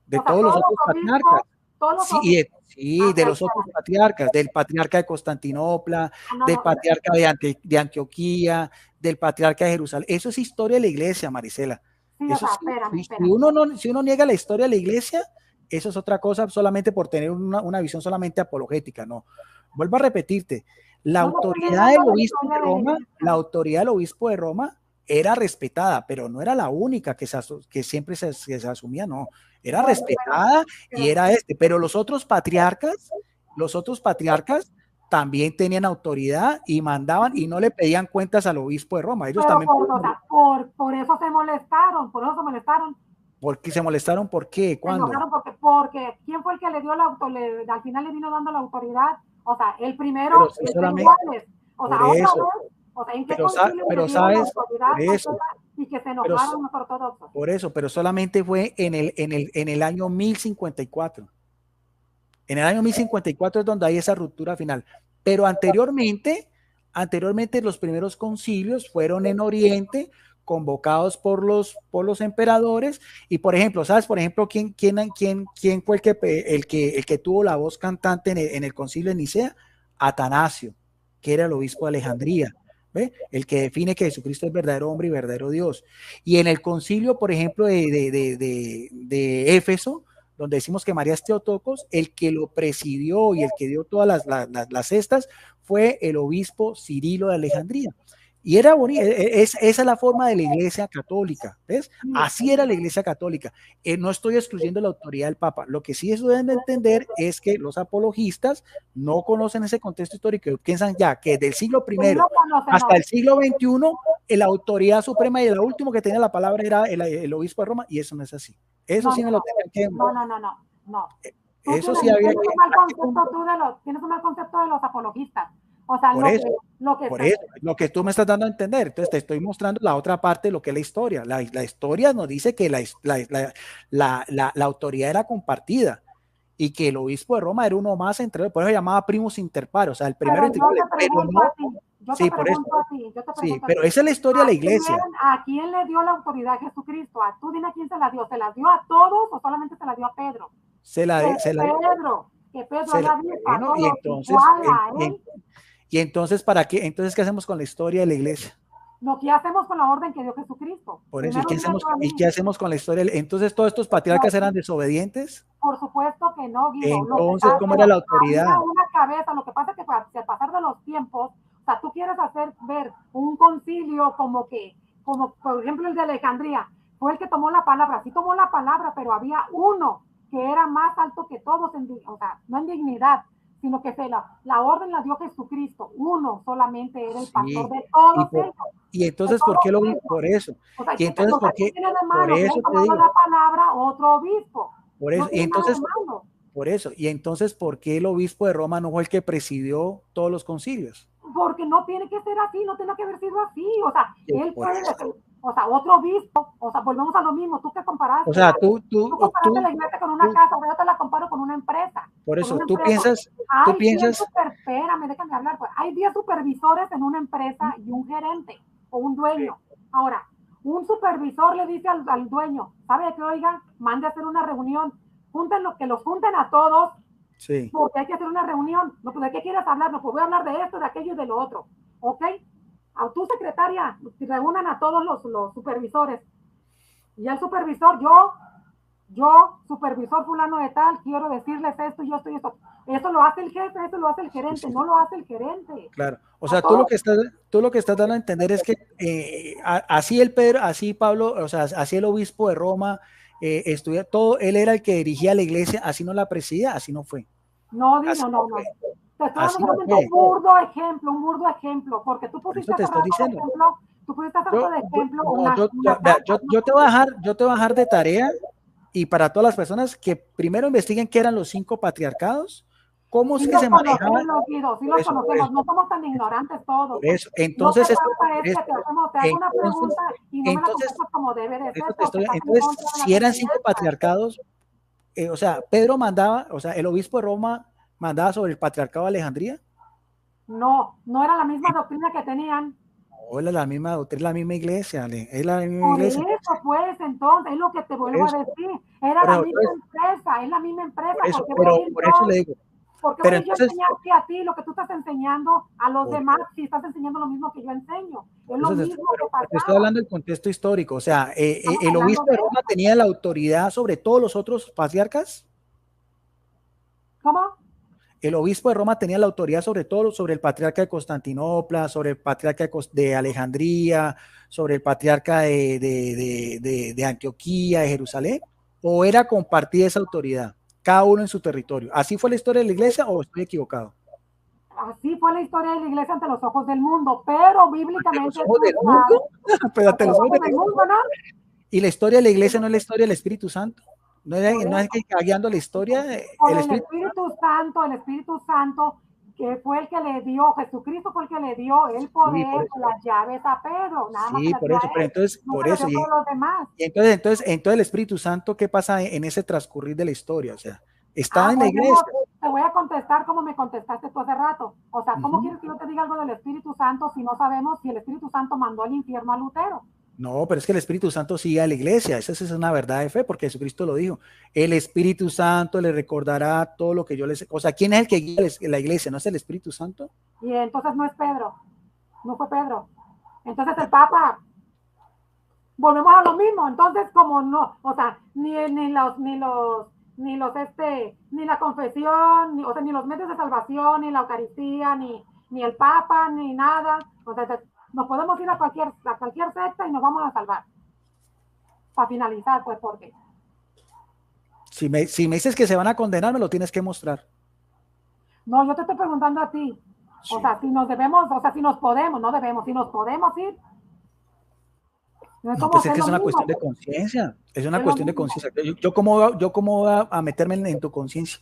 de O sea, todos los todos otros los patriarcas. obispos, todos los Sí, obispos. sí, de los otros patriarcas, del patriarca de Constantinopla, del patriarca de Antioquía, del patriarca de Jerusalén. Eso es historia de la iglesia, Marisela. Sí, Eso o sea, sí, espérame. si uno niega la historia de la iglesia, eso es otra cosa solamente por tener una visión solamente apologética, no. Vuelvo a repetirte, la autoridad del obispo de Roma, la autoridad del obispo de Roma era respetada, pero no era la única que siempre se asumía, no. Era respetada y era pero los otros patriarcas también tenían autoridad y mandaban y no le pedían cuentas al obispo de Roma. Ellos pero también. por eso se molestaron, ¿Por qué se molestaron? ¿Por qué? ¿Cuándo? Se enojaron porque ¿quién fue el que le dio la autoridad? Al final le vino dando la autoridad. O sea, el primero, pero solamente, iguales. O sea, por eso, o sea, ¿en qué concilio le dieron la autoridad por eso, y que se enojaron los ortodoxos? Por eso, pero solamente fue en el año 1054. En el año 1054 es donde hay esa ruptura final. Pero anteriormente los primeros concilios fueron en Oriente, convocados por los emperadores. Y por ejemplo, ¿sabes? Por ejemplo, ¿quién fue el que tuvo la voz cantante en el concilio de Nicea? Atanasio, que era el obispo de Alejandría. ¿Ve? El que define que Jesucristo es verdadero hombre y verdadero Dios. Y en el concilio, por ejemplo, de Éfeso, donde decimos que María es Teotocos, el que lo presidió y el que dio todas las cestas fue el obispo Cirilo de Alejandría. Y era bonito, esa es la forma de la iglesia católica, ¿ves? Así era la iglesia católica. No estoy excluyendo la autoridad del Papa. Lo que sí deben de entender es que los apologistas no conocen ese contexto histórico y piensan ya que del siglo I hasta el siglo XXI, la autoridad suprema y el último que tenía la palabra era el obispo de Roma, y eso no es así. Eso sí me lo tenían que... No. Eso sí había que... Tienes un mal concepto de los apologistas. O sea, lo que tú me estás dando a entender. Entonces te estoy mostrando la otra parte de lo que es la historia. La historia nos dice que la autoridad era compartida y que el obispo de Roma era uno más entre, por eso se llamaba primus inter pares, o sea, el primero entre pero esa es la historia de la iglesia. ¿A quién le dio la autoridad Jesucristo? Tú dime a quién se la dio. ¿Se la dio a todos o solamente se la dio a Pedro? Y entonces, ¿para qué? Entonces, ¿qué hacemos con la historia de la iglesia? Lo que hacemos con la orden que dio Jesucristo. Por eso, ¿y qué hacemos con la historia? Entonces, ¿todos estos patriarcas eran desobedientes? Por supuesto que no, Guido. Entonces, ¿cómo era la autoridad? Una cabeza, lo que pasa es que al pasar de los tiempos, o sea, tú quieres hacer ver un concilio como por ejemplo el de Alejandría, fue el que tomó la palabra, sí tomó la palabra, pero había uno que era más alto que todos, o sea, no en dignidad, sino que la orden la dio Jesucristo, uno solamente era el pastor de todos ellos. Y entonces, ¿por qué lo vi? Por eso. O sea, y entonces, ¿por qué? Por eso te digo. La palabra otro obispo. Por eso, y entonces, por eso. Y entonces, ¿por qué el obispo de Roma no fue el que presidió todos los concilios? Porque no tiene que ser así, no tiene que haber sido así. O sea, él puede decir, o sea, otro obispo, o sea, volvemos a lo mismo, tú que comparaste. O sea, tú comparaste la iglesia con una casa, ahora yo te la comparo con una empresa. Por eso, tú piensas... Espérame, déjame hablar. Pues. Hay 10 supervisores en una empresa y un gerente o un dueño. Ahora, un supervisor le dice al dueño, ¿sabe qué? Oiga, mande a hacer una reunión, que los junten a todos, sí. Porque hay que hacer una reunión. No, pues, ¿de qué quieres hablar? No, pues voy a hablar de esto, de aquello y de lo otro. ¿Ok? A tu secretaria, reúnan a todos los supervisores. Y el supervisor, yo yo, supervisor fulano de tal, quiero decirles esto y esto y esto. Eso lo hace el jefe, eso lo hace el gerente, sí, sí. No lo hace el gerente. Claro, o sea, tú lo que estás dando a entender es que así el Pedro, así Pablo, o sea, así el obispo de Roma, estudia todo, él era el que dirigía la iglesia, así no la presidía, así no fue. No, Dino, no. Te estoy dando solamente un burdo ejemplo, porque tú pusiste hace rato de ejemplo, yo te voy a dejar de tarea, y para todas las personas que primero investiguen qué eran los 5 patriarcados, cómo es que se manejaban. Sí los conocemos, no somos tan ignorantes todos. Por eso, entonces, te hago una pregunta y no me la contestas como debe de ser. Entonces, si eran 5 patriarcados, o sea, Pedro mandaba, o sea, el obispo de Roma mandaba sobre el patriarcado de Alejandría. No era la misma doctrina que tenían. No, era la misma doctrina, la misma iglesia, es la misma iglesia. Por eso, pues, entonces, es lo que te vuelvo a decir. Era la misma empresa, es la misma empresa. Por eso, por eso le digo. Porque pero entonces, yo enseñarte a ti lo que tú estás enseñando a los demás, si estás enseñando lo mismo que yo enseño. Es lo mismo que pasaba. Te estoy hablando del contexto histórico. O sea, ¿el obispo de Roma tenía la autoridad sobre todos los otros patriarcas? ¿Cómo? El obispo de Roma tenía la autoridad sobre todo, sobre el patriarca de Constantinopla, sobre el patriarca de Alejandría, sobre el patriarca de Antioquía, de Jerusalén, ¿o era compartida esa autoridad? Cada uno en su territorio. ¿Así fue la historia de la iglesia o estoy equivocado? Así fue la historia de la iglesia ante los ojos del mundo, pero bíblicamente... ¿Ante los ojos del mundo? Pero ante los ojos del mundo, ¿no? ¿Y la historia de la iglesia no es la historia del Espíritu Santo? ¿No es que guiando la historia? El Espíritu Santo, que fue el que le dio, Jesucristo fue el que le dio el poder, las llaves a Pedro. Nada sí, más por eso, pero entonces, no por eso. Y entonces el Espíritu Santo, ¿qué pasa en ese transcurrir de la historia? O sea, ¿estaba en la iglesia? Te voy a contestar como me contestaste tú hace rato. O sea, ¿cómo quieres que yo te diga algo del Espíritu Santo si no sabemos si el Espíritu Santo mandó al infierno a Lutero? No, pero es que el Espíritu Santo sigue a la iglesia. Esa es una verdad de fe, porque Jesucristo lo dijo. El Espíritu Santo le recordará todo lo que yo les... O sea, ¿quién es el que guía la iglesia? ¿No es el Espíritu Santo? Y entonces no es Pedro. No fue Pedro. Entonces el Papa... Volvemos a lo mismo. Entonces, como no... O sea, ni la confesión, o sea, ni los medios de salvación, ni la Eucaristía, ni el Papa, ni nada. O sea, nos podemos ir a cualquier secta y nos vamos a salvar. Para finalizar, pues, porque... Si me dices que se van a condenar, me lo tienes que mostrar. No, yo te estoy preguntando a ti. Sí. O sea, si nos debemos, o sea, si nos podemos, no debemos, si nos podemos ir. No, pues es que es una cuestión de conciencia. Es una cuestión de conciencia. Yo cómo voy a meterme en tu conciencia.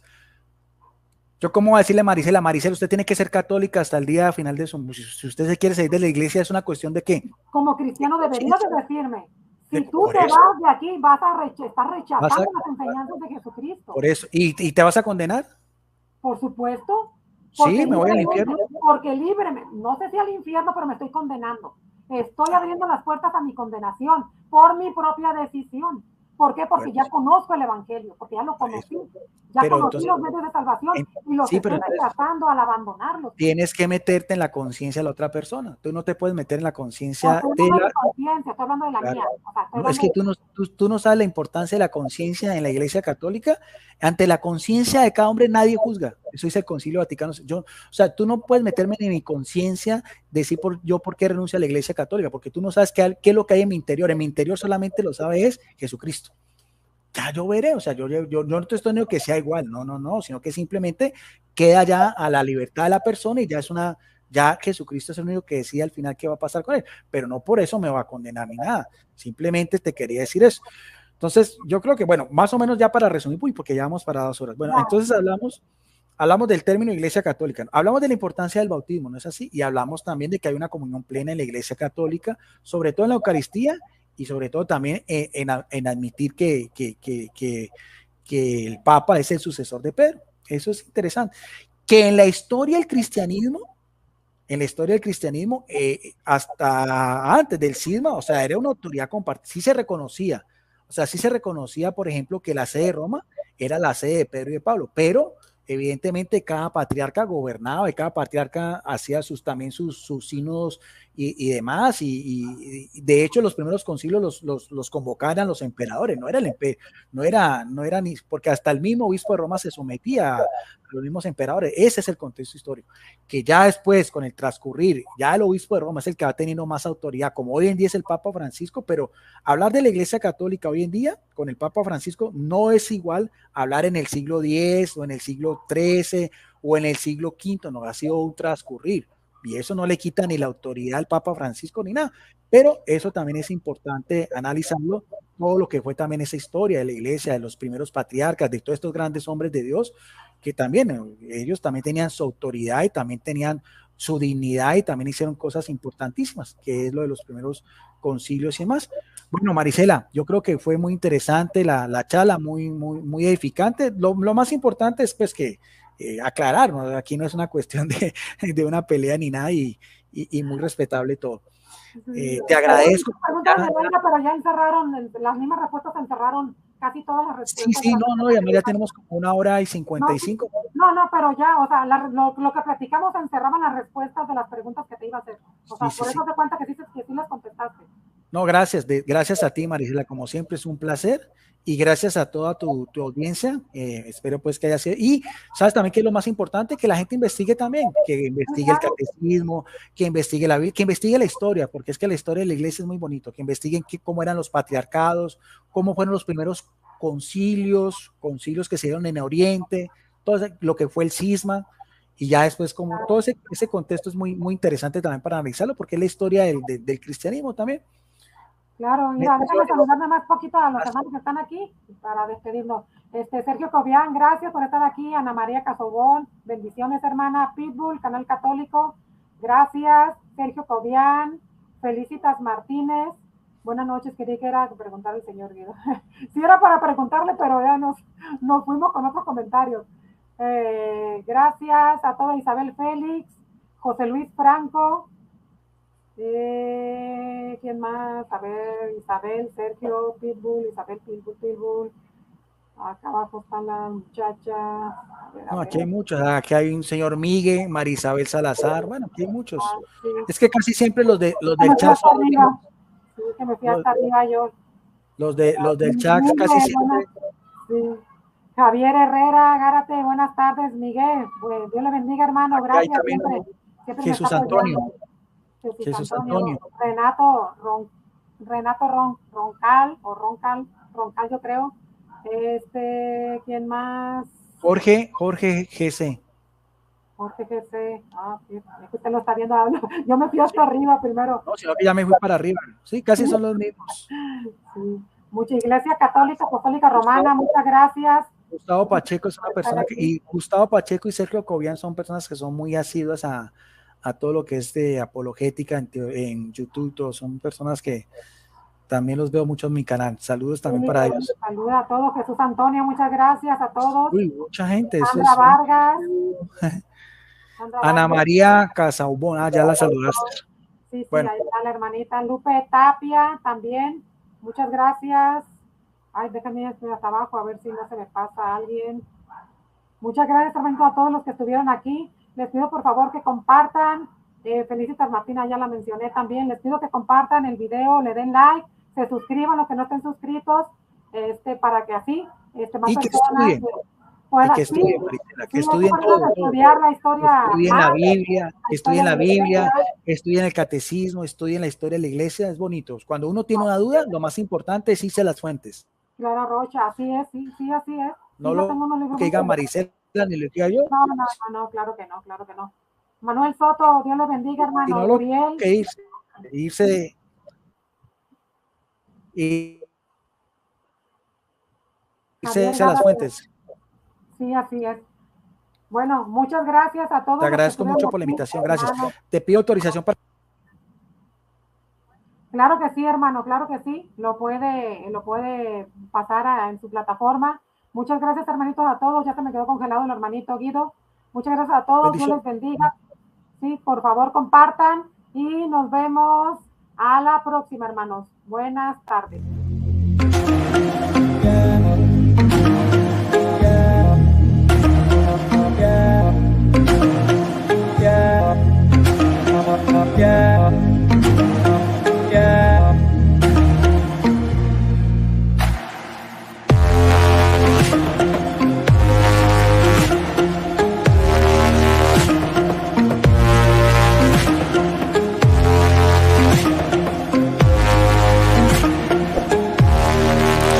Yo cómo voy a decirle a Maricela, usted tiene que ser católica hasta el día final de su... Si usted se quiere salir de la iglesia, ¿es una cuestión de qué? Como cristiano deberías de decirme. Si tú te vas de aquí, vas a estar rechazando las enseñanzas de Jesucristo. Por eso. ¿Y te vas a condenar? Por supuesto. Sí, me voy al infierno. Porque líbreme. No sé si al infierno, pero me estoy condenando. Estoy abriendo las puertas a mi condenación por mi propia decisión. ¿Por qué? Porque ya conozco el evangelio, porque ya lo conocí. Ya conocí los medios de salvación y los estoy rechazando al abandonarlos. Tienes que meterte en la conciencia de la otra persona. Tú no te puedes meter en la conciencia de la conciencia, estoy hablando de la mía. O sea, no, es que tú no sabes la importancia de la conciencia en la Iglesia Católica. Ante la conciencia de cada hombre nadie juzga. Eso dice el Concilio Vaticano. O sea, tú no puedes meterme en mi conciencia, decir yo por qué renuncio a la Iglesia Católica, porque tú no sabes qué es lo que hay en mi interior. En mi interior solamente lo sabe es Jesucristo. Ya yo veré, o sea, yo no te estoy diciendo que sea igual, no, sino que simplemente queda ya a la libertad de la persona y ya Jesucristo es el único que decide al final qué va a pasar con él, pero no por eso me va a condenar ni nada, simplemente te quería decir eso. Entonces, yo creo que, bueno, más o menos ya para resumir, porque ya vamos para 2 horas. Bueno, entonces hablamos del término Iglesia Católica, hablamos de la importancia del bautismo, ¿no es así? Y hablamos también de que hay una comunión plena en la Iglesia Católica, sobre todo en la Eucaristía, y sobre todo también en admitir que el Papa es el sucesor de Pedro. Eso es interesante. Que en la historia del cristianismo, hasta antes del cisma, o sea, era una autoridad compartida, sí se reconocía, por ejemplo, que la sede de Roma era la sede de Pedro y de Pablo, pero evidentemente cada patriarca gobernaba y cada patriarca hacía también sus sínodos y demás, y de hecho los primeros concilios los convocaban los emperadores, no era ni, porque hasta el mismo obispo de Roma se sometía a los mismos emperadores. Ese es el contexto histórico, que ya después, con el transcurrir, ya el obispo de Roma es el que va teniendo más autoridad, como hoy en día es el Papa Francisco, pero hablar de la Iglesia Católica hoy en día, con el Papa Francisco, no es igual hablar en el siglo X o en el siglo XIII o en el siglo V, no, ha sido un transcurrir. Y eso no le quita ni la autoridad al Papa Francisco ni nada, pero eso también es importante analizarlo, todo lo que fue también esa historia de la iglesia, de los primeros patriarcas, de todos estos grandes hombres de Dios, que también ellos también tenían su autoridad y también tenían su dignidad y también hicieron cosas importantísimas, que es lo de los primeros concilios y demás. Bueno, Marisela, yo creo que fue muy interesante la charla, muy edificante. Lo más importante es pues que aclarar, ¿no? Aquí no es una cuestión de una pelea ni nada y muy respetable todo. Te agradezco. Pero ya encerraron, las mismas respuestas encerraron casi todas las respuestas. Sí, no, y además ya tenemos como 1 hora y 55. No, pero ya, o sea, lo que platicamos encerraban las respuestas de las preguntas que te iba a hacer. O sea, por eso te cuenta que sí las contestaste. No, gracias a ti, Marisela, como siempre es un placer y gracias a toda tu audiencia, espero pues que haya sido, y sabes también que es lo más importante, que la gente investigue también, que investigue el catecismo, que investigue que investigue la historia, porque es que la historia de la iglesia es muy bonito, que investiguen cómo eran los patriarcados, cómo fueron los primeros concilios que se dieron en Oriente, todo lo que fue el cisma, y ya después como todo ese contexto es muy interesante también para analizarlo, porque es la historia del cristianismo también. Claro, mira, déjame saludar nada más poquito a los hermanos que están aquí para despedirnos. Sergio Cobian, gracias por estar aquí. Ana María Casobón, bendiciones, hermana. Pitbull, Canal Católico, gracias. Sergio Cobian, Felicitas Martínez, buenas noches. Quería que era preguntar al señor Guido. Sí, era para preguntarle, pero ya nos fuimos con otros comentarios. Gracias a toda Isabel Félix, José Luis Franco. ¿Quién más? A ver, Isabel, Sergio, Pitbull, Isabel, Pitbull. Acá abajo está la muchacha. A ver. Aquí hay muchos. Aquí hay un señor Miguel, Marisabel Salazar. Bueno, aquí hay muchos. Sí. Es que casi siempre los del chat son sí, que me fui hasta arriba yo. Los del chat casi siempre. Sí. Javier Herrera, Gárate, buenas tardes, Miguel. Pues, Dios le bendiga, hermano. Gracias. Siempre Jesús Antonio. Jesús Antonio. Renato Roncal, yo creo. ¿Quién más? Jorge GC. Jorge GC. Sí, es que usted lo está viendo. Yo me fui hasta arriba primero. No, sino que ya me fui para arriba. Sí, casi son los mismos. Sí. Mucha Iglesia Católica, Apostólica Romana, muchas gracias. Gustavo Pacheco es una persona y Gustavo Pacheco y Sergio Cobian son personas que son muy asiduas a todo lo que es de apologética en YouTube, todos son personas que también los veo mucho en mi canal. Saludos también para ellos. Saludos a todos. Jesús Antonio, muchas gracias a todos. Uy, mucha gente. Sandra Vargas. Ana María Casaubón, ya la saludaste. Sí, bueno. Ahí está la hermanita Lupe Tapia también. Muchas gracias. Ay, déjame ir hasta abajo a ver si no se me pasa alguien. Muchas gracias también a todos los que estuvieron aquí. Les pido por favor que compartan. Felicitas Martina, ya la mencioné también. Les pido que compartan el video, le den like, se suscriban los que no estén suscritos, para que así más y que personas estudien. Que estudien, Marisela, que estudien todo. Estudiar la historia. Estudien la Biblia, estudien la Biblia, estudien el catecismo, estudien la historia de la iglesia, es bonito. Cuando uno tiene una duda, lo más importante es irse a las fuentes. Clara Rocha, así es, sí, así es. No lo que diga Marisela, ni lo que diga yo. No, claro que no. Manuel Soto, Dios le bendiga, hermano. Y no lo que irse a las fuentes. Sí, así es. Bueno, muchas gracias a todos. Te agradezco mucho por la invitación, gracias. Te pido autorización para... Claro que sí, hermano, claro que sí. Lo puede pasar en su plataforma. Muchas gracias, hermanitos, a todos. Ya se me quedó congelado el hermanito Guido. Muchas gracias a todos. Dios les bendiga. Sí, por favor, compartan y nos vemos a la próxima, hermanos. Buenas tardes.